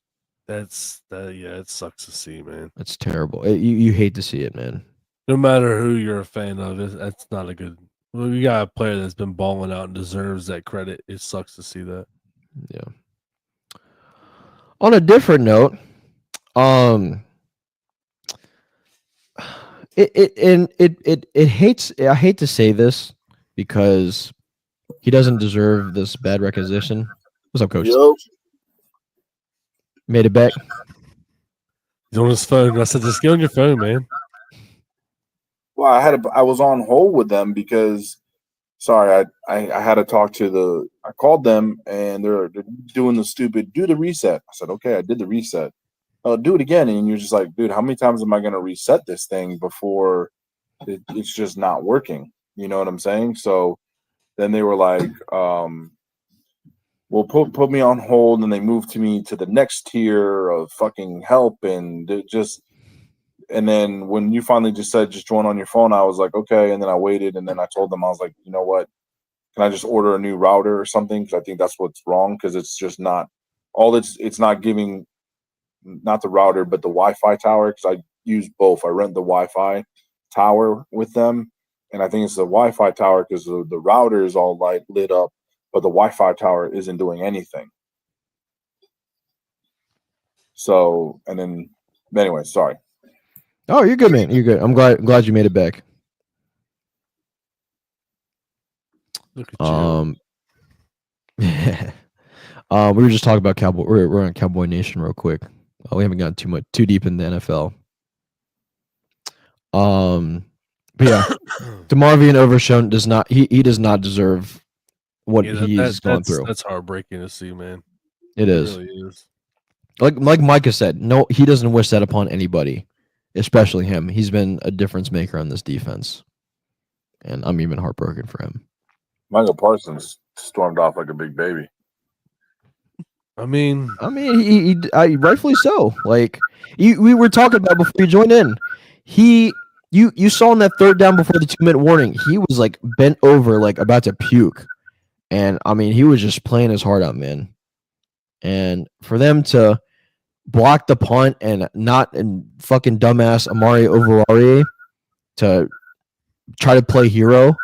Yeah, it sucks to see, man. That's terrible. You hate to see it, man. No matter who you're a fan of, that's not a good. Well, you got a player that's been balling out and deserves that credit. It sucks to see that. Yeah. On a different note, I hate to say this because he doesn't deserve this bad recognition. What's up, Coach? Yo. Made it back. He's on his phone. I said, just get on your phone, man. Well, I was on hold with them because, sorry, I had to talk to I called them and they're doing the stupid do the reset. I said, okay, I did the reset. Oh, do it again, and you're just like, dude, how many times am I going to reset this thing before it's just not working? You know what I'm saying? So then they were like, well, put me on hold, and they moved me to the next tier of fucking help, and and then when you finally just said just join on your phone, I was like, okay, and then I waited, and then I told them, I was like, you know what, can I just order a new router or something? Because I think that's what's wrong, because it's just not it's not giving, not the router but the Wi-Fi tower, because I use both. I rent the Wi-Fi tower with them, and I think it's the Wi-Fi tower because the router is all lit up, but the Wi-Fi tower isn't doing anything. So, and then anyway, sorry. Oh, you're good, man. You're good. I'm glad you made it back. Look at you. We were just talking about Cowboy. We're on Cowboy Nation real quick. We haven't gotten too deep in the NFL. But yeah, DeMarvion Overshown does not. He does not deserve what he's gone through. That's heartbreaking to see, man. It is. It really is. Like Micah said, no, he doesn't wish that upon anybody, especially him. He's been a difference maker on this defense, and I'm even heartbroken for him. Michael Parsons stormed off like a big baby. I mean, he rightfully so. Like we were talking about before you joined in, you saw in that third down before the 2-minute warning, he was like bent over, like about to puke, and I mean he was just playing his heart out, man. And for them to block the punt and fucking dumbass Amari Oruwariye to try to play hero,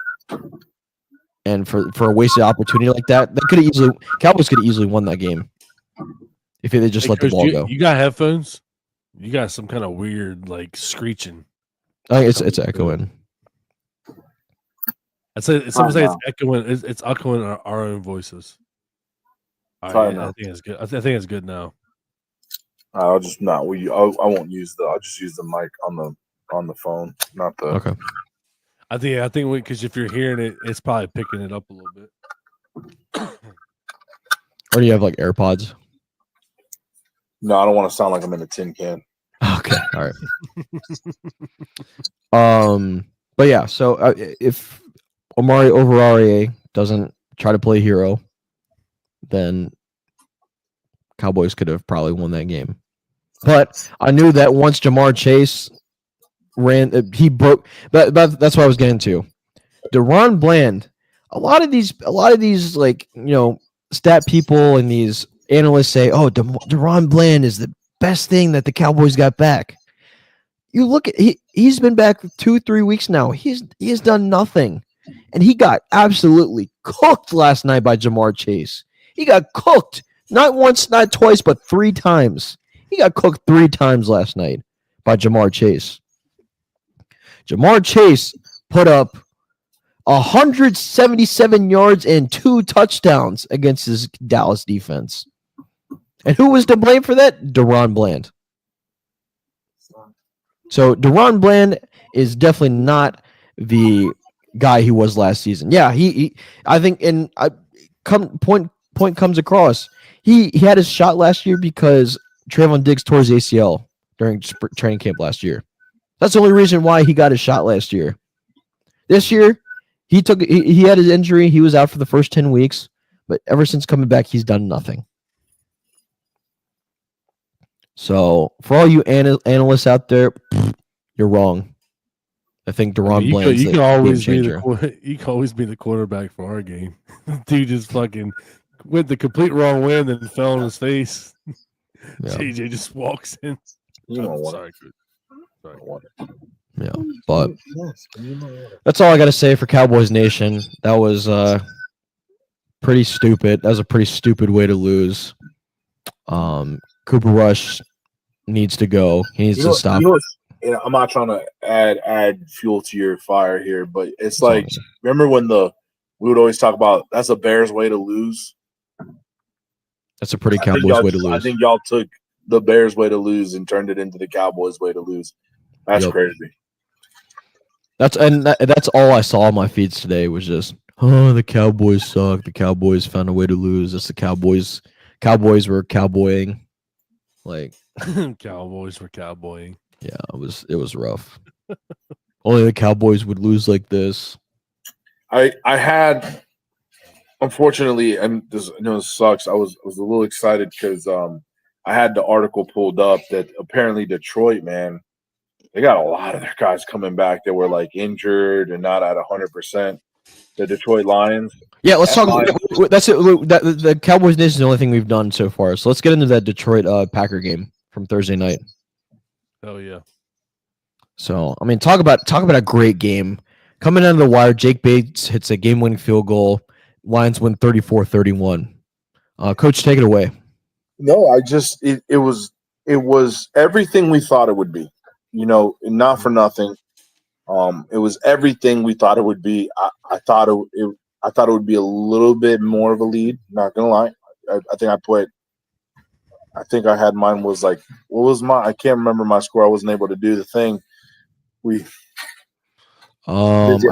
and for a wasted opportunity like that, Cowboys could have easily won that game if they just let the ball go. You got headphones? You got some kind of weird like screeching. It's echoing. I'd say some say it's echoing. It's echoing our own voices. I think it's good. I think it's good now. I'll just not. I won't use I'll just use the mic on the phone, not the. Okay. I think because if you're hearing it, it's probably picking it up a little bit. Or do you have like AirPods? No, I don't want to sound like I'm in a tin can. Okay, all right. But yeah, so if Amari Oruwariye doesn't try to play hero, then Cowboys could have probably won that game. But I knew that once Jamar Chase ran, he broke. That's what I was getting to. DaRon Bland. A lot of these, like, stat people and these analysts say, "Oh, DaRon Bland is the best thing that the Cowboys got back." You look at he's been back 2-3 weeks now. He has done nothing, and he got absolutely cooked last night by Jamar Chase. He got cooked not once, not twice, but 3 times. He got cooked 3 times last night by Jamar Chase. Jamar Chase put up 177 yards and 2 touchdowns against his Dallas defense. And who was to blame for that? DaRon Bland. So DaRon Bland is definitely not the guy he was last season. Yeah, he I think, and point comes across. He had his shot last year because Trayvon Diggs tore his ACL during training camp last year. That's the only reason why he got his shot last year. This year, he had his injury. He was out for the first 10 weeks, but ever since coming back, he's done nothing. So for all you analysts out there, you're wrong. I think Deron Bland's you can always game be changer. you can always be the quarterback for our game. Dude just fucking went the complete wrong way and then fell on his face. Yeah. JJ just walks in. You know what? Sorry, Chris. Sorry. Yeah, but that's all I got to say for Cowboys Nation. That was pretty stupid. That was a pretty stupid way to lose. Cooper Rush needs to go. He needs to stop. I'm not trying to add fuel to your fire here, but it's like, remember when we would always talk about that's a Bears way to lose? That's a pretty Cowboys way to lose. I think y'all took the Bears way to lose and turned it into the Cowboys way to lose. That's crazy. That's all I saw on my feeds today was just, oh, the Cowboys suck. The Cowboys found a way to lose. It's the Cowboys. Cowboys were cowboying. Like Cowboys were cowboying. Yeah, it was rough. Only the Cowboys would lose like this. I had, unfortunately, and this, I know it sucks. I was a little excited because I had the article pulled up that apparently Detroit, man, they got a lot of their guys coming back that were like injured and not at 100%. The Detroit Lions. Yeah, let's talk about that's it. The Cowboys Nation is the only thing we've done so far. So let's get into that Detroit Packer game from Thursday night. Oh yeah. So I mean, talk about a great game. Coming out of the wire, Jake Bates hits a game-winning field goal. Lions win 34-31. Coach, take it away. No, it was everything we thought it would be. You know, not for nothing. It was everything we thought it would be. I thought it would be a little bit more of a lead. Not gonna lie. I think I had mine was like, what was my? I can't remember my score. I wasn't able to do the thing. I think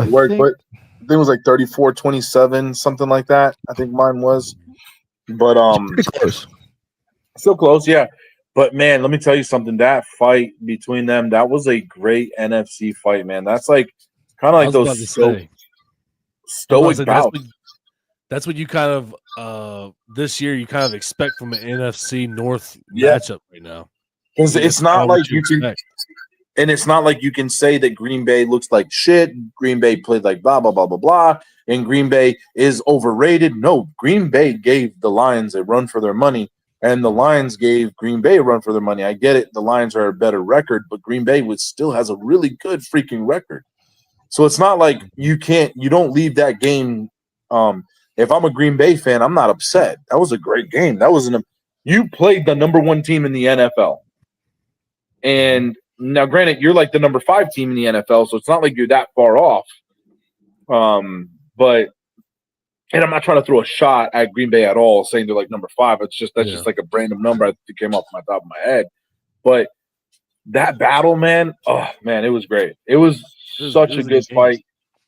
it was like 34-27, something like that. I think mine was, but pretty close. Still close, yeah. But man, let me tell you something. That fight between them, that was a great NFC fight, man. That's like kind of like those stoic bouts. That's what you kind of this year you kind of expect from an NFC North matchup right now. It's not like you can, and it's not like you can say that Green Bay looks like shit. Green Bay played like blah blah blah blah blah, and Green Bay is overrated. No, Green Bay gave the Lions a run for their money. And the Lions gave Green Bay a run for their money. I get it. The Lions are a better record, but Green Bay still has a really good freaking record. So it's not like you don't leave that game. If I'm a Green Bay fan, I'm not upset. That was a great game. You played the number 1 team in the NFL. And now, granted, you're like the number 5 team in the NFL, so it's not like you're that far off. And I'm not trying to throw a shot at Green Bay at all, saying they're like number 5. That's just like a random number that came off my top of my head. But that battle, man, oh man, it was great. It was such a good fight.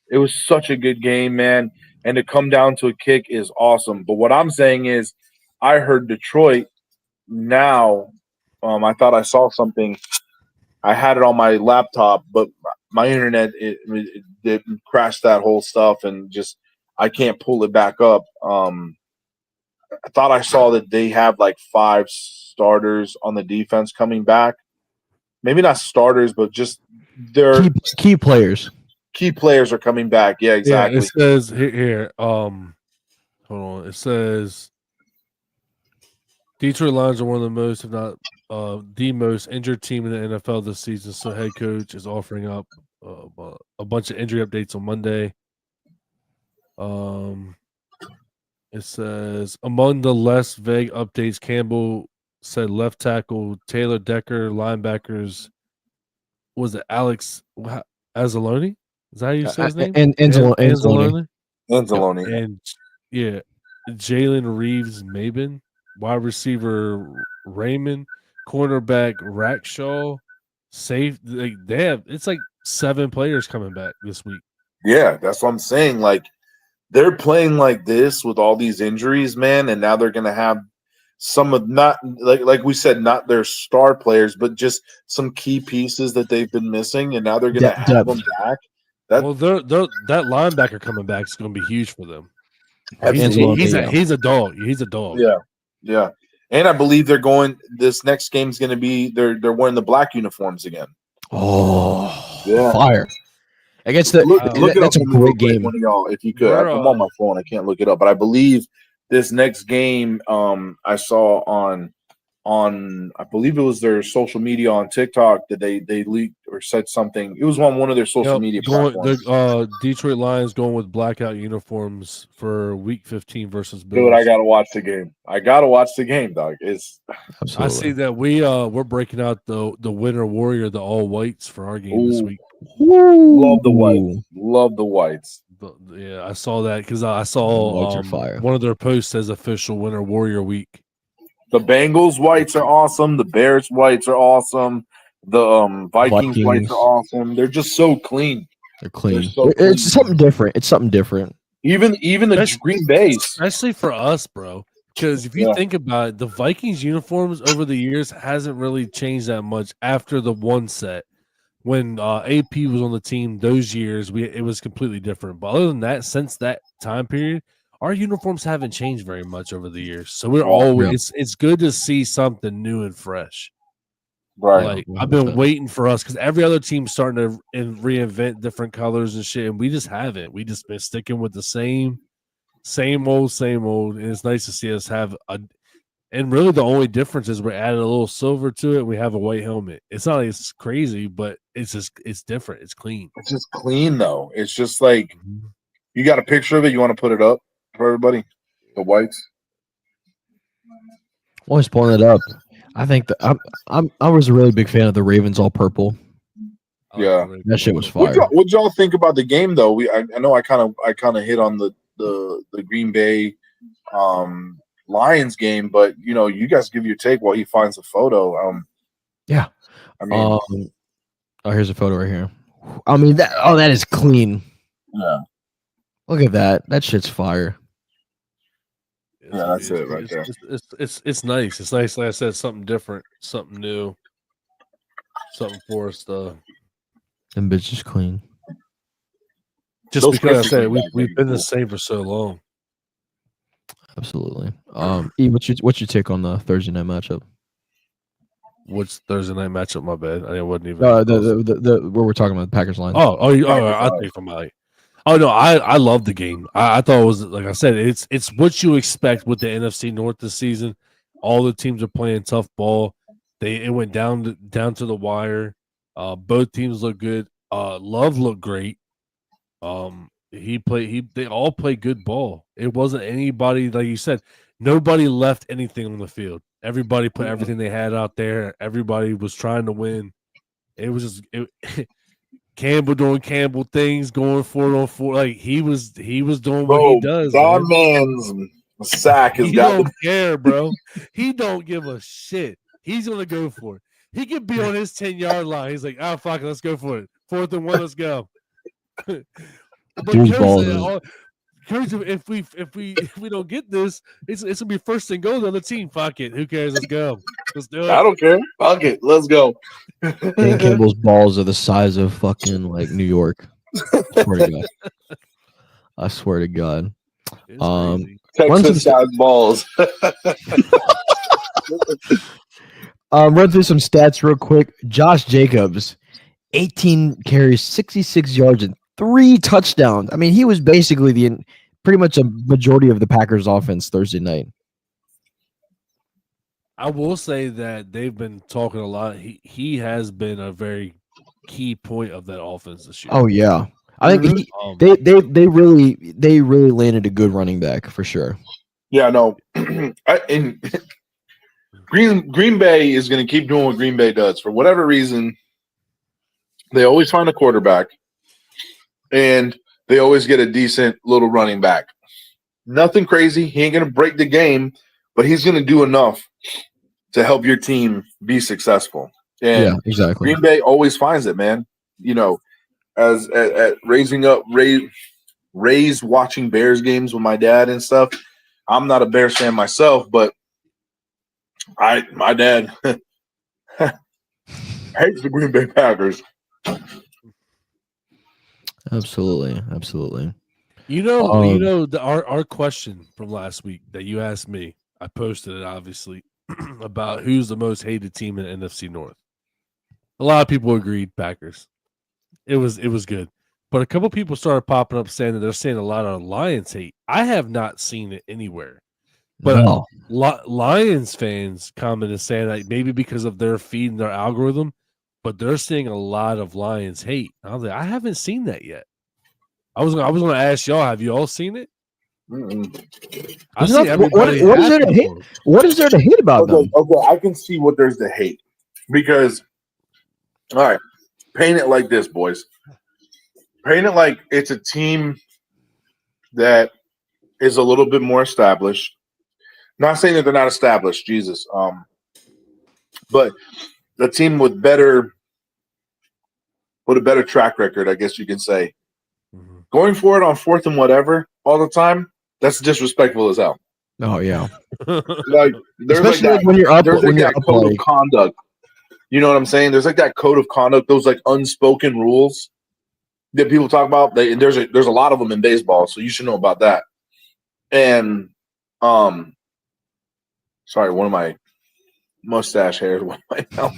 It was such a good game, man. And to come down to a kick is awesome. But what I'm saying is, I heard Detroit now. I thought I saw something. I had it on my laptop, but my internet it crashed that whole stuff and just. I can't pull it back up. I thought I saw that they have like 5 starters on the defense coming back. Maybe not starters, but just their key players. Key players are coming back. Yeah, exactly. Yeah, it says here. Hold on. It says Detroit Lions are one of the most, if not the most, injured team in the NFL this season. So head coach is offering up a bunch of injury updates on Monday. It says among the less vague updates, Campbell said left tackle Taylor Decker, linebackers was it Alex Anzalone? Is that how you say his name? Anzalone. Anzalone. And Jalen Reeves Mabin, wide receiver Raymond, cornerback Rackshaw, safe. It's like 7 players coming back this week. Yeah, that's what I'm saying. Like. They're playing like this with all these injuries, man, and now they're going to have some of not like we said, not their star players, but just some key pieces that they've been missing, and now they're going to have them back. That linebacker coming back is going to be huge for them. He's a dog. He's a dog. Yeah. And I believe they're going. This next game's going to be they're wearing the black uniforms again. Oh, Yeah. fire! Against the Look it that's up a for me real great quick, game. one of y'all, if you could. I'm on my phone. I can't look it up, but I believe this next game I saw on I believe it was their social media on TikTok that they leaked or said something. It was on one of their social media platforms. The Detroit Lions going with blackout uniforms for Week 15 versus Bills. Dude, I gotta watch the game. I gotta watch the game, dog. It's I see that we're breaking out the Winter Warrior, the all whites for our game this week. Love the whites. Love the whites. Yeah, I saw that because I saw one of their posts says official Winter Warrior week. The Bengals whites are awesome. The Bears whites are awesome. The Vikings whites are awesome. They're just so clean. They're clean. So clean. It's something different. It's something different. Even the Green Bay, especially for us, bro. Because if you think about it, the Vikings uniforms over the years hasn't really changed that much after the one set. When AP was on the team those years, it was completely different. But other than that, since that time period, our uniforms haven't changed very much over the years. So we're always it's good to see something new and fresh. Right. Like I've been waiting for us because every other team's starting to reinvent different colors and shit, and we just haven't. We just been sticking with the same old. And it's nice to see us have and really the only difference is we're adding a little silver to it. We have a white helmet. It's not like it's crazy, but it's different. It's clean. It's just clean though. It's just like you got a picture of it. You want to put it up for everybody? The whites. Always pulling it up. I think that I was a really big fan of the Ravens all purple. Yeah, that shit was fire. What y'all think about the game though? I know I kind of hit on the Green Bay Lions game, but you guys give your take while he finds a photo. Yeah, I mean, here's a photo right here. I mean that is clean. Yeah, look at that. That shit's fire. Yeah, that's it right there. It's nice. It's nice. Like I said, something different, something new, something for us to. And bitch just clean. Just because I said we've been the same for so long. Absolutely. E, what's your take on the Thursday night matchup? What's Thursday night matchup? My bad. I wasn't even. The where we're talking about the Packers line. I think from my. Oh no, I love the game. I thought it was, like I said, it's what you expect with the NFC North this season. All the teams are playing tough ball. It went down to the wire. Both teams look good. Love looked great. They all play good ball. It wasn't anybody, like you said, nobody left anything on the field. Everybody put everything they had out there. Everybody was trying to win. It was just Campbell doing Campbell things, going 4-on-4. Like he was doing what he does. That man's sack has got. He don't care, bro. He don't give a shit. He's gonna go for it. He could be on his 10-yard line. He's like, "Oh fuck it, let's go for it. 4th and 1, let's go." But Coach, if we don't get this, it's gonna be 1st and goal to the other team. Fuck it. Who cares? Let's go. Let's do it. I don't care. Fuck it. Let's go. Dan Campbell's balls are the size of fucking like New York. I swear to God. Texas size balls. Run through some stats real quick. Josh Jacobs, 18 carries, 66 yards, and 3 touchdowns. I mean, he was basically pretty much a majority of the Packers' offense Thursday night. I will say that they've been talking a lot. He has been a very key point of that offense this year. Oh yeah, I think they really landed a good running back for sure. Yeah, no, and Green Bay is going to keep doing what Green Bay does. For whatever reason, they always find a quarterback, and they always get a decent little running back. Nothing crazy. He ain't going to break the game, but he's going to do enough to help your team be successful. And yeah, exactly. Green Bay always finds it, man. As at raised watching Bears games with my dad and stuff. I'm not a Bears fan myself, but my dad hates the Green Bay Packers. Absolutely. Our question from last week that you asked me, I posted it obviously. about who's the most hated team in the NFC North. A lot of people agreed Packers. It was good. But a couple people started popping up saying that they're saying a lot of Lions hate. I have not seen it anywhere. But No. Lions fans commented saying that maybe because of their feed and their algorithm, but they're seeing a lot of Lions hate. I was like, I haven't seen that yet. I was going to ask y'all, have you all seen it? I see everybody. What is there to hate? What is there to hate about them? Okay, I can see what there's to hate because, all right, paint it like this, boys. Paint it like it's a team that is a little bit more established. Not saying that they're not established, Jesus. But a team with a better track record, I guess you can say. Mm-hmm. Going for it on fourth and whatever all the time, that's disrespectful as hell. Oh yeah. Like there's Especially like that, when you're up, there's when like you're that up, code like, of conduct. You know what I'm saying? There's like that code of conduct, those like unspoken rules that people talk about. There's a lot of them in baseball, so you should know about that. And sorry, one of my mustache hairs went right now.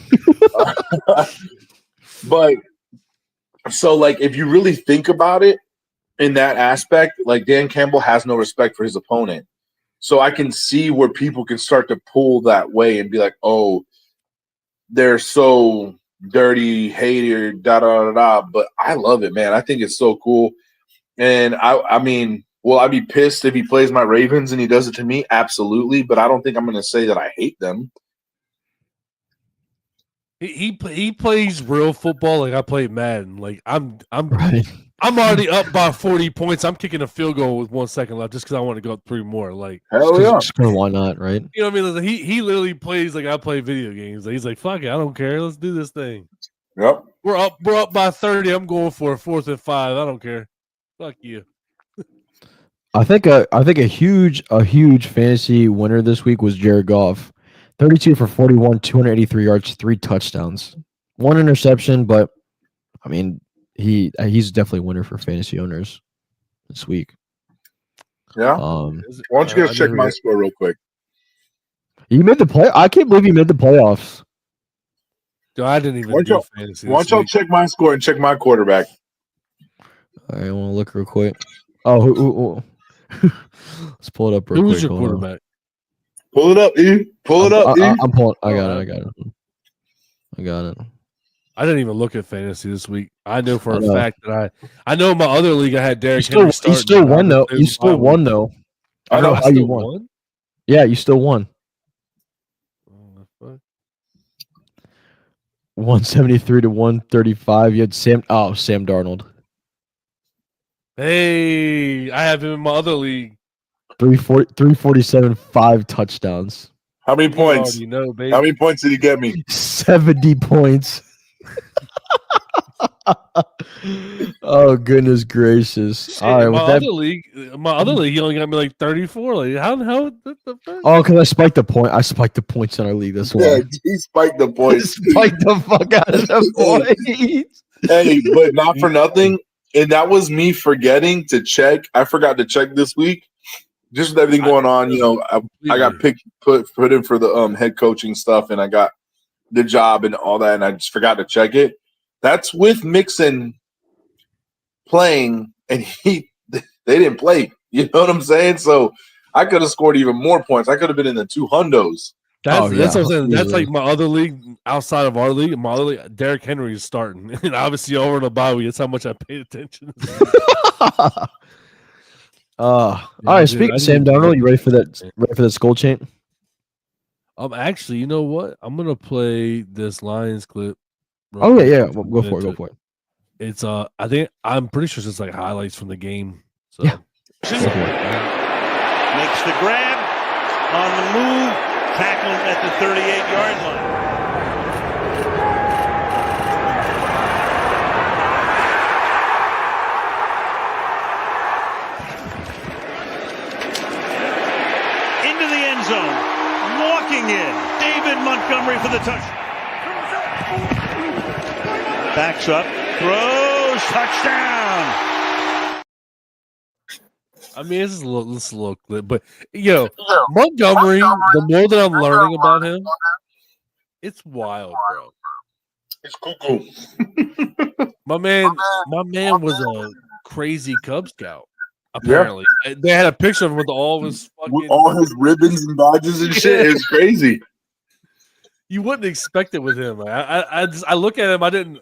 But so like if you really think about it in that aspect, like Dan Campbell has no respect for his opponent. So I can see where people can start to pull that way and be like, oh, they're so dirty, hater, da da da da. But I love it, man. I think it's so cool. And I mean, will I be pissed if he plays my Ravens and he does it to me? Absolutely. But I don't think I'm going to say that I hate them. He plays real football like I play Madden. Like I'm Right. I'm already up by 40 points. I'm kicking a field goal with 1 second left just because I want to go up 3 more. Like Hell yeah. Why not? Right. you know what I mean? Like, he literally plays like I play video games. Like, he's like, fuck it, I don't care. Let's do this thing. Yep. We're up by 30. I'm going for a 4th and 5. I don't care. Fuck you. I think a huge fantasy winner this week was Jared Goff. 32 for 41, 283 yards, 3 touchdowns. 1 interception, but I mean, he's definitely a winner for fantasy owners this week. Yeah. Um, Why don't you guys check my score real quick? You made the play. I can't believe you made the playoffs. Dude, I didn't even Why do don't fantasy. Why don't y'all check my score and check my quarterback? I want to look real quick. Oh, who let's pull it up real Who quick. was your Hold on. quarterback? Pull it up, E. Pull it up, E. I'm pulling. I got it. I didn't even look at fantasy this week. I know for I a know. fact that I know in my other league I had Derrick You Henry still starting. won though. You still won though. I know I how you still won. Yeah, you still won. Oh, fuck. 173 to 135. You had Sam Darnold. Hey, I have him in my other league. 347, 5 touchdowns. How many points? You know, baby. How many points did he get me? 70 points. Oh goodness gracious! Shit, All right, my with that. other league, he only got me like 34. Like how the hell? What the fuck? Oh, because I spiked the point. I spiked the points in our league. That's Yeah, why. he spiked the points. Spiked the fuck out of the points. Hey, but not for nothing. And that was me forgetting to check. I forgot to check this week. Just with everything going on, you know, I got put in for the head coaching stuff, and I got the job and all that, and I just forgot to check it. That's with Mixon playing, and they didn't play. You know what I'm saying? So I could have scored even more points. I could have been in the 200s. That's what I'm saying. That's Easily. like my other league outside of our league. In my other league, Derrick Henry is starting, and obviously over in the bye week. That's how much I paid attention. All right. Speaking of Sam Darnold, you ready for that? Ready for that SKOL Chant? Actually, you know what? I'm gonna play this Lions clip. real Oh quick. yeah. Go for it. Go for it. It's I'm pretty sure it's just like highlights from the game. So Yeah. Go for it. Makes the grab on the move, tackled at the 38-yard line. Into the end zone, walking in, David Montgomery for the touchdown. Backs up, throws, touchdown. I mean, this is a little clip, but Montgomery. The more that I'm learning about him, it's wild, bro. It's cuckoo. My man was a crazy Cub Scout. Apparently, they had a picture of him with all his With all his ribbons and badges and shit. It's crazy. You wouldn't expect it with him. I look at him. I didn't.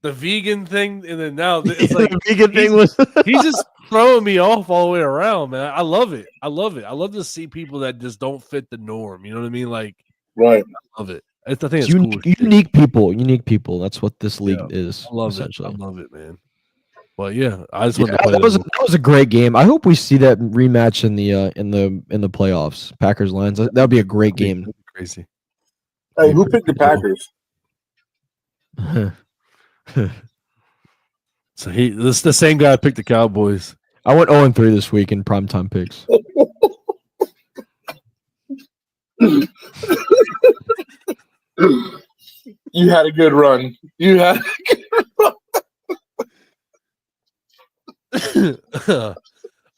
The vegan thing, and then now it's like the vegan thing was. he's just throwing me off all the way around, man. I love it. I love to see people that just don't fit the norm. You know what I mean? Like, right. I love it. I think it's cool. Unique people. That's what this league is. I love essentially. it. I love it, man. But yeah, I just wanted to play that was a great game. I hope we see that rematch in the playoffs. Packers Lions. That would be a great game. Crazy. Hey, who picked the Packers? So this is the same guy picked the Cowboys. I went 0-3 this week in primetime picks. You had a good run.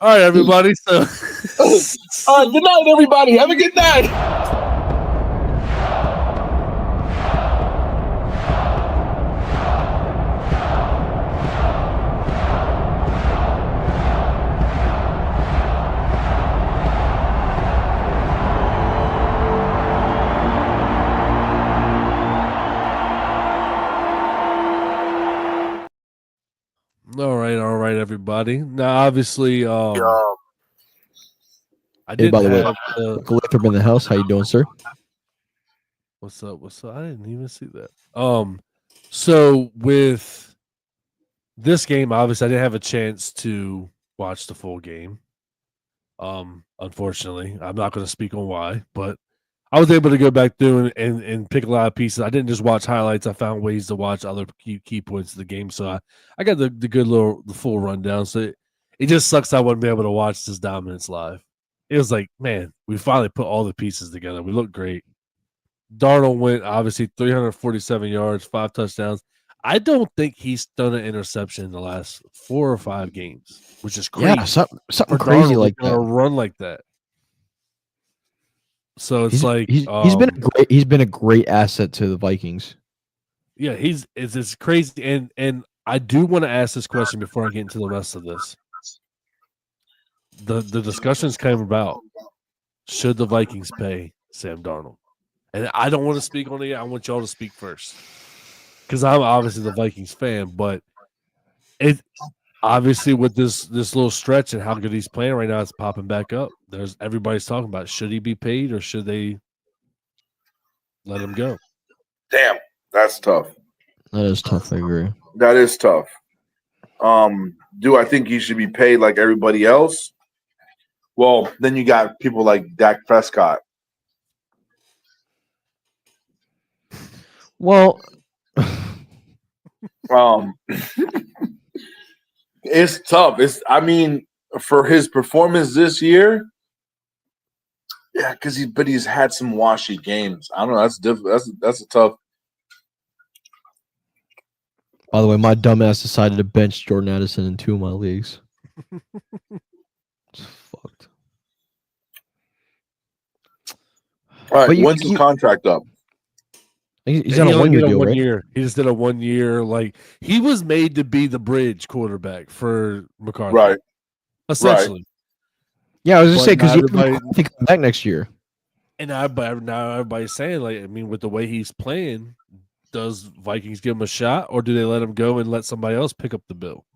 All right, everybody. So, all right, good night, everybody. Have a good night. All right, everybody. Now, obviously, I Hey, didn't by the way, have Uncle Lathrop in the house. How you doing, sir? What's up? I didn't even see that. So with this game, obviously, I didn't have a chance to watch the full game. Unfortunately, I'm not going to speak on why, but I was able to go back through and pick a lot of pieces. I didn't just watch highlights. I found ways to watch other key points of the game. So I got the good the full rundown. So it just sucks I wouldn't be able to watch this dominance live. It was like, man, we finally put all the pieces together. We look great. Darnold went, obviously, 347 yards, 5 touchdowns. I don't think he's done an interception in the last 4 or 5 games, which is crazy. Yeah, something crazy Darnold like that. that. Run like that. So it's he's been a great asset to the Vikings. Yeah, it's crazy. And I do want to ask this question before I get into the rest of this. The discussions came about, should the Vikings pay Sam Darnold? And I don't want to speak on it. I want y'all to speak first. Because I'm obviously the Vikings fan, but it obviously with this little stretch and how good he's playing right now, it's popping back up. Everybody's talking about, should he be paid or should they let him go? Damn, that's tough. That is tough. I agree. That is tough. Do I think he should be paid like everybody else? Well, then you got people like Dak Prescott. Well, it's tough. For his performance this year, yeah, but he's had some washy games. I don't know. That's difficult. That's a tough. By the way, my dumbass decided to bench Jordan Addison in 2 of my leagues. It's fucked. All right, when's his contract up? He's on a 1-year deal, right? He just did a 1 year. Like, he was made to be the bridge quarterback for McCarthy. Right. Essentially. Right. Yeah, I was just saying, because he's coming back next year. And now everybody's saying, like, I mean, with the way he's playing, does Vikings give him a shot, or do they let him go and let somebody else pick up the bill?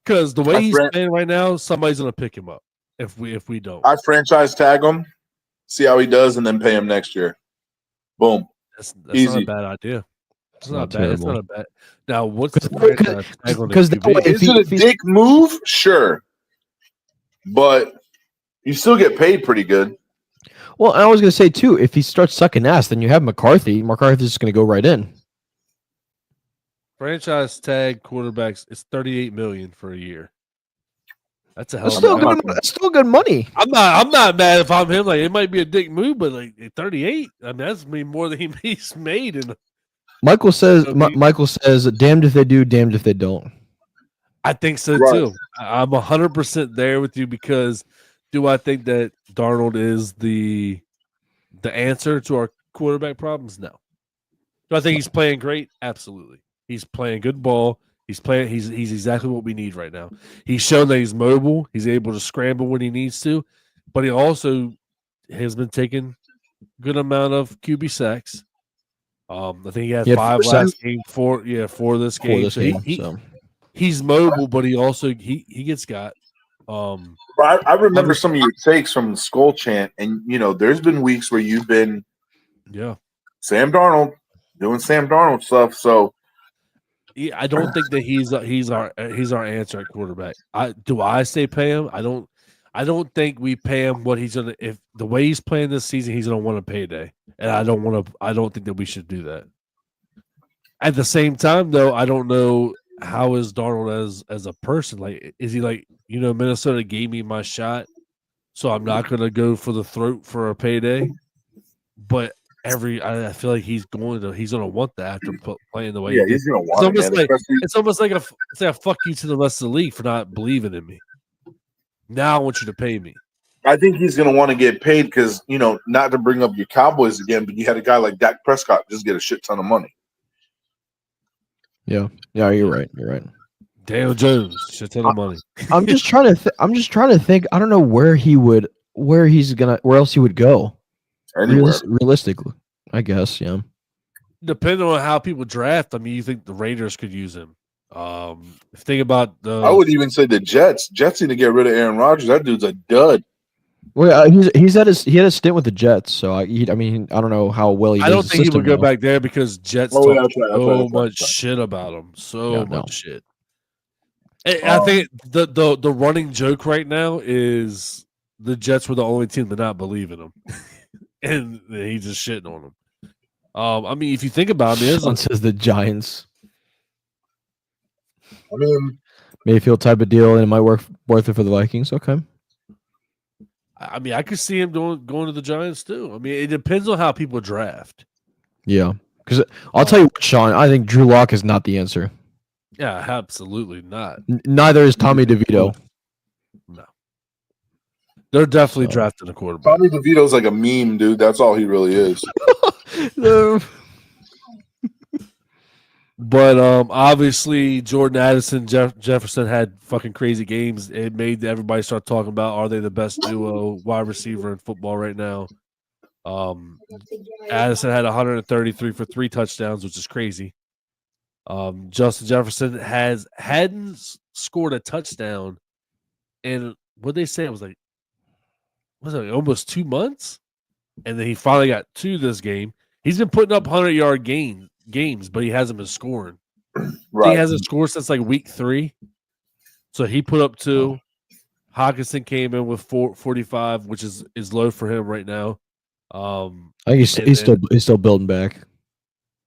Because the way he's playing right now, somebody's going to pick him up if we don't. I franchise tag him, see how he does, and then pay him next year. Boom. That's easy. not a bad idea. It's not bad. terrible. It's not a bad. Now, what's the franchise tag on the Because QB? is it a dick move? Sure, but you still get paid pretty good. Well, I was going to say, too, if he starts sucking ass, then you have McCarthy. McCarthy's just going to go right in. Franchise tag quarterbacks, it's $38 million for a year. That's a hell That's of a that's still good money. I'm not mad if I'm him. Like, it might be a dick move, but like 38, I mean, that's more than he's made. And Michael says, damned if they do, damned if they don't. I think so Right. too. I'm 100% there with you because do I think that Darnold is the answer to our quarterback problems? No. Do I think he's playing great? Absolutely. He's playing good ball. He's exactly what we need right now. He's shown that he's mobile. He's able to scramble when he needs to, but he also has been taking a good amount of QB sacks. I think he had 5 last game, 4 this game. He's mobile, but he also he gets got. I remember some of your takes from the SKOL Chant, and there's been weeks where you've been Sam Darnold doing Sam Darnold stuff. So I don't think that he's our answer at quarterback. I say pay him? I don't think we pay him what he's gonna. If the way he's playing this season, he's gonna want a payday, and I don't think that we should do that. At the same time, though, I don't know how is Darnold as a person. Like, is he like, Minnesota gave me my shot, so I'm not gonna go for the throat for a payday. But I feel like he's gonna want that after playing the way he did. He's gonna want it. It's almost like a fuck you to the rest of the league for not believing in me. Now I want you to pay me. I think he's going to want to get paid because, not to bring up your Cowboys again, but you had a guy like Dak Prescott just get a shit ton of money. Yeah, you're right. You're right. Daniel Jones, shit ton of money. I'm just trying to think. I don't know where else he would go. Realistically, I guess. Yeah. Depending on how people draft, I mean, you think the Raiders could use him. Think about I would even say the Jets. Jets need to get rid of Aaron Rodgers. That dude's a dud. Well, he had a stint with the Jets, so I don't know how well he. I don't think he would go back there because Jets talk so much shit about him. Much shit. I think the running joke right now is the Jets were the only team to not believe in him, and he's just shitting on them. I mean, if you think about it, Sean says the Giants. I mean, Mayfield type of deal, and it might worth it for the Vikings. Okay. I mean, I could see him going to the Giants too. I mean, it depends on how people draft. Yeah, because I'll tell you what, Sean, I think Drew Lock is not the answer. Yeah, absolutely not. Neither is Tommy DeVito. No, they're definitely drafting a quarterback. Tommy DeVito's like a meme, dude. That's all he really is. But obviously, Jordan Addison, Jefferson had fucking crazy games. It made everybody start talking about, are they the best duo wide receiver in football right now? Addison had 133 for 3 touchdowns, which is crazy. Justin Jefferson hadn't scored a touchdown, and what they say it was like almost 2 months, and then he finally got 2 this game. He's been putting up 100-yard games, but he hasn't been scoring. Right. He hasn't scored since like week 3. So he put up 2. Hawkinson came in with 45, which is low for him right now. I think he's still building back.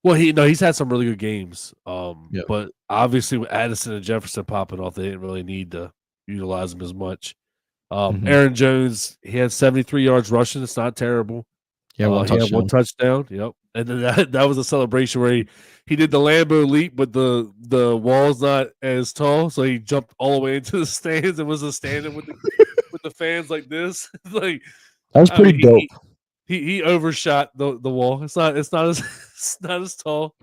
Well, he's had some really good games. But obviously with Addison and Jefferson popping off, they didn't really need to utilize him as much. Aaron Jones, he had 73 yards rushing. It's not terrible. Yeah, he had 1 touchdown. Yep. And then that was a celebration where he did the Lambeau leap, but the wall's not as tall, so he jumped all the way into the stands and was standing with the fans like this. Like that was pretty dope. He overshot the wall. It's not as tall.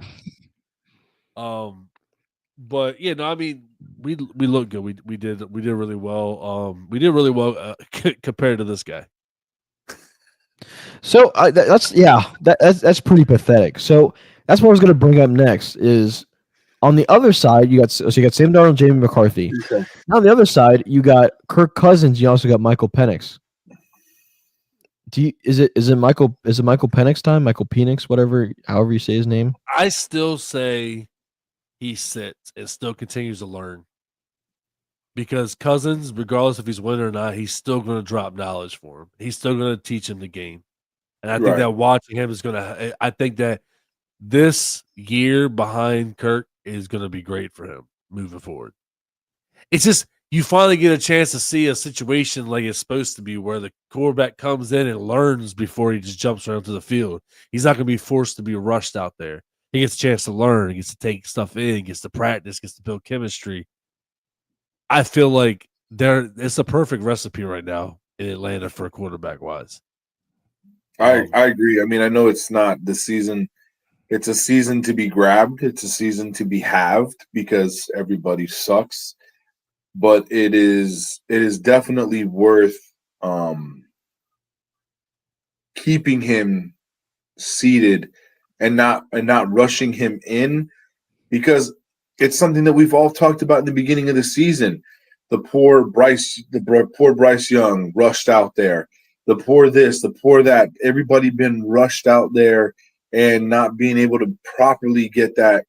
But yeah, no, I mean we look good. We did really well. We did really well compared to this guy. So that's pretty pathetic. So that's what I was going to bring up next. Is on the other side you got Sam Darnold, Jamie McCarthy. Okay. Now on the other side you got Kirk Cousins. You also got Michael Penix. Is it Michael Penix time? Michael Penix, however you say his name. I still say he sits and still continues to learn. Because Cousins, regardless if he's winning or not, he's still going to drop knowledge for him. He's still going to teach him the game. And I think that watching him is going to – I think that this year behind Kirk is going to be great for him moving forward. It's just you finally get a chance to see a situation like it's supposed to be where the quarterback comes in and learns before he just jumps around to the field. He's not going to be forced to be rushed out there. He gets a chance to learn. He gets to take stuff in, gets to practice, gets to build chemistry. I feel like it's a perfect recipe right now in Atlanta for quarterback wise. I agree. I mean, I know it's not the season. It's a season to be grabbed. It's a season to be halved because everybody sucks. But it is definitely worth keeping him seated and not rushing him in, because it's something that we've all talked about in the beginning of the season. The poor Bryce Young rushed out there. The poor this, the poor that. Everybody been rushed out there and not being able to properly get that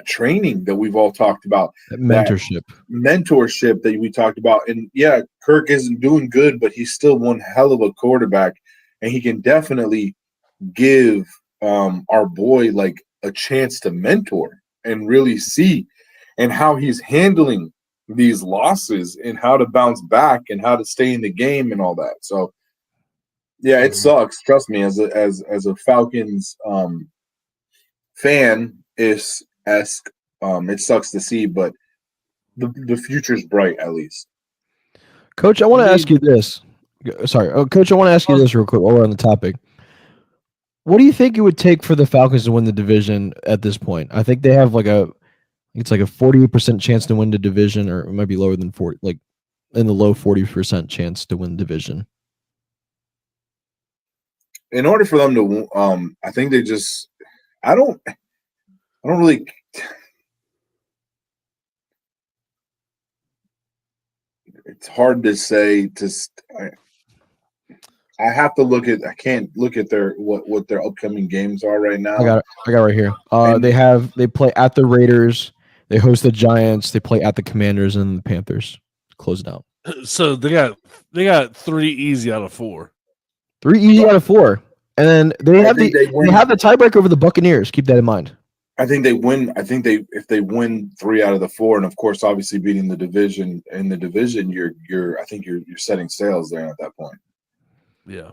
training that we've all talked about. That mentorship That we talked about. And yeah, Kirk isn't doing good, but he's still one hell of a quarterback, and he can definitely give our boy like a chance to mentor and really see and how he's handling these losses and how to bounce back and how to stay in the game and all that. So yeah, it sucks. Trust me, as a Falcons fan, it sucks to see, but the future's bright at least. Coach, I want to ask you this. Sorry, Coach, I want to ask you this real quick while we're on the topic. What do you think it would take for the Falcons to win the division at this point? I think they have it's like a 48% chance to win the division, or it might be lower than 40, like in the low 40% chance to win the division. In order for them to, I think they just, I don't really. It's hard to say. I have to look at. I can't look at what their upcoming games are right now. I got it right here. They play at the Raiders, they host the Giants, they play at the Commanders and the Panthers. Close it out. So they got 3 easy out of 4. 3 easy out of 4, and then they have the tiebreaker over the Buccaneers. Keep that in mind. I think they win. I think if they win 3 out of the 4, and of course, obviously beating the division you're setting sails there at that point. Yeah,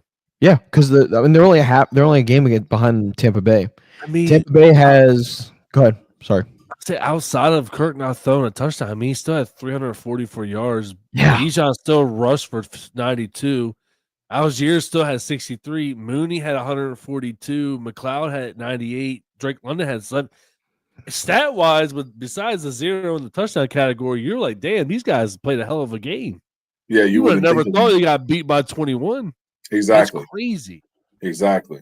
because they're only a game behind Tampa Bay. I mean, Tampa Bay has. Go ahead. Sorry. Say outside of Kirk not throwing a touchdown, I mean, he still had 344 yards. Yeah, Bijan still rushed for 92. Algier still had 63. Mooney had 142. McLeod had 98. Drake London had 7. Stat wise, besides the 0 in the touchdown category, you're like, damn, these guys played a hell of a game. Yeah, you would have never thought they got beat by 21. Exactly. That's crazy. Exactly.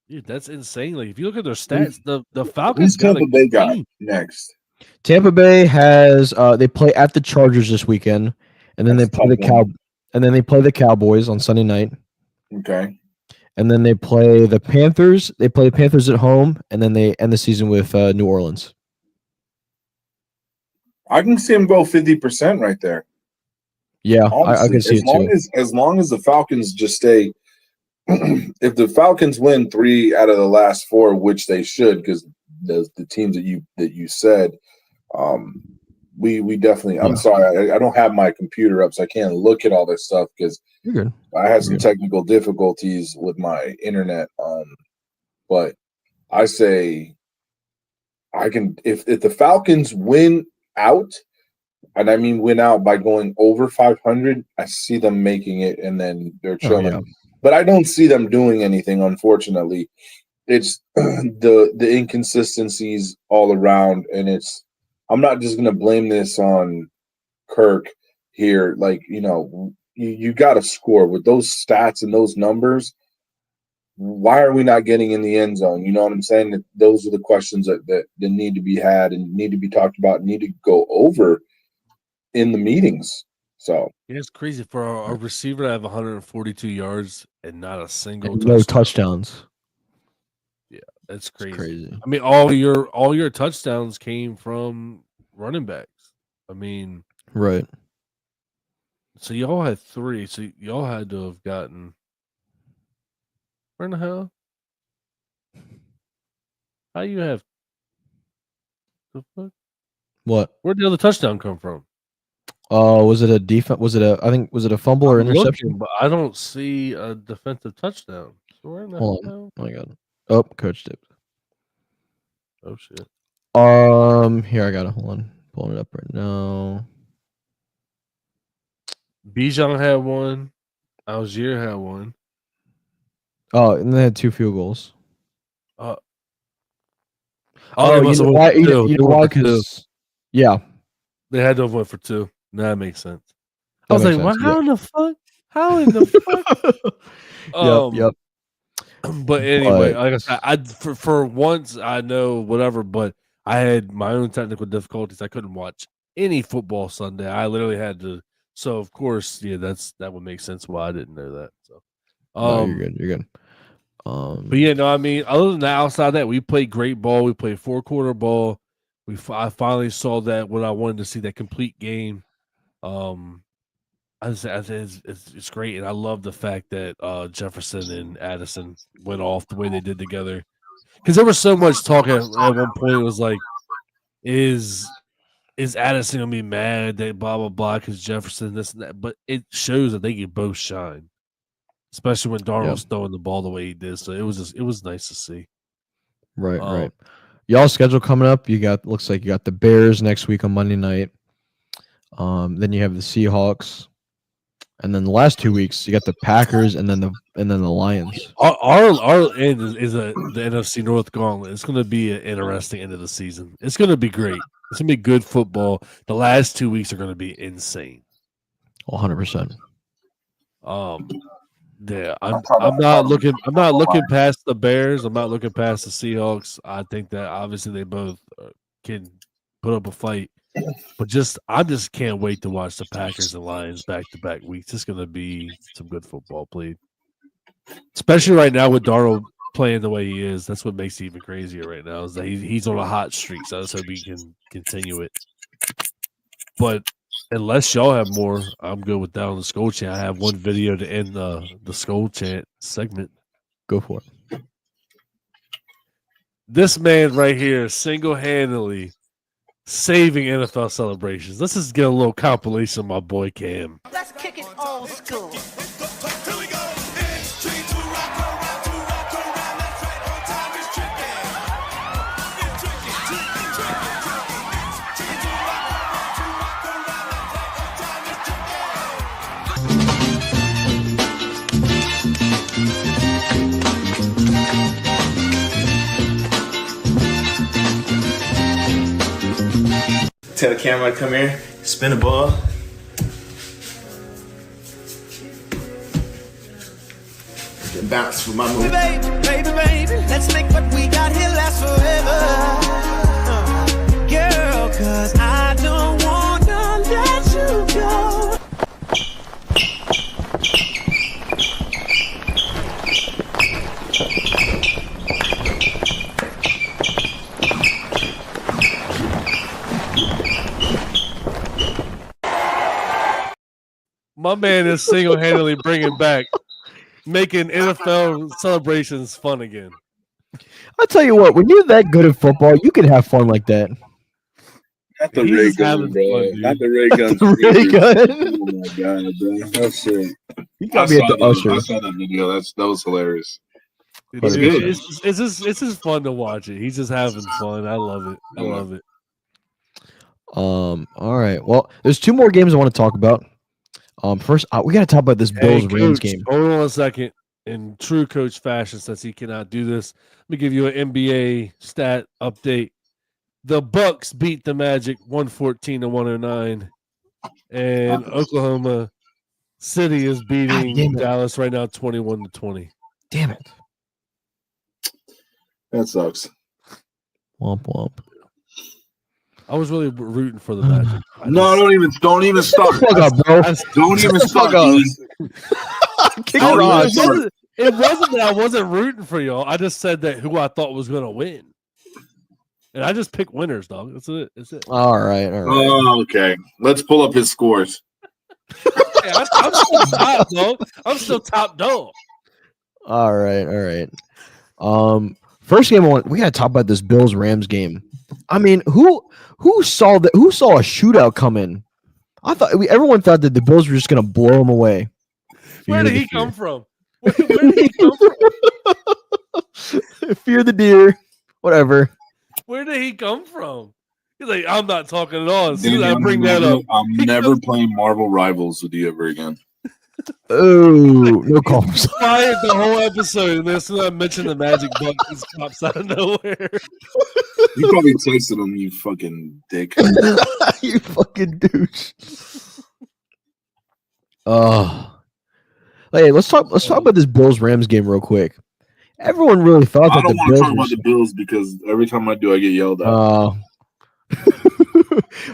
Dude, that's insane. Like if you look at their stats, the Falcons got Tampa Bay got next. Tampa Bay has they play at the Chargers this weekend, and then they play the Cowboys on Sunday night. Okay. And then they play the Panthers. They play the Panthers at home, and then they end the season with New Orleans. I can see them go 50% right there. Yeah, honestly, I can see it too. As long as the Falcons just stay, if the Falcons win 3 out of the last 4, which they should, because the teams that you said, we definitely. I'm sorry, I don't have my computer up, so I can't look at all this stuff because I had some technical difficulties with my internet. But I say I can if the Falcons win out. And I mean win out by going over 500. I see them making it, and then they're chilling. Yeah. But I don't see them doing anything, unfortunately. It's the inconsistencies all around, and I'm not just going to blame this on Kirk here. Like, you got to score with those stats and those numbers. Why are we not getting in the end zone? You know what I'm saying? Those are the questions that need to be had and need to be talked about, and need to go over in the meetings. So yeah, it's crazy for a receiver to have 142 yards and not a single no touchdowns. Yeah, that's crazy. I mean, all your touchdowns came from running backs. I mean, right. So y'all had 3. So y'all had to have gotten where in the hell? How you have the fuck? What? Where'd the other touchdown come from? Was it a defense? Was it a fumble or interception? But I don't see a defensive touchdown. So where in the hell? Oh my god! Oh, coach tipped. Oh shit! Here I got it. Hold on. Pulling it up right now. Bijan had one. Algier had one. Oh, and they had 2 field goals. They Oh, must you have know went why? for You two. know They went why? for two. Because yeah, They had to have went for 2. That makes sense. I that was makes like, well, sense. how in the fuck? How in the fuck? Yep. But anyway, But- like I said, for once I know whatever, but I had my own technical difficulties. I couldn't watch any football Sunday. I literally had to. So of course, yeah, that would make sense why I didn't know that. So, No, you're good. You're good. but yeah, no, I mean, other than that, outside of that, we played great ball. We played 4-quarter ball. I finally saw that what I wanted to see, that complete game. It's great, and I love the fact that Jefferson and Addison went off the way they did together. Because there was so much talk at one point. It was like, is Addison gonna be mad that blah blah blah because Jefferson this and that? But it shows that they can both shine, especially when Darnold's throwing the ball the way he did. So it was nice to see. Right. Y'all schedule coming up. Looks like you got the Bears next week on Monday night. Then you have the Seahawks, and then the last 2 weeks you got the Packers, and then the Lions. Our end is the NFC North gauntlet. It's going to be an interesting end of the season. It's going to be great. It's going to be good football. The last 2 weeks are going to be insane. 100%. Yeah, I'm not looking past the Bears. I'm not looking past the Seahawks. I think that obviously they both can put up a fight, but I just can't wait to watch the Packers and Lions back-to-back weeks. It's going to be some good football played, especially right now with Darnold playing the way he is. That's what makes it even crazier right now is that he's on a hot streak. So let's hope he can continue it. But unless y'all have more, I'm good with that on the SKOL Chant. I have one video to end the SKOL Chant segment. Go for it. This man right here single-handedly saving NFL celebrations. Let's just get a little compilation of my boy Cam. Let's kick it old school. Tell the camera to come here, spin the ball. Then bounce for my move. Baby, let's make what we got here last forever. Girl, cause I don't wanna let you go. My man is single-handedly making NFL celebrations fun again. I'll tell you what, when you're that good at football, you can have fun like that. Not the He's ray just having gun, bro. fun, dude. Not the ray gun. Really good. Oh my god, bro. That's it. You got me at the usher. I saw that video. That was hilarious. It's, good. it's just fun to watch it. He's just having fun. I love it. I love it. All right. Well, there's 2 more games I want to talk about. First, we got to talk about this Bills Rams Coach, game. Hold on a second. In true coach fashion, since he cannot do this, let me give you an NBA stat update. The Bucks beat the Magic 114-109, and Oklahoma City is beating Dallas right now 21-20. Damn it. That sucks. Womp womp. I was really rooting for the Magic. No, don't even start. Fuck up, bro. Don't even start. Kick rocks. It wasn't that I wasn't rooting for y'all. I just said that who I thought was going to win. And I just picked winners, dog. That's it. That's it. All right. Oh, okay. Let's pull up his scores. Hey, I'm still top, dog. I'm still top dog. All right. First game we got to talk about this Bills Rams game. I mean, who saw a shootout coming? I thought everyone thought that the Bills were just going to blow them away. Where did he come from? Where did he come from? Fear the deer. Whatever. Where did he come from? He's like, I'm not talking at all. As soon as Danny, I bring that up, I'm never playing Marvel Rivals with you ever again. Oh, no calls. quiet the whole episode. And then as soon as I mention the magic book, this pops out of nowhere. You probably texted him, you fucking dick. You fucking douche. Hey, let's talk about this Bills Rams game real quick. Everyone really thought I that don't the want to Bills talk about the Bills because every time I do, I get yelled at. all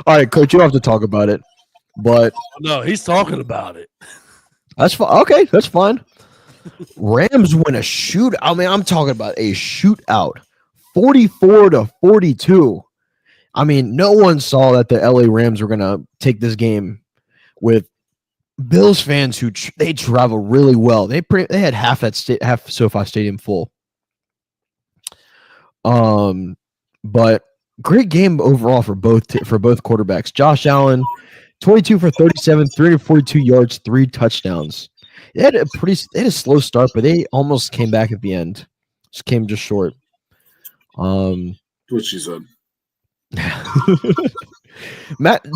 right, coach, you don't have to talk about it, but No, he's talking about it. that's fine. Okay, that's fine. Rams win a shootout. I mean, I'm talking about a shootout, 44-42. I mean, no one saw that the LA Rams were gonna take this game with Bills fans who they travel really well. They had half SoFi Stadium full. But great game overall for both quarterbacks. Josh Allen, 22 for 37, 342 yards, 3 touchdowns. They had a slow start, but they almost came back at the end. Just came short. What she said.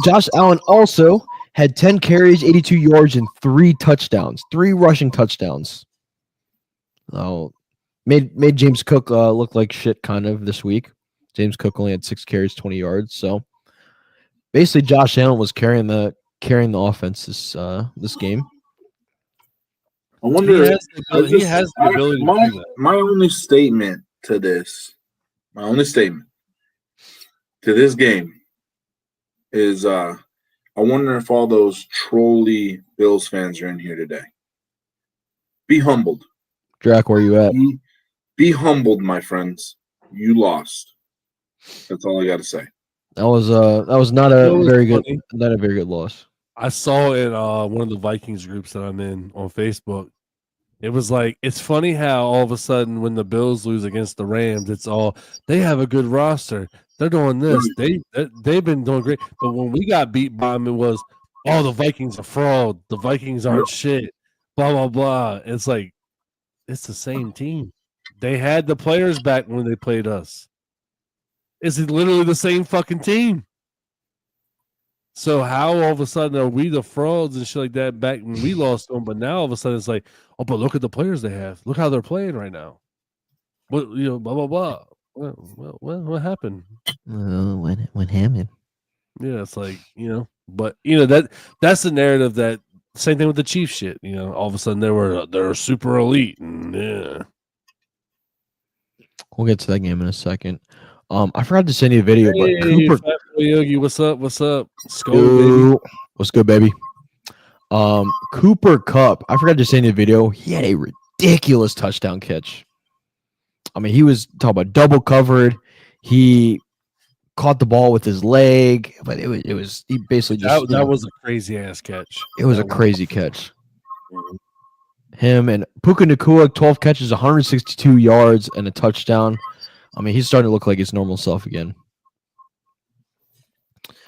Josh Allen also had 10 carries, 82 yards, and 3 touchdowns, 3 rushing touchdowns. Oh, made James Cook look like shit kind of this week. James Cook only had 6 carries, 20 yards. So basically, Josh Allen was carrying the offense this game. I wonder. He has the ability to do that. My only statement to this game is I wonder if all those trolly Bills fans are in here today. Be humbled. Drac, where you at? Be humbled, my friends. You lost. That's all I got to say. That was not a very good loss. I saw in one of the Vikings groups that I'm in on Facebook. It was like, it's funny how all of a sudden when the Bills lose against the Rams, it's all they have a good roster. They're doing this. They've been doing great. But when we got beat by them, it was, oh, the Vikings are fraud. The Vikings aren't shit. Blah, blah, blah. It's like, it's the same team. They had the players back when they played us. It's literally the same fucking team. So how all of a sudden are we the frauds and shit like that back when we lost them? But now all of a sudden it's like, oh, but look at the players they have. Look how they're playing right now. What blah blah blah. What happened? What happened? Yeah, it's like but that's the narrative that same thing with the Chiefs shit. All of a sudden they're super elite and yeah. We'll get to that game in a second. I forgot to send you a video, but Cooper Yogi, what's up? SKOL, baby. What's good, baby? Cooper Kupp, I forgot to send you a video. He had a ridiculous touchdown catch. I mean, he was talking about double covered. He caught the ball with his leg, but he basically just that was a crazy ass catch. It was a crazy catch. Him and Puka Nacua, 12 catches, 162 yards, and a touchdown. I mean, he's starting to look like his normal self again.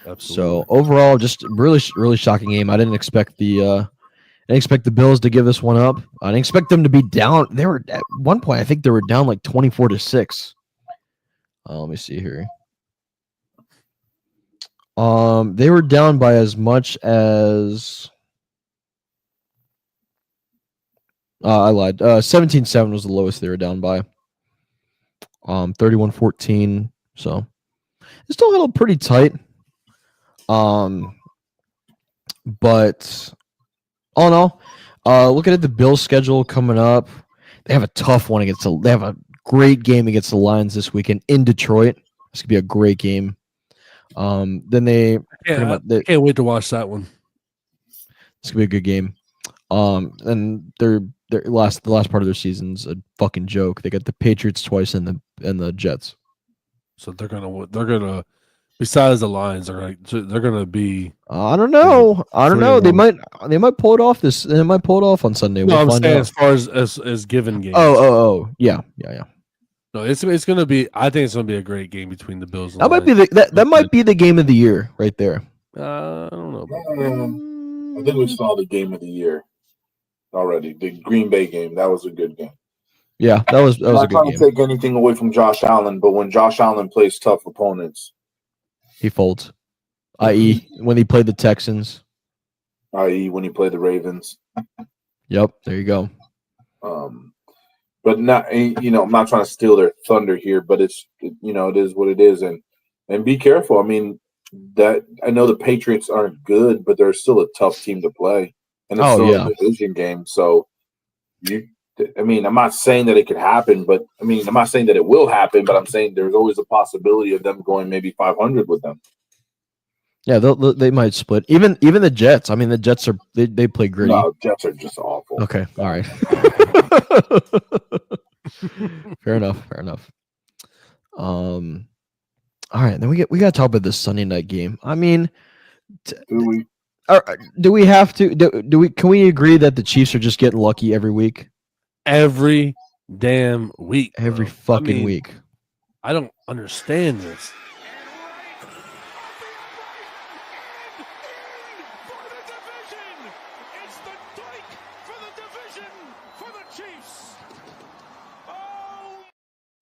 Absolutely. So overall, just really, really shocking game. I didn't expect the Bills to give this one up. I didn't expect them to be down. They were at one point, I think they were down like 24-6. Let me see here. They were down by as much as I lied. 17-7 was the lowest they were down by. 31-14. So it still held pretty tight. But all in all, looking at the Bills schedule coming up, they have a tough one they have a great game against the Lions this weekend in Detroit. This could be a great game. Then they can't wait to watch that one. This could be a good game. And the last part of their season's a fucking joke. They got the Patriots twice and the Jets. So they're gonna besides the Lions, they're gonna be. I don't know. They might pull it off They might pull it off on Sunday. No, I'm saying as far as given games. Oh, yeah. No, it's gonna be. I think it's gonna be a great game between the Bills. And that might be that might be the game of the year right there. I don't know. I think we saw the game of the year already. The Green Bay game. That was a good game. Yeah, that was a good game. I'm not trying to take anything away from Josh Allen, but when Josh Allen plays tough opponents, He folds. I.e., when he played the Texans. I.e., when he played the Ravens. Yep, there you go. But not, I'm not trying to steal their thunder here, but it is what it is, and be careful. I mean, that I know the Patriots aren't good, but they're still a tough team to play, and it's still a division game. So, I'm not saying that it could happen, but I'm not saying that it will happen, but I'm saying there's always a possibility of them going maybe 500 with them. Yeah, they might split. Even the Jets. I mean, the Jets they play gritty. No, Jets are just awful. Okay, all right. Fair enough. All right, then we got to talk about this Sunday night game. I mean, do we have to? Can we agree that the Chiefs are just getting lucky every week? Every damn week. Every fucking week. I don't understand this.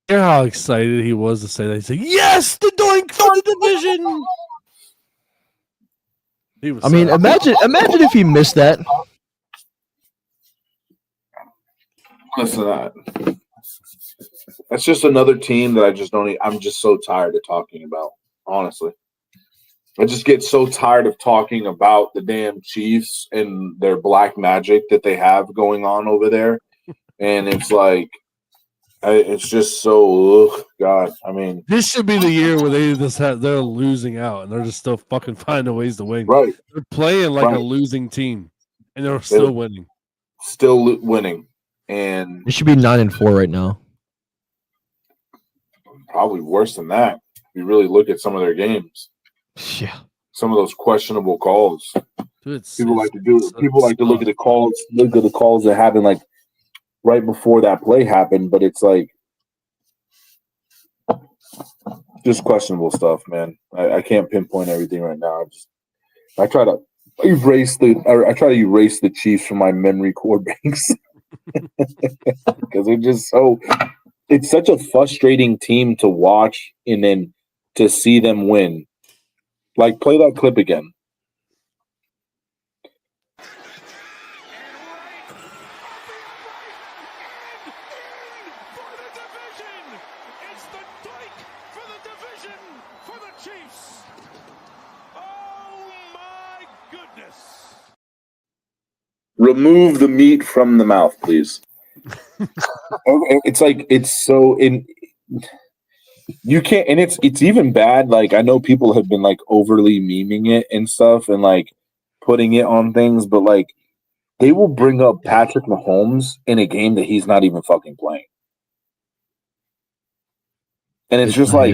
Hear how excited he was to say that. He said, "Yes, the doink for the division." He was. Imagine if he missed that. Listen, that's just another team that I just don't. I'm just so tired of talking about. Honestly, I just get so tired of talking about the damn Chiefs and their black magic that they have going on over there, and it's like. It's just so God. I mean, this should be the year where they're losing out and they're just still fucking finding ways to win. Right, they're playing like a losing team, and they're still winning. Still winning, and it should be 9-4 right now. Probably worse than that. If you really look at some of their games, yeah, some of those questionable calls. Dude, people like to look at the calls. Look at the calls that happen like. Right before that play happened, but it's like just questionable stuff, man. I can't pinpoint everything right now. I try to erase the Chiefs from my memory core banks because they're just it's such a frustrating team to watch and then to see them win. Like, play that clip again. Remove the meat from the mouth, please. You can't, and it's even bad. Like, I know people have been like overly memeing it and stuff and like putting it on things, but like they will bring up Patrick Mahomes in a game that he's not even fucking playing. And it's just like,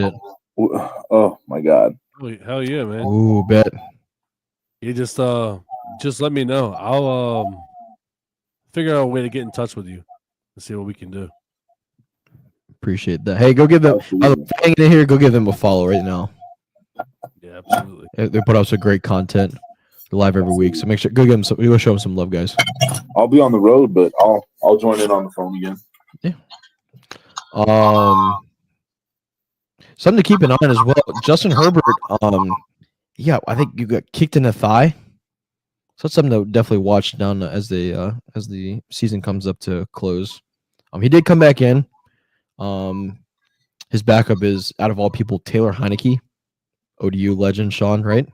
oh my God. Hell yeah, man. Ooh, bet. You just let me know. I'll figure out a way to get in touch with you and see what we can do. Appreciate that. Hey, go give them. Hanging in here, go give them a follow right now. Yeah, absolutely. They put out some great content. They're live every week, so make sure go give them some. Go show them some love, guys. I'll be on the road, but I'll join in on the phone again. Yeah. Something to keep an eye on as well. Justin Herbert. Yeah, I think you got kicked in the thigh. So that's something to definitely watch down as the season comes up to close. He did come back in. His backup is, out of all people, Taylor Heineke, ODU legend, Sean, right?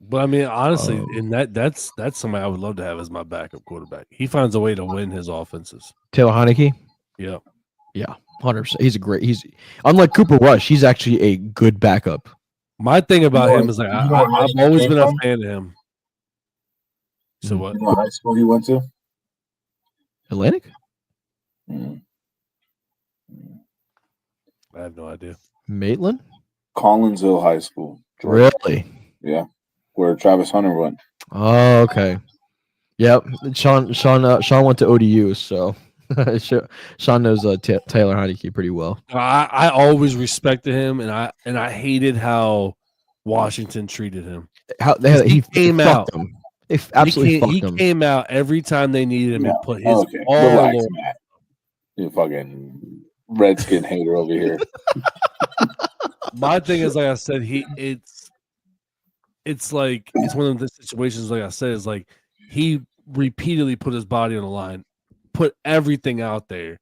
But I mean, honestly, and that's somebody I would love to have as my backup quarterback. He finds a way to win his offenses. Taylor Heineke? Yeah. Yeah, 100%. He's unlike Cooper Rush, he's actually a good backup. My thing about him is like I've always been a fan of him. So what? You know what high school he went to? Atlantic? I have no idea. Maitland? Collinsville High School. Georgia. Really? Yeah. Where Travis Hunter went. Oh, okay. Yep. Sean went to ODU, so Sean knows Taylor Heineke pretty well. I always respected him, and I hated how Washington treated him. He came out. Him. They absolutely fucked him. He came out every time they needed him and put his Relax, Matt. You fucking Redskin hater over here. My thing is, like I said, it's like it's one of the situations. Like I said, is like he repeatedly put his body on the line, put everything out there,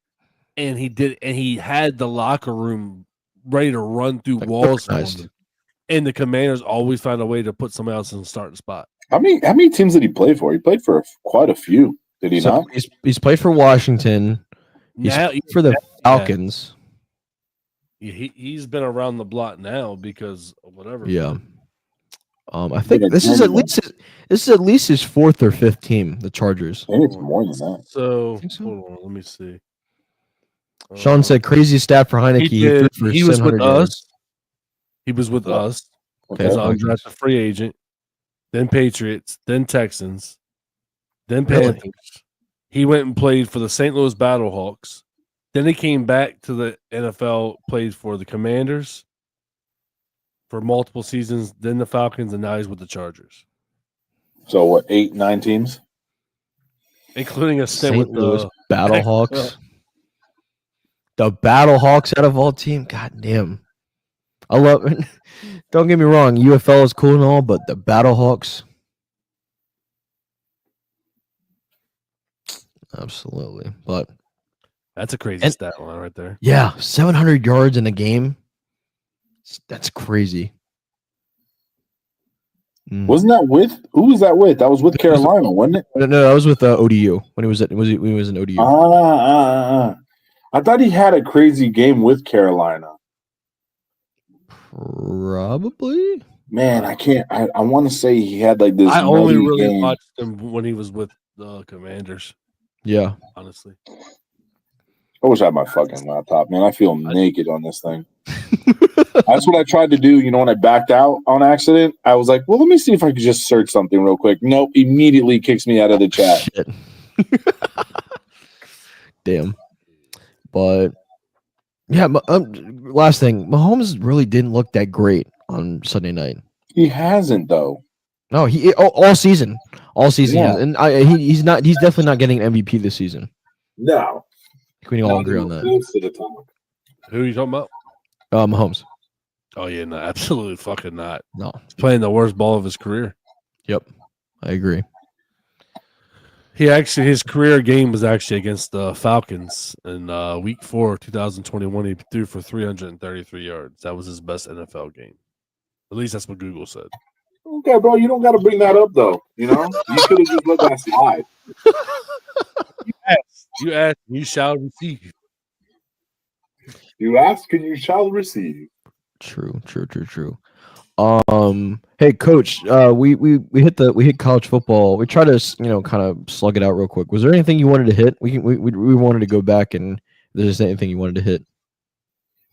and he had the locker room ready to run through walls for him. And the Commanders always find a way to put somebody else in the starting spot. How many teams did he play for? He played for quite a few. Did he not? He's played for Washington. He's played for the Falcons. Yeah, he's been around the block now because of whatever. Yeah. I think this is at least his fourth or fifth team, the Chargers. I think it's more than that. So hold on, let me see. Sean said crazy stat for Heineke. He was with us. He was with us as an undrafted free agent, then Patriots, then Texans, then Panthers. Really? He went and played for the St. Louis Battlehawks. Then he came back to the NFL, played for the Commanders for multiple seasons, then the Falcons, and now he's with the Chargers. So what, 8, 9 teams? Including a stint with the Battlehawks. The Battlehawks out of all team. God damn. I love it. Don't get me wrong, UFL is cool and all, but the Battlehawks. Absolutely. But that's a crazy stat line right there. Yeah, 700 yards in a game. That's crazy. Wasn't that with? Who was that with? That was with Carolina, wasn't it? No, that was with ODU when he was in ODU. I thought he had a crazy game with Carolina. Probably. Man, I can't. I want to say he had like this. I only really game. watched him when he was with the Commanders. Yeah, honestly. I wish I had my fucking laptop, man. I feel naked on this thing. That's what I tried to do. You know, when I backed out on accident, I was like, well, let me see if I could just search something real quick. Nope, immediately kicks me out of the chat. Shit. Damn. But, yeah, last thing. Mahomes really didn't look that great on Sunday night. He hasn't, though. No, he all season. All season. Yeah. And he's definitely not getting an MVP this season. No. We can all agree on that. Who are you talking about? Mahomes. Oh, yeah, no, absolutely fucking not. No. He's playing the worst ball of his career. Yep, I agree. His career game was actually against the Falcons in week 4, 2021. He threw for 333 yards. That was his best NFL game. At least that's what Google said. Okay, bro, you don't got to bring that up, though. You know, you could have just let that slide. You ask, you shall receive. You ask, and you shall receive. True. Hey, Coach, we hit college football. We try to kind of slug it out real quick. Was there anything you wanted to hit? We wanted to go back, and if there's anything you wanted to hit.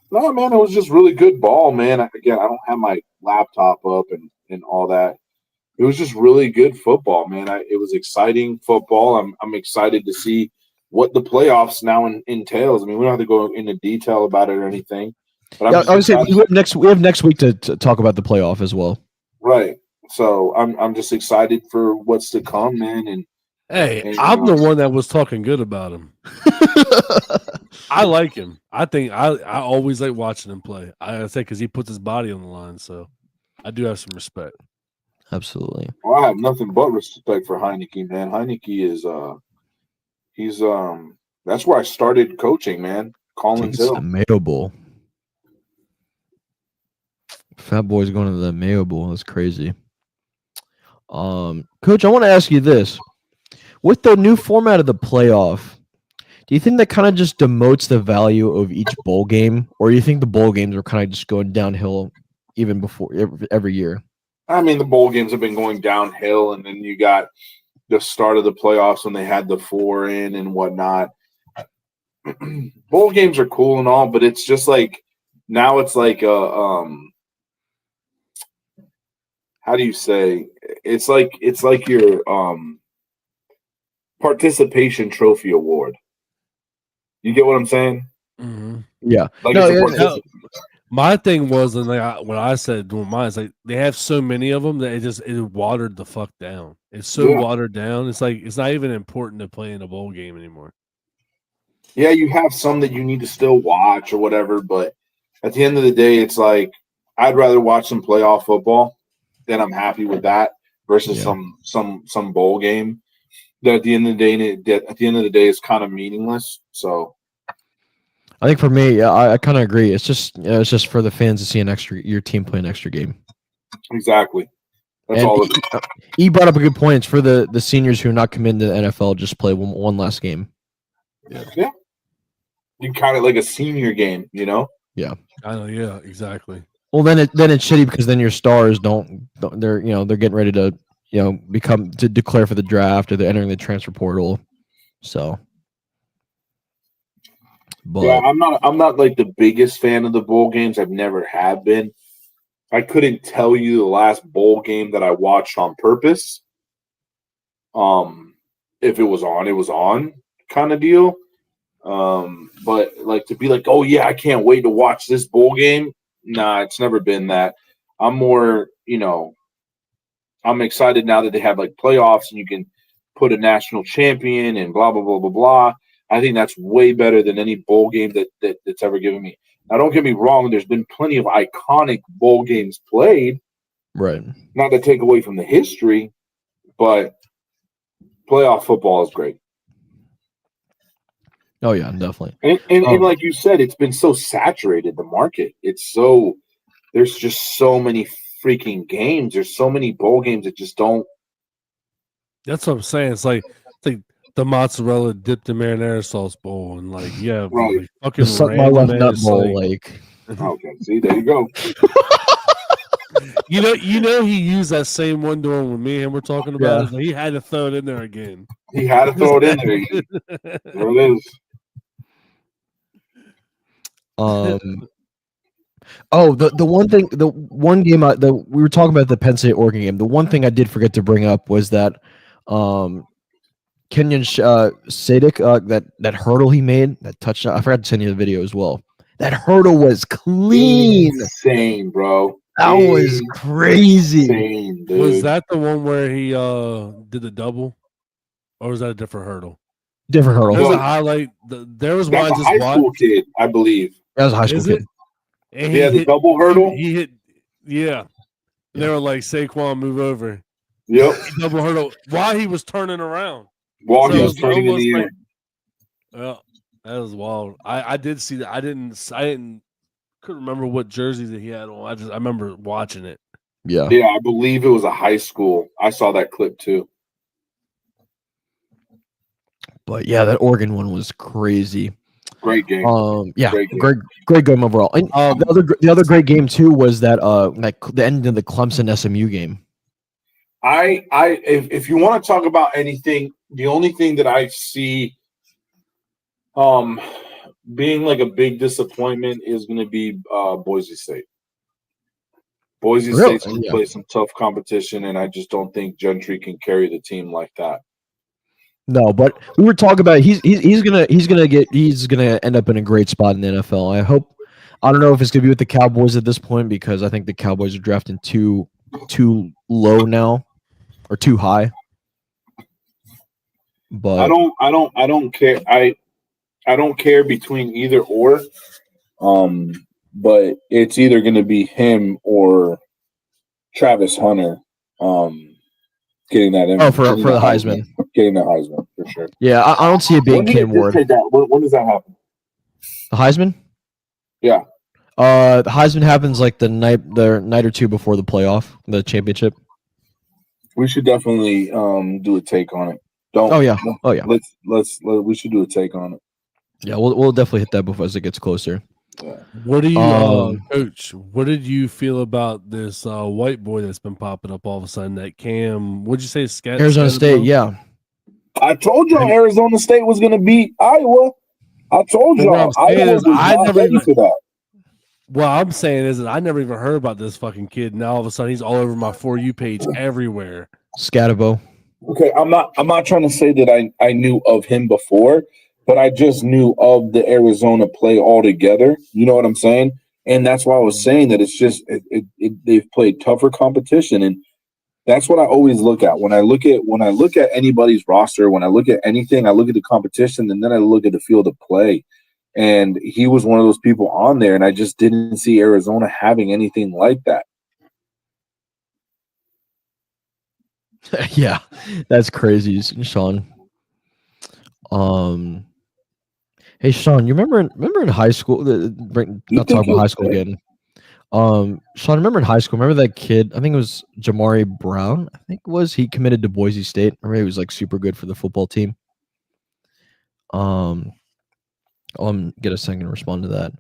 No, man, it was just really good ball, man. Again, I don't have my laptop up and all that. It was just really good football, man. It was exciting football. I'm excited to see what the playoffs now entails. I mean, we don't have to go into detail about it or anything. But I would say we have next week to talk about the playoff as well. Right. So I'm just excited for what's to come, man. And I'm the one that was talking good about him. I like him. I think I always like watching him play. I say because he puts his body on the line, so I do have some respect. Absolutely. Well, I have nothing but respect for Heineke, man. Heineke is he's that's where I started coaching, man. Collins Hill. The Mayo Bowl. Fat Boy's going to the Mayo Bowl. That's crazy. Coach, I want to ask you this. With the new format of the playoff, do you think that kind of just demotes the value of each bowl game? Or do you think the bowl games are kind of just going downhill even before every year? I mean, the bowl games have been going downhill, and then you got the start of the playoffs when they had the 4 in and whatnot. Bowl games are cool and all, but it's just like now it's like a how do you say? It's like your participation trophy award. You get what I'm saying? Mm-hmm. Yeah. Like my thing was, and when I said doing mine, it's like they have so many of them that it watered the fuck down. It's so watered down. It's like it's not even important to play in a bowl game anymore. Yeah, you have some that you need to still watch or whatever, but at the end of the day, it's like I'd rather watch some playoff football. Then I'm happy with that versus some bowl game that at the end of the day is kind of meaningless. So I think for me, I kind of agree. It's just for the fans to see your team play an extra game. exactly. That's And all. he brought up a good point. It's for the seniors who are not committed to the NFL, just play one last game. Yeah. You count it like a senior game, you know? Yeah, exactly. Well, then it's shitty because then your stars they're getting ready to to declare for the draft or they're entering the transfer portal. So, but Yeah, I'm not like the biggest fan of the bowl games. I've never have been. I couldn't tell you the last bowl game that I watched on purpose. If it was on kind of deal. But like to be like, oh yeah, I can't wait to watch this bowl game. Nah, it's never been that. I'm more, I'm excited now that they have like playoffs and you can put a national champion and blah blah blah blah blah. I think that's way better than any bowl game that's ever given me. Now, don't get me wrong. There's been plenty of iconic bowl games played. right. Not to take away from the history, but playoff football is great. Oh yeah, definitely. And like you said, it's been so saturated, the market. There's just so many freaking games. There's so many bowl games that just don't. That's what I'm saying. It's like the mozzarella dipped in marinara sauce bowl, and like Right. like, fucking Suck my left nut bowl, like Okay, see, there you go. you know he used that same one during when me and him were talking about it. He had to throw it in there again. He had to throw it in there. There it is. The one game we were talking about the Penn State Oregon game. The one thing I did forget to bring up was that Kenyon Sadik, that hurdle he made, that touchdown. I forgot to send you the video as well. That hurdle was clean. Insane, bro. That was crazy. Insane, dude. Was that the one where he did the double, or was that a different hurdle? Different hurdle. There's a highlight. There was one I That's a just high watched. school kid, I believe. That was a high school Is kid. it? And He had the double hurdle. He hit. Yeah. They were like, Saquon, move over. Yep. Double hurdle while he was turning around. While he So was it's turning in almost the air. like- Well, that was wild. I did see that. I couldn't remember what jerseys that he had on. I remember watching it. Yeah. Yeah, I believe it was a high school. I saw that clip too. But yeah, that Oregon one was crazy. Great game. Yeah, Great game. great game overall. And the other great game too was that the end of the Clemson SMU game. If you want to talk about anything, the only thing that I see being like a big disappointment is going to be Boise State. Boise Really? State's going to play some tough competition, and I just don't think Gentry can carry the team like that. No, but we were talking about he's gonna end up in a great spot in the NFL. I don't know if it's gonna be with the Cowboys at this point because I think the Cowboys are drafting too low now or too high. But I don't care. I don't care between either or. But it's either going to be him or Travis Hunter. Getting that for the Heisman. Getting the Heisman for sure. Yeah, I don't see it being Cam Ward. When does that happen? The Heisman? Yeah. The Heisman happens like the night or two before the playoff, the championship. We should definitely do a take on it. Oh yeah. We should do a take on it. Yeah, we'll definitely hit that before as it gets closer. Yeah. What do you, Coach? What did you feel about this white boy that's been popping up all of a sudden? That Cam, what'd you say? Arizona State, yeah. I told y'all Arizona State was going to beat Iowa. I told y'all Iowa was not ready for that. What I'm saying is that I never even heard about this fucking kid. Now all of a sudden he's all over my For You page everywhere. Scatabo. Okay, I'm not trying to say that I knew of him before, but I just knew of the Arizona play altogether. You know what I'm saying? And that's why I was saying that it's just they've played tougher competition, and that's what I always look at when I look at anybody's roster. When I look at anything, I look at the competition, and then I look at the field of play. And he was one of those people on there, and I just didn't see Arizona having anything like that. Yeah, that's crazy, Sean. Hey Sean, you remember in high school? Not talking about high school again. Sean, remember in high school? Remember that kid? I think it was Jamari Brown. I think it was. He committed to Boise State. Remember he was like super good for the football team. I'll get a second to respond to that.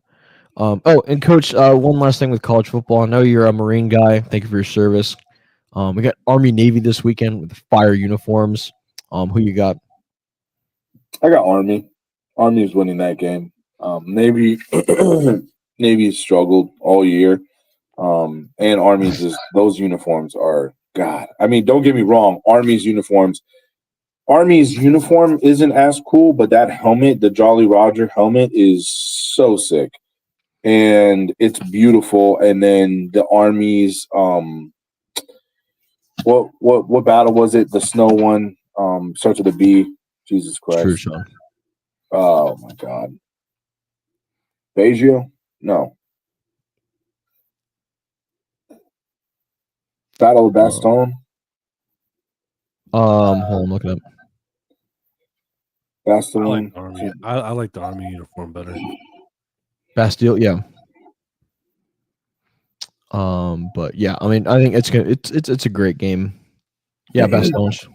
Oh, and Coach, one last thing with college football. I know you're a Marine guy. Thank you for your service. We got Army Navy this weekend with fire uniforms. Who you got? I got Army. Army's winning that game. Navy Navy struggled all year. And Army's just those uniforms are God. I mean, don't get me wrong, Army's uniform isn't as cool, but that helmet, the Jolly Roger helmet, is so sick. And it's beautiful. And then the Army's what battle was it? The snow one. Starts with a B. Jesus Christ. True, Sean. Oh my God. Baggio? No. Battle of Bastogne? Hold on, look it up. Bastogne. I like the Army uniform better. Bastille, yeah. But yeah, I mean, I think it's a great game. Yeah, Bastogne,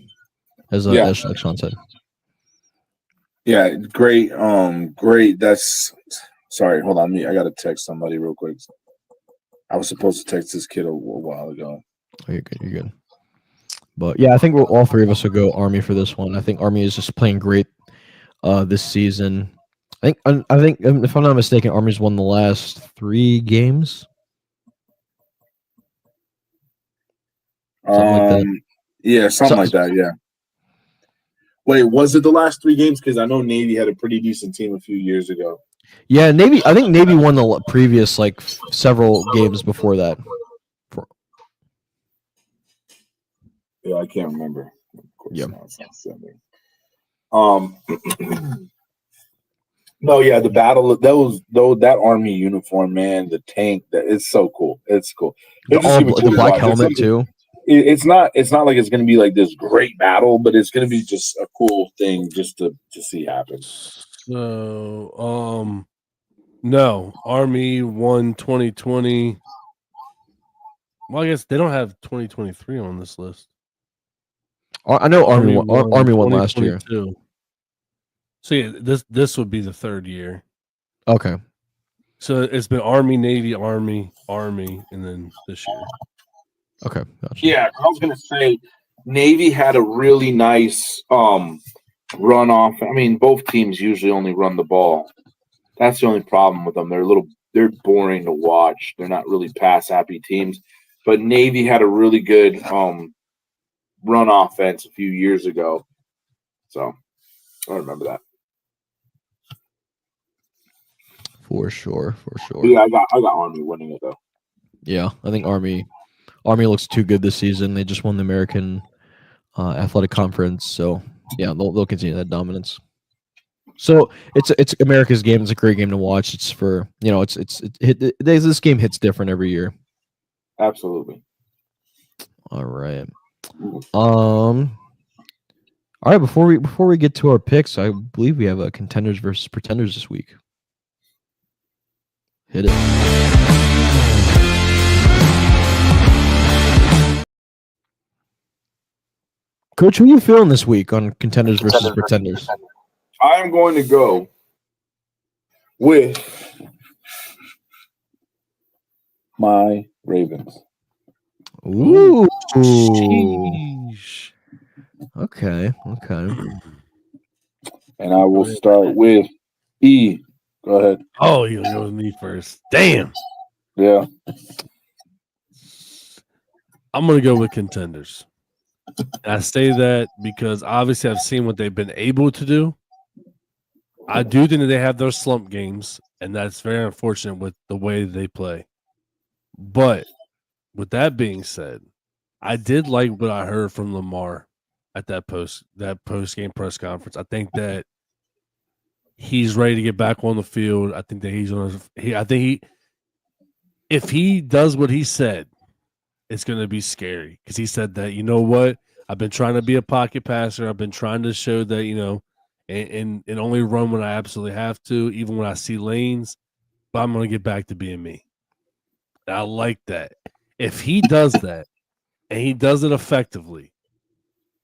as like Sean said. Yeah, great. Great. That's sorry. Hold on, I gotta text somebody real quick. I was supposed to text this kid a while ago. Oh, you're good. You're good. But yeah, I think all three of us will go Army for this one. I think Army is just playing great this season. I think if I'm not mistaken, Army's won the last 3 games. Something like that. Yeah, something like that. Yeah. Wait, was it the last 3 games? Because I know Navy had a pretty decent team a few years ago. Yeah, Navy. I think Navy won the previous several games before that. Yeah, I can't remember. Yeah. No, yeah, the battle that Army uniform, man, the tank, it's so cool. It's cool. The black helmet too. It's not like it's going to be like this great battle, but it's going to be just a cool thing just to see happen. So, no, Army won 2020. Well, I guess they don't have 2023 on this list. I know Army won last year. So yeah, this would be the 3rd year. Okay. So it's been Army, Navy, Army, and then this year. Okay. Gotcha. Yeah, I was gonna say Navy had a really nice run off. I mean, both teams usually only run the ball. That's the only problem with them. They're boring to watch. They're not really pass happy teams. But Navy had a really good run offense a few years ago. So I remember that. For sure. But yeah, I got Army winning it though. Yeah, I think Army looks too good this season. They just won the American Athletic Conference, so yeah, they'll continue that dominance. So it's America's game. It's a great game to watch. It's for this game hits different every year. Absolutely. All right. All right. Before we get to our picks, I believe we have a contenders versus pretenders this week. Hit it. Coach, who are you feeling this week on contenders versus pretenders? I'm going to go with my Ravens. Ooh. Sheesh. Okay. And I will start with E. Go ahead. Oh, you'll go with me first. Damn. Yeah. I'm going to go with contenders. I say that because obviously I've seen what they've been able to do. I do think that they have their slump games, and that's very unfortunate with the way they play. But with that being said, I did like what I heard from Lamar at that post game press conference. I think that he's ready to get back on the field. I think that if he does what he said, it's going to be scary because he said that, you know what? I've been trying to be a pocket passer. I've been trying to show that, and only run when I absolutely have to, even when I see lanes, but I'm going to get back to being me. And I like that. If he does that and he does it effectively,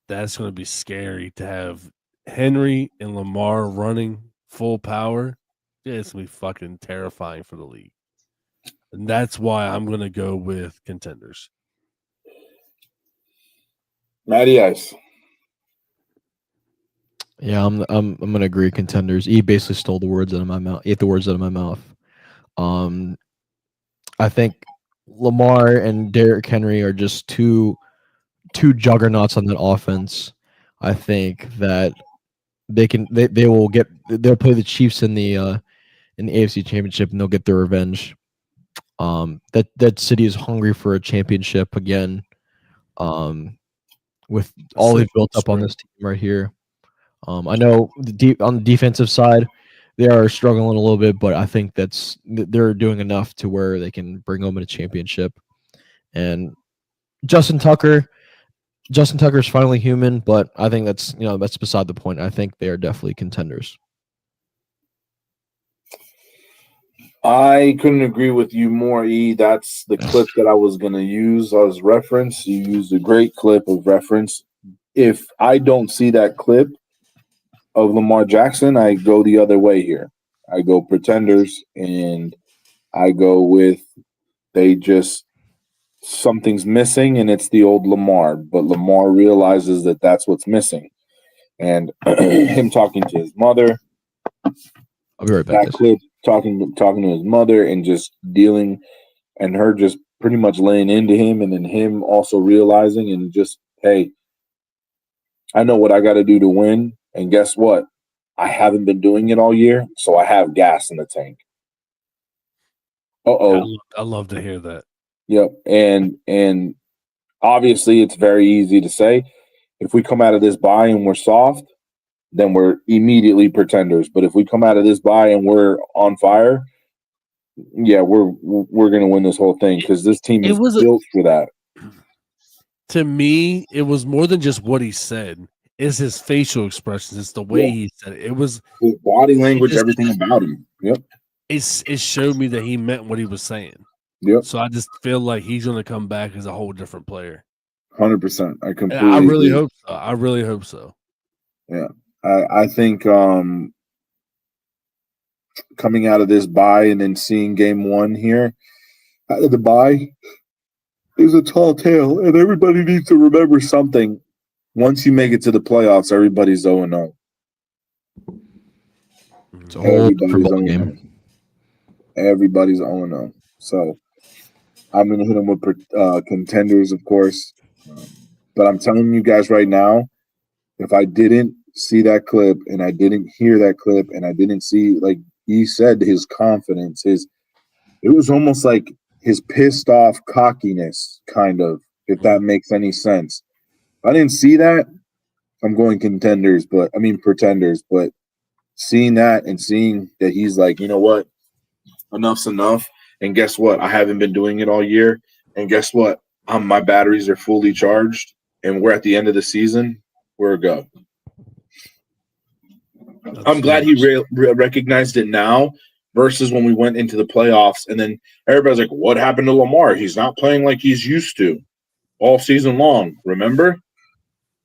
that's going to be scary to have Henry and Lamar running full power. Yeah, it's going to be fucking terrifying for the league. And that's why I'm going to go with contenders. Matty Ice. Yeah, I'm gonna agree. Contenders. He basically stole the words out of my mouth. Ate the words out of my mouth. I think Lamar and Derrick Henry are just two juggernauts on that offense. I think that they'll play the Chiefs in the AFC Championship and they'll get their revenge. That city is hungry for a championship again. With all they've built up on this team right here. I know on the defensive side, they are struggling a little bit, but I think they're doing enough to where they can bring home a championship. And Justin Tucker's finally human, but I think that's beside the point. I think they are definitely contenders. I couldn't agree with you more, E. That's the clip that I was going to use as reference. You used a great clip of reference. If I don't see that clip of Lamar Jackson, I go the other way here. I go pretenders, and I go with something's missing, and it's the old Lamar. But Lamar realizes that that's what's missing. And him talking to his mother. I'll be right back. That clip, talking to his mother and just dealing, and her just pretty much laying into him, and then him also realizing and just, hey, I know what I got to do to win, and guess what? I haven't been doing it all year, so I have gas in the tank. I love to hear that. Yep, and obviously it's very easy to say. If we come out of this bye and we're soft, then we're immediately pretenders. But if we come out of this bye and we're on fire, yeah, we're gonna win this whole thing because this team is built for that. To me, it was more than just what he said. It's his facial expressions. It's the way he said it. It was his body language, everything about him. Yep. It showed me that he meant what he was saying. Yep. So I just feel like he's going to come back as a whole different player. 100%. I completely. I really hope so. I really hope so. Yeah. I think coming out of this bye and then seeing game one here out of the bye is a tall tale, and everybody needs to remember something. Once you make it to the playoffs, everybody's 0-0. It's a whole different ball game. Everybody's 0-0. So I'm going to hit them with contenders, of course. But I'm telling you guys right now, if I didn't see that clip and I didn't hear that clip and I didn't see, like he said, his confidence, it was almost like his pissed off cockiness, kind of, if that makes any sense. If I didn't see that, I'm going pretenders, but seeing that and seeing that he's like, you know what, enough's enough. And guess what? I haven't been doing it all year. And guess what? My batteries are fully charged, and we're at the end of the season. We're a go. I'm glad he recognized it now versus when we went into the playoffs. And then everybody's like, what happened to Lamar? He's not playing like he's used to all season long. Remember?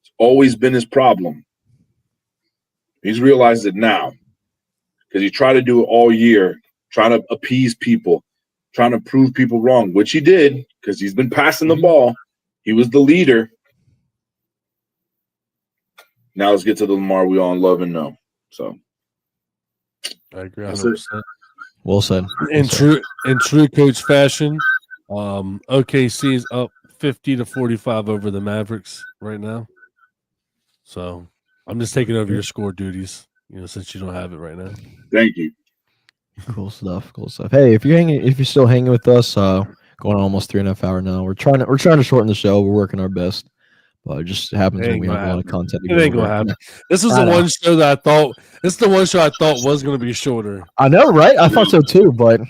It's always been his problem. He's realized it now because he tried to do it all year, trying to appease people, trying to prove people wrong, which he did because he's been passing the ball. He was the leader. Now let's get to the Lamar we all love and know. So I agree 100%. Well said. In true coach fashion, OKC is up 50-45 over the Mavericks right now. So I'm just taking over your score duties, since you don't have it right now. Thank you. Cool stuff. Hey, if you're still hanging with us, going on almost 3.5 hours now. We're trying to shorten the show. We're working our best, But it just happens when we have a lot of content. It ain't gonna happen. This is the one show that I thought. This is the one show I thought was gonna be shorter. I know, right? I thought so too, but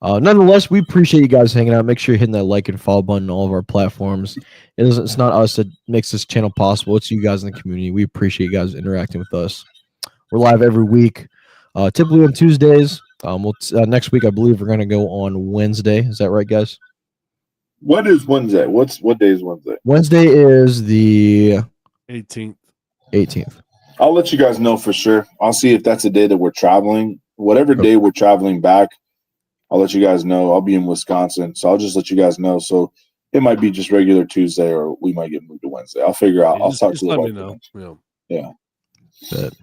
nonetheless, we appreciate you guys hanging out. Make sure you're hitting that like and follow button on all of our platforms. It's not us that makes this channel possible. It's you guys in the community. We appreciate you guys interacting with us. We're live every week, typically on Tuesdays. Next week, I believe we're going to go on Wednesday. Is that right, guys? What is Wednesday? What day is Wednesday? Wednesday is the 18th. 18th. I'll let you guys know for sure. I'll see if that's a day that we're traveling. Whatever day we're traveling back, I'll let you guys know. I'll be in Wisconsin, so I'll just let you guys know. So it might be just regular Tuesday, or we might get moved to Wednesday. I'll figure out. I'll talk to you. Let me know. Yeah. But,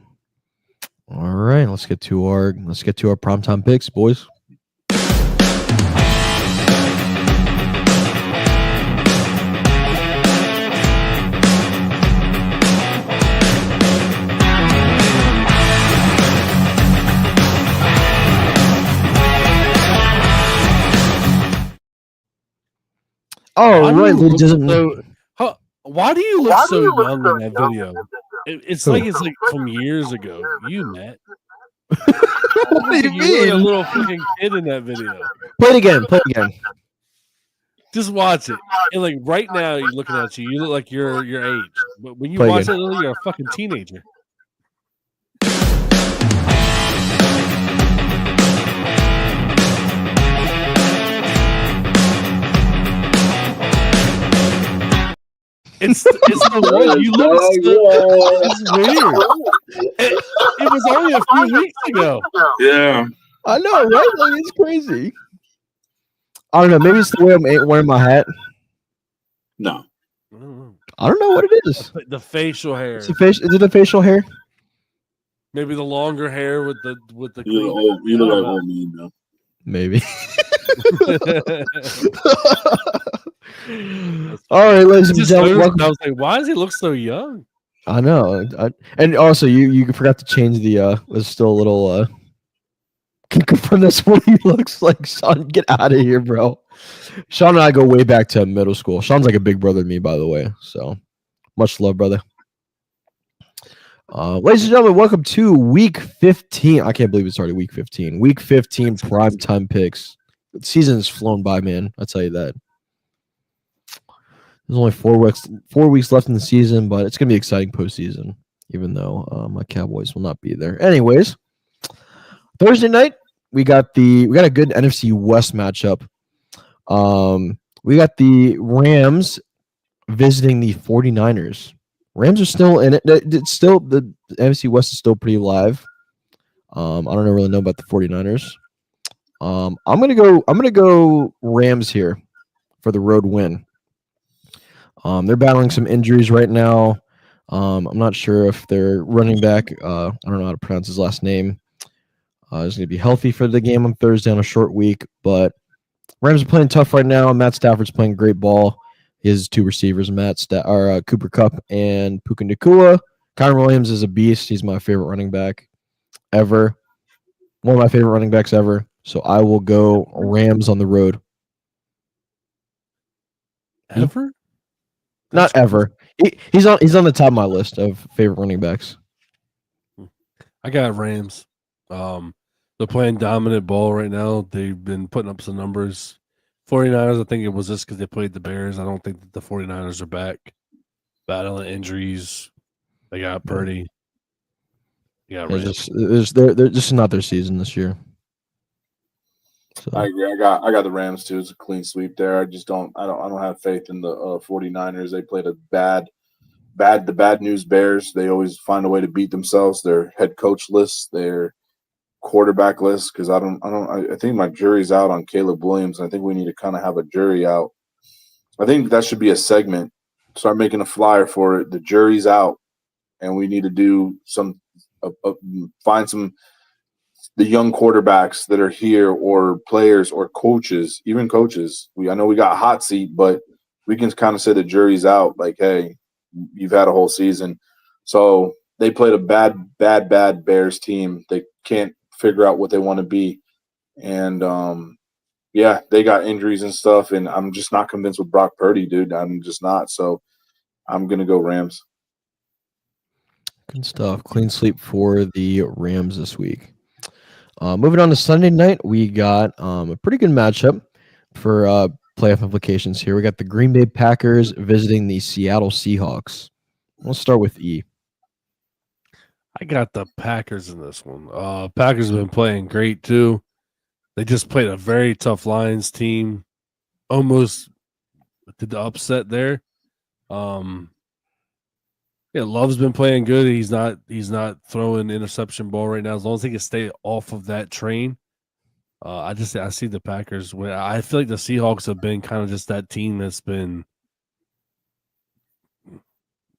all right, let's get to our primetime picks, boys. Oh, right, why do you look so young in that video? It's like from years ago. You, Matt. What do you mean? You look like a little fucking kid in that video. Play it again. Just watch it. And like right now, you're looking at you. You look like your age. But when you Play watch again. it, you're a fucking teenager. It's the one you look. It's weird. It was only a few weeks ago. Yeah, I know, right? Like, it's crazy. I don't know. Maybe it's the way I'm wearing my hat. No, I don't know what it is. The facial hair. Is it the facial hair? Maybe the longer hair with the. you look like old me now. Maybe. All right, ladies and gentlemen. I was like, why does he look so young? I know. And also, you forgot to change the. There's still a little. Can you confirm that's what he looks like, Sean? Get out of here, bro. Sean and I go way back to middle school. Sean's like a big brother to me, by the way. So much love, brother. Ladies and gentlemen, welcome to week 15. I can't believe it's already week 15. Week 15 primetime picks. The season has flown by, man. I'll tell you that. There's only 4 weeks left in the season, but it's gonna be exciting postseason, even though my Cowboys will not be there. Anyways, Thursday night we got a good NFC West matchup. We got the Rams visiting the 49ers. Rams are still in it. It's still the NFC West is still pretty live. I don't really know about the 49ers. I'm gonna go Rams here for the road win. They're battling some injuries right now. I'm not sure if their running back, I don't know how to pronounce his last name, is going to be healthy for the game on Thursday on a short week. But Rams are playing tough right now. Matt Stafford's playing great ball. His two receivers, Cooper Kupp and Puka Nacua. Kyron Williams is a beast. He's my favorite running back ever. One of my favorite running backs ever. So I will go Rams on the road. Ever? Not ever. He's on the top of my list of favorite running backs. I got Rams. They're playing dominant ball right now. They've been putting up some numbers. 49ers, I think it was just because they played the Bears. I don't think that the 49ers are back. Battling injuries. They got Purdy. Yeah, they're just not their season this year. So. I agree. I got the Rams too. It's a clean sweep there. I don't have faith in the 49ers. They played the bad news Bears. They always find a way to beat themselves. Their head coach list, their quarterback list. Because I think my jury's out on Caleb Williams. I think we need to kind of have a jury out. I think that should be a segment. Start making a flyer for it. The jury's out, and we need to do find some. The young quarterbacks that are here, or players, or coaches, even coaches. I know we got a hot seat, but we can kind of say the jury's out. Like, hey, you've had a whole season. So they played a bad Bears team. They can't figure out what they want to be. And, they got injuries and stuff, and I'm just not convinced with Brock Purdy, dude. I'm just not. So I'm going to go Rams. Good stuff. Clean sleep for the Rams this week. Moving on to Sunday night, we got a pretty good matchup for playoff implications here. We got the Green Bay Packers visiting the Seattle Seahawks. We'll start with E. I got the Packers in this one. Packers have been playing great too. They just played a very tough Lions team. Almost did the upset there. Yeah, Love's been playing good. He's not throwing interception ball right now. As long as he can stay off of that train, I see the Packers win. I feel like the Seahawks have been kind of just that team that's been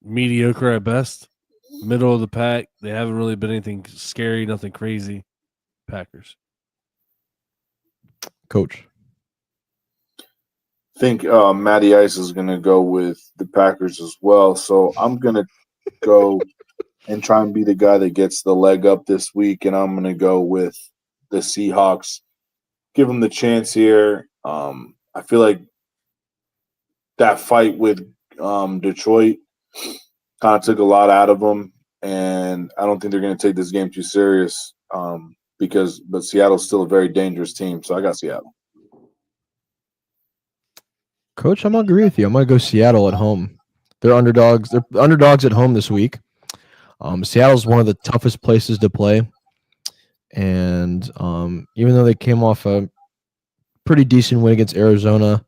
mediocre at best, middle of the pack. They haven't really been anything scary, nothing crazy. Packers. Coach. I think Matty Ice is going to go with the Packers as well. So I'm going to go and try and be the guy that gets the leg up this week, and I'm going to go with the Seahawks. Give them the chance here. I feel like that fight with Detroit kind of took a lot out of them, and I don't think they're going to take this game too serious but Seattle's still a very dangerous team, so I got Seattle. Coach, I'm going to agree with you. I'm going to go Seattle at home. They're underdogs. They're underdogs at home this week. Seattle's one of the toughest places to play. And even though they came off a pretty decent win against Arizona,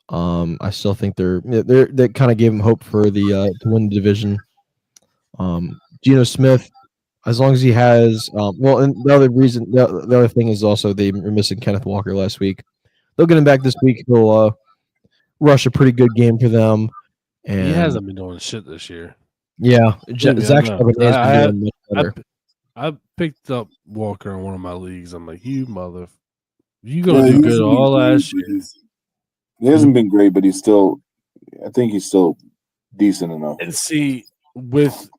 I still think they kind of gave them hope for to win the division. Geno Smith, as long as he has and the other thing is also they were missing Kenneth Walker last week. They'll get him back this week. He'll rush a pretty good game for them. And he hasn't been doing shit this year. Yeah, Zach Charbonnet has been doing much better. I picked up Walker in one of my leagues. I'm like, you gonna do good all last year. He hasn't been great, but I think he's still decent enough. And see, with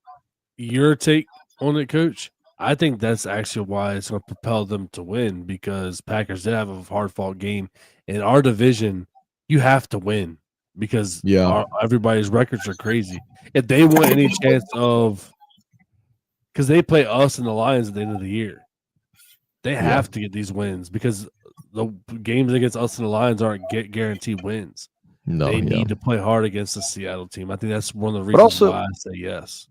your take on it, Coach, I think that's actually why it's going to propel them to win, because Packers did have a hard-fought game. In our division, you have to win because everybody's records are crazy. If they want any chance of – because they play us and the Lions at the end of the year. They have to get these wins because the games against us and the Lions aren't guaranteed wins. No, they need to play hard against the Seattle team. I think that's one of the reasons why I say yes.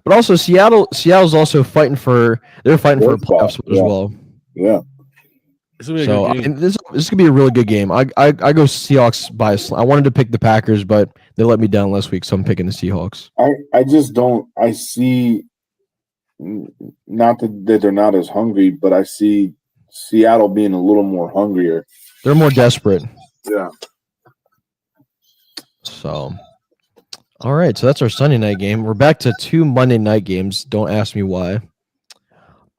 But also, Seattle's also fighting for a playoff spot as well. Yeah. So I mean, this could be a really good game. I go Seahawks by I wanted to pick the Packers, but they let me down last week, so I'm picking the Seahawks. I just don't. I see, not that they're not as hungry, but I see Seattle being a little more hungrier. They're more desperate. Yeah. So, all right. So that's our Sunday night game. We're back to 2 Monday night games. Don't ask me why.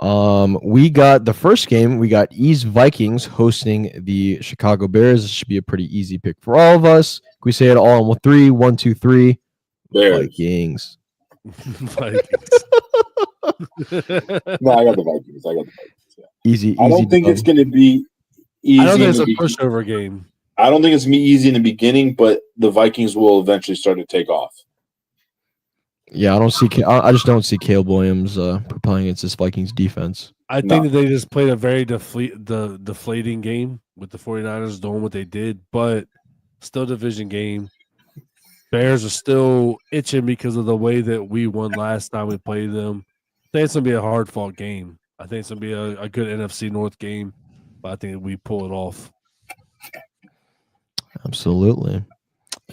We got the first game. We got East Vikings hosting the Chicago Bears. This should be a pretty easy pick for all of us. Can we say it all in 3? 1, 2, 3. Bears. Vikings. Vikings. No, I got the Vikings. Yeah. Easy. I don't think it's going to be easy. I don't think it's a pushover game. I don't think it's going to be easy in the beginning, but the Vikings will eventually start to take off. Yeah, I just don't see Caleb Williams propelling against this Vikings defense. I think that they just played a very deflating game with the 49ers doing what they did, but still division game. Bears are still itching because of the way that we won last time we played them. I think it's going to be a hard-fought game. I think it's going to be a good NFC North game, but I think we pull it off. Absolutely.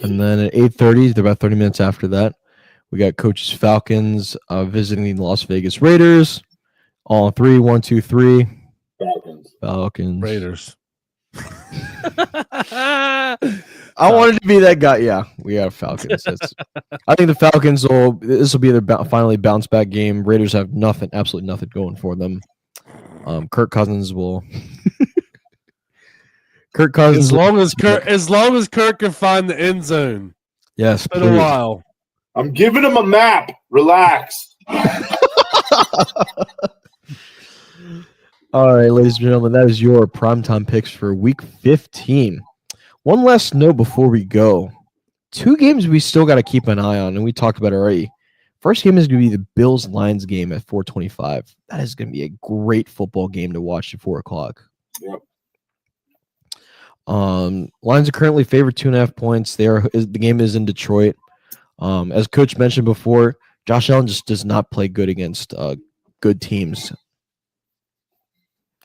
And then at 8:30, they're about 30 minutes after that, we got Coach's Falcons visiting the Las Vegas Raiders. All in 3, 1, 2, 3. Falcons. Raiders. I wanted to be that guy. Yeah, we got Falcons. I think the Falcons this will be their finally bounce back game. Raiders have absolutely nothing going for them. Kirk Cousins will. Kirk Cousins. As long as Kirk can find the end zone. Yes, it's been a while. I'm giving him a map. Relax. All right, ladies and gentlemen, that is your primetime picks for Week 15. One last note before we go. two games we still got to keep an eye on, and we talked about it already. First game is going to be the Bills-Lions game at 4:25. That is going to be a great football game to watch at 4 o'clock. Yep. Lions are currently favored 2.5 points. The game is in Detroit. As Coach mentioned before, Josh Allen just does not play good against good teams.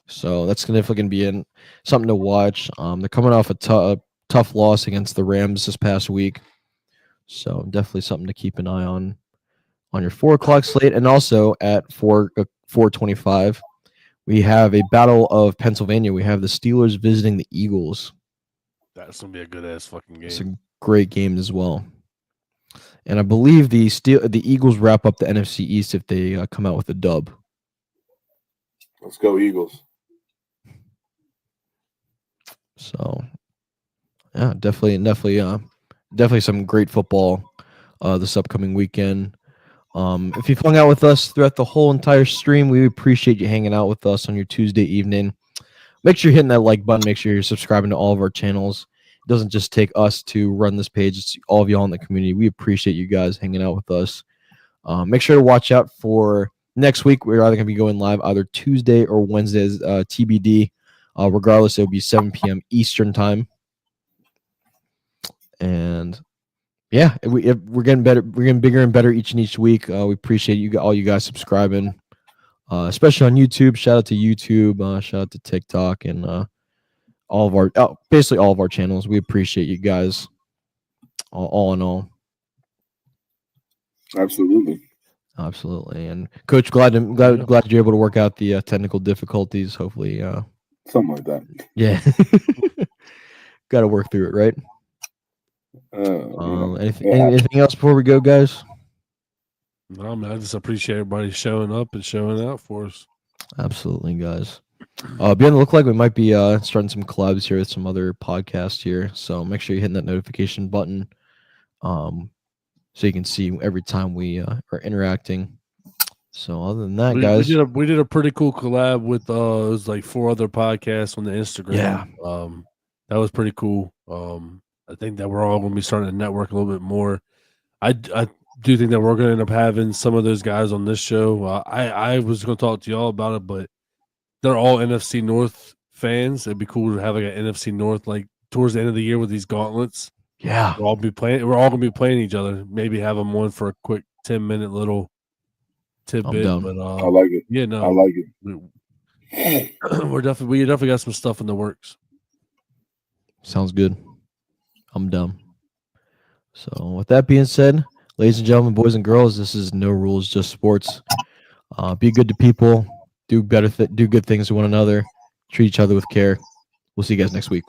So that's definitely going to be something to watch. They're coming off a tough loss against the Rams this past week. So definitely something to keep an eye on your 4 o'clock slate. And also at 4:25, we have a Battle of Pennsylvania. We have the Steelers visiting the Eagles. That's going to be a good-ass fucking game. It's a great game as well. And I believe the Eagles wrap up the NFC East if they come out with a dub. Let's go Eagles. So, yeah, definitely some great football this upcoming weekend. If you've hung out with us throughout the whole entire stream, we appreciate you hanging out with us on your Tuesday evening. Make sure you're hitting that like button. Make sure you're subscribing to all of our channels. It doesn't just take us to run this page. It's all of y'all in the community. We appreciate you guys hanging out with us. Make sure to watch out for next week. We're either going to be going live either Tuesday or Wednesdays, TBD. Regardless, it'll be 7 p.m. Eastern time. And yeah, we're getting better. We're getting bigger and better each week. We appreciate all you guys subscribing, especially on YouTube. Shout out to YouTube. Shout out to TikTok and basically all of our channels. We appreciate you guys. All in all, Absolutely. And Coach, glad you're able to work out the technical difficulties. Hopefully, Something like that. yeah, got to work through it, right? Anything else before we go, guys? No, man, I just appreciate everybody showing up and showing out for us. Absolutely, guys. Beginning to look like we might be starting some collabs here with some other podcasts here. So make sure you're hitting that notification button, so you can see every time we are interacting. So other than that, guys, we did a pretty cool collab with it was like 4 other podcasts on the Instagram. Yeah. That was pretty cool. I think that we're all going to be starting to network a little bit more. I do think that we're going to end up having some of those guys on this show. I was going to talk to y'all about it, but they're all NFC North fans. It'd be cool to have like an NFC North like towards the end of the year with these gauntlets. yeah, We're all going to be playing each other. Maybe have them on for a quick 10-minute little tidbit. down. But I like it. yeah, no, I like it. we definitely got some stuff in the works. sounds good. I'm done. So with that being said, ladies and gentlemen, boys and girls, this is No Rules, Just Sports. Be good to people. Do good things to one another. Treat each other with care. We'll see you guys next week.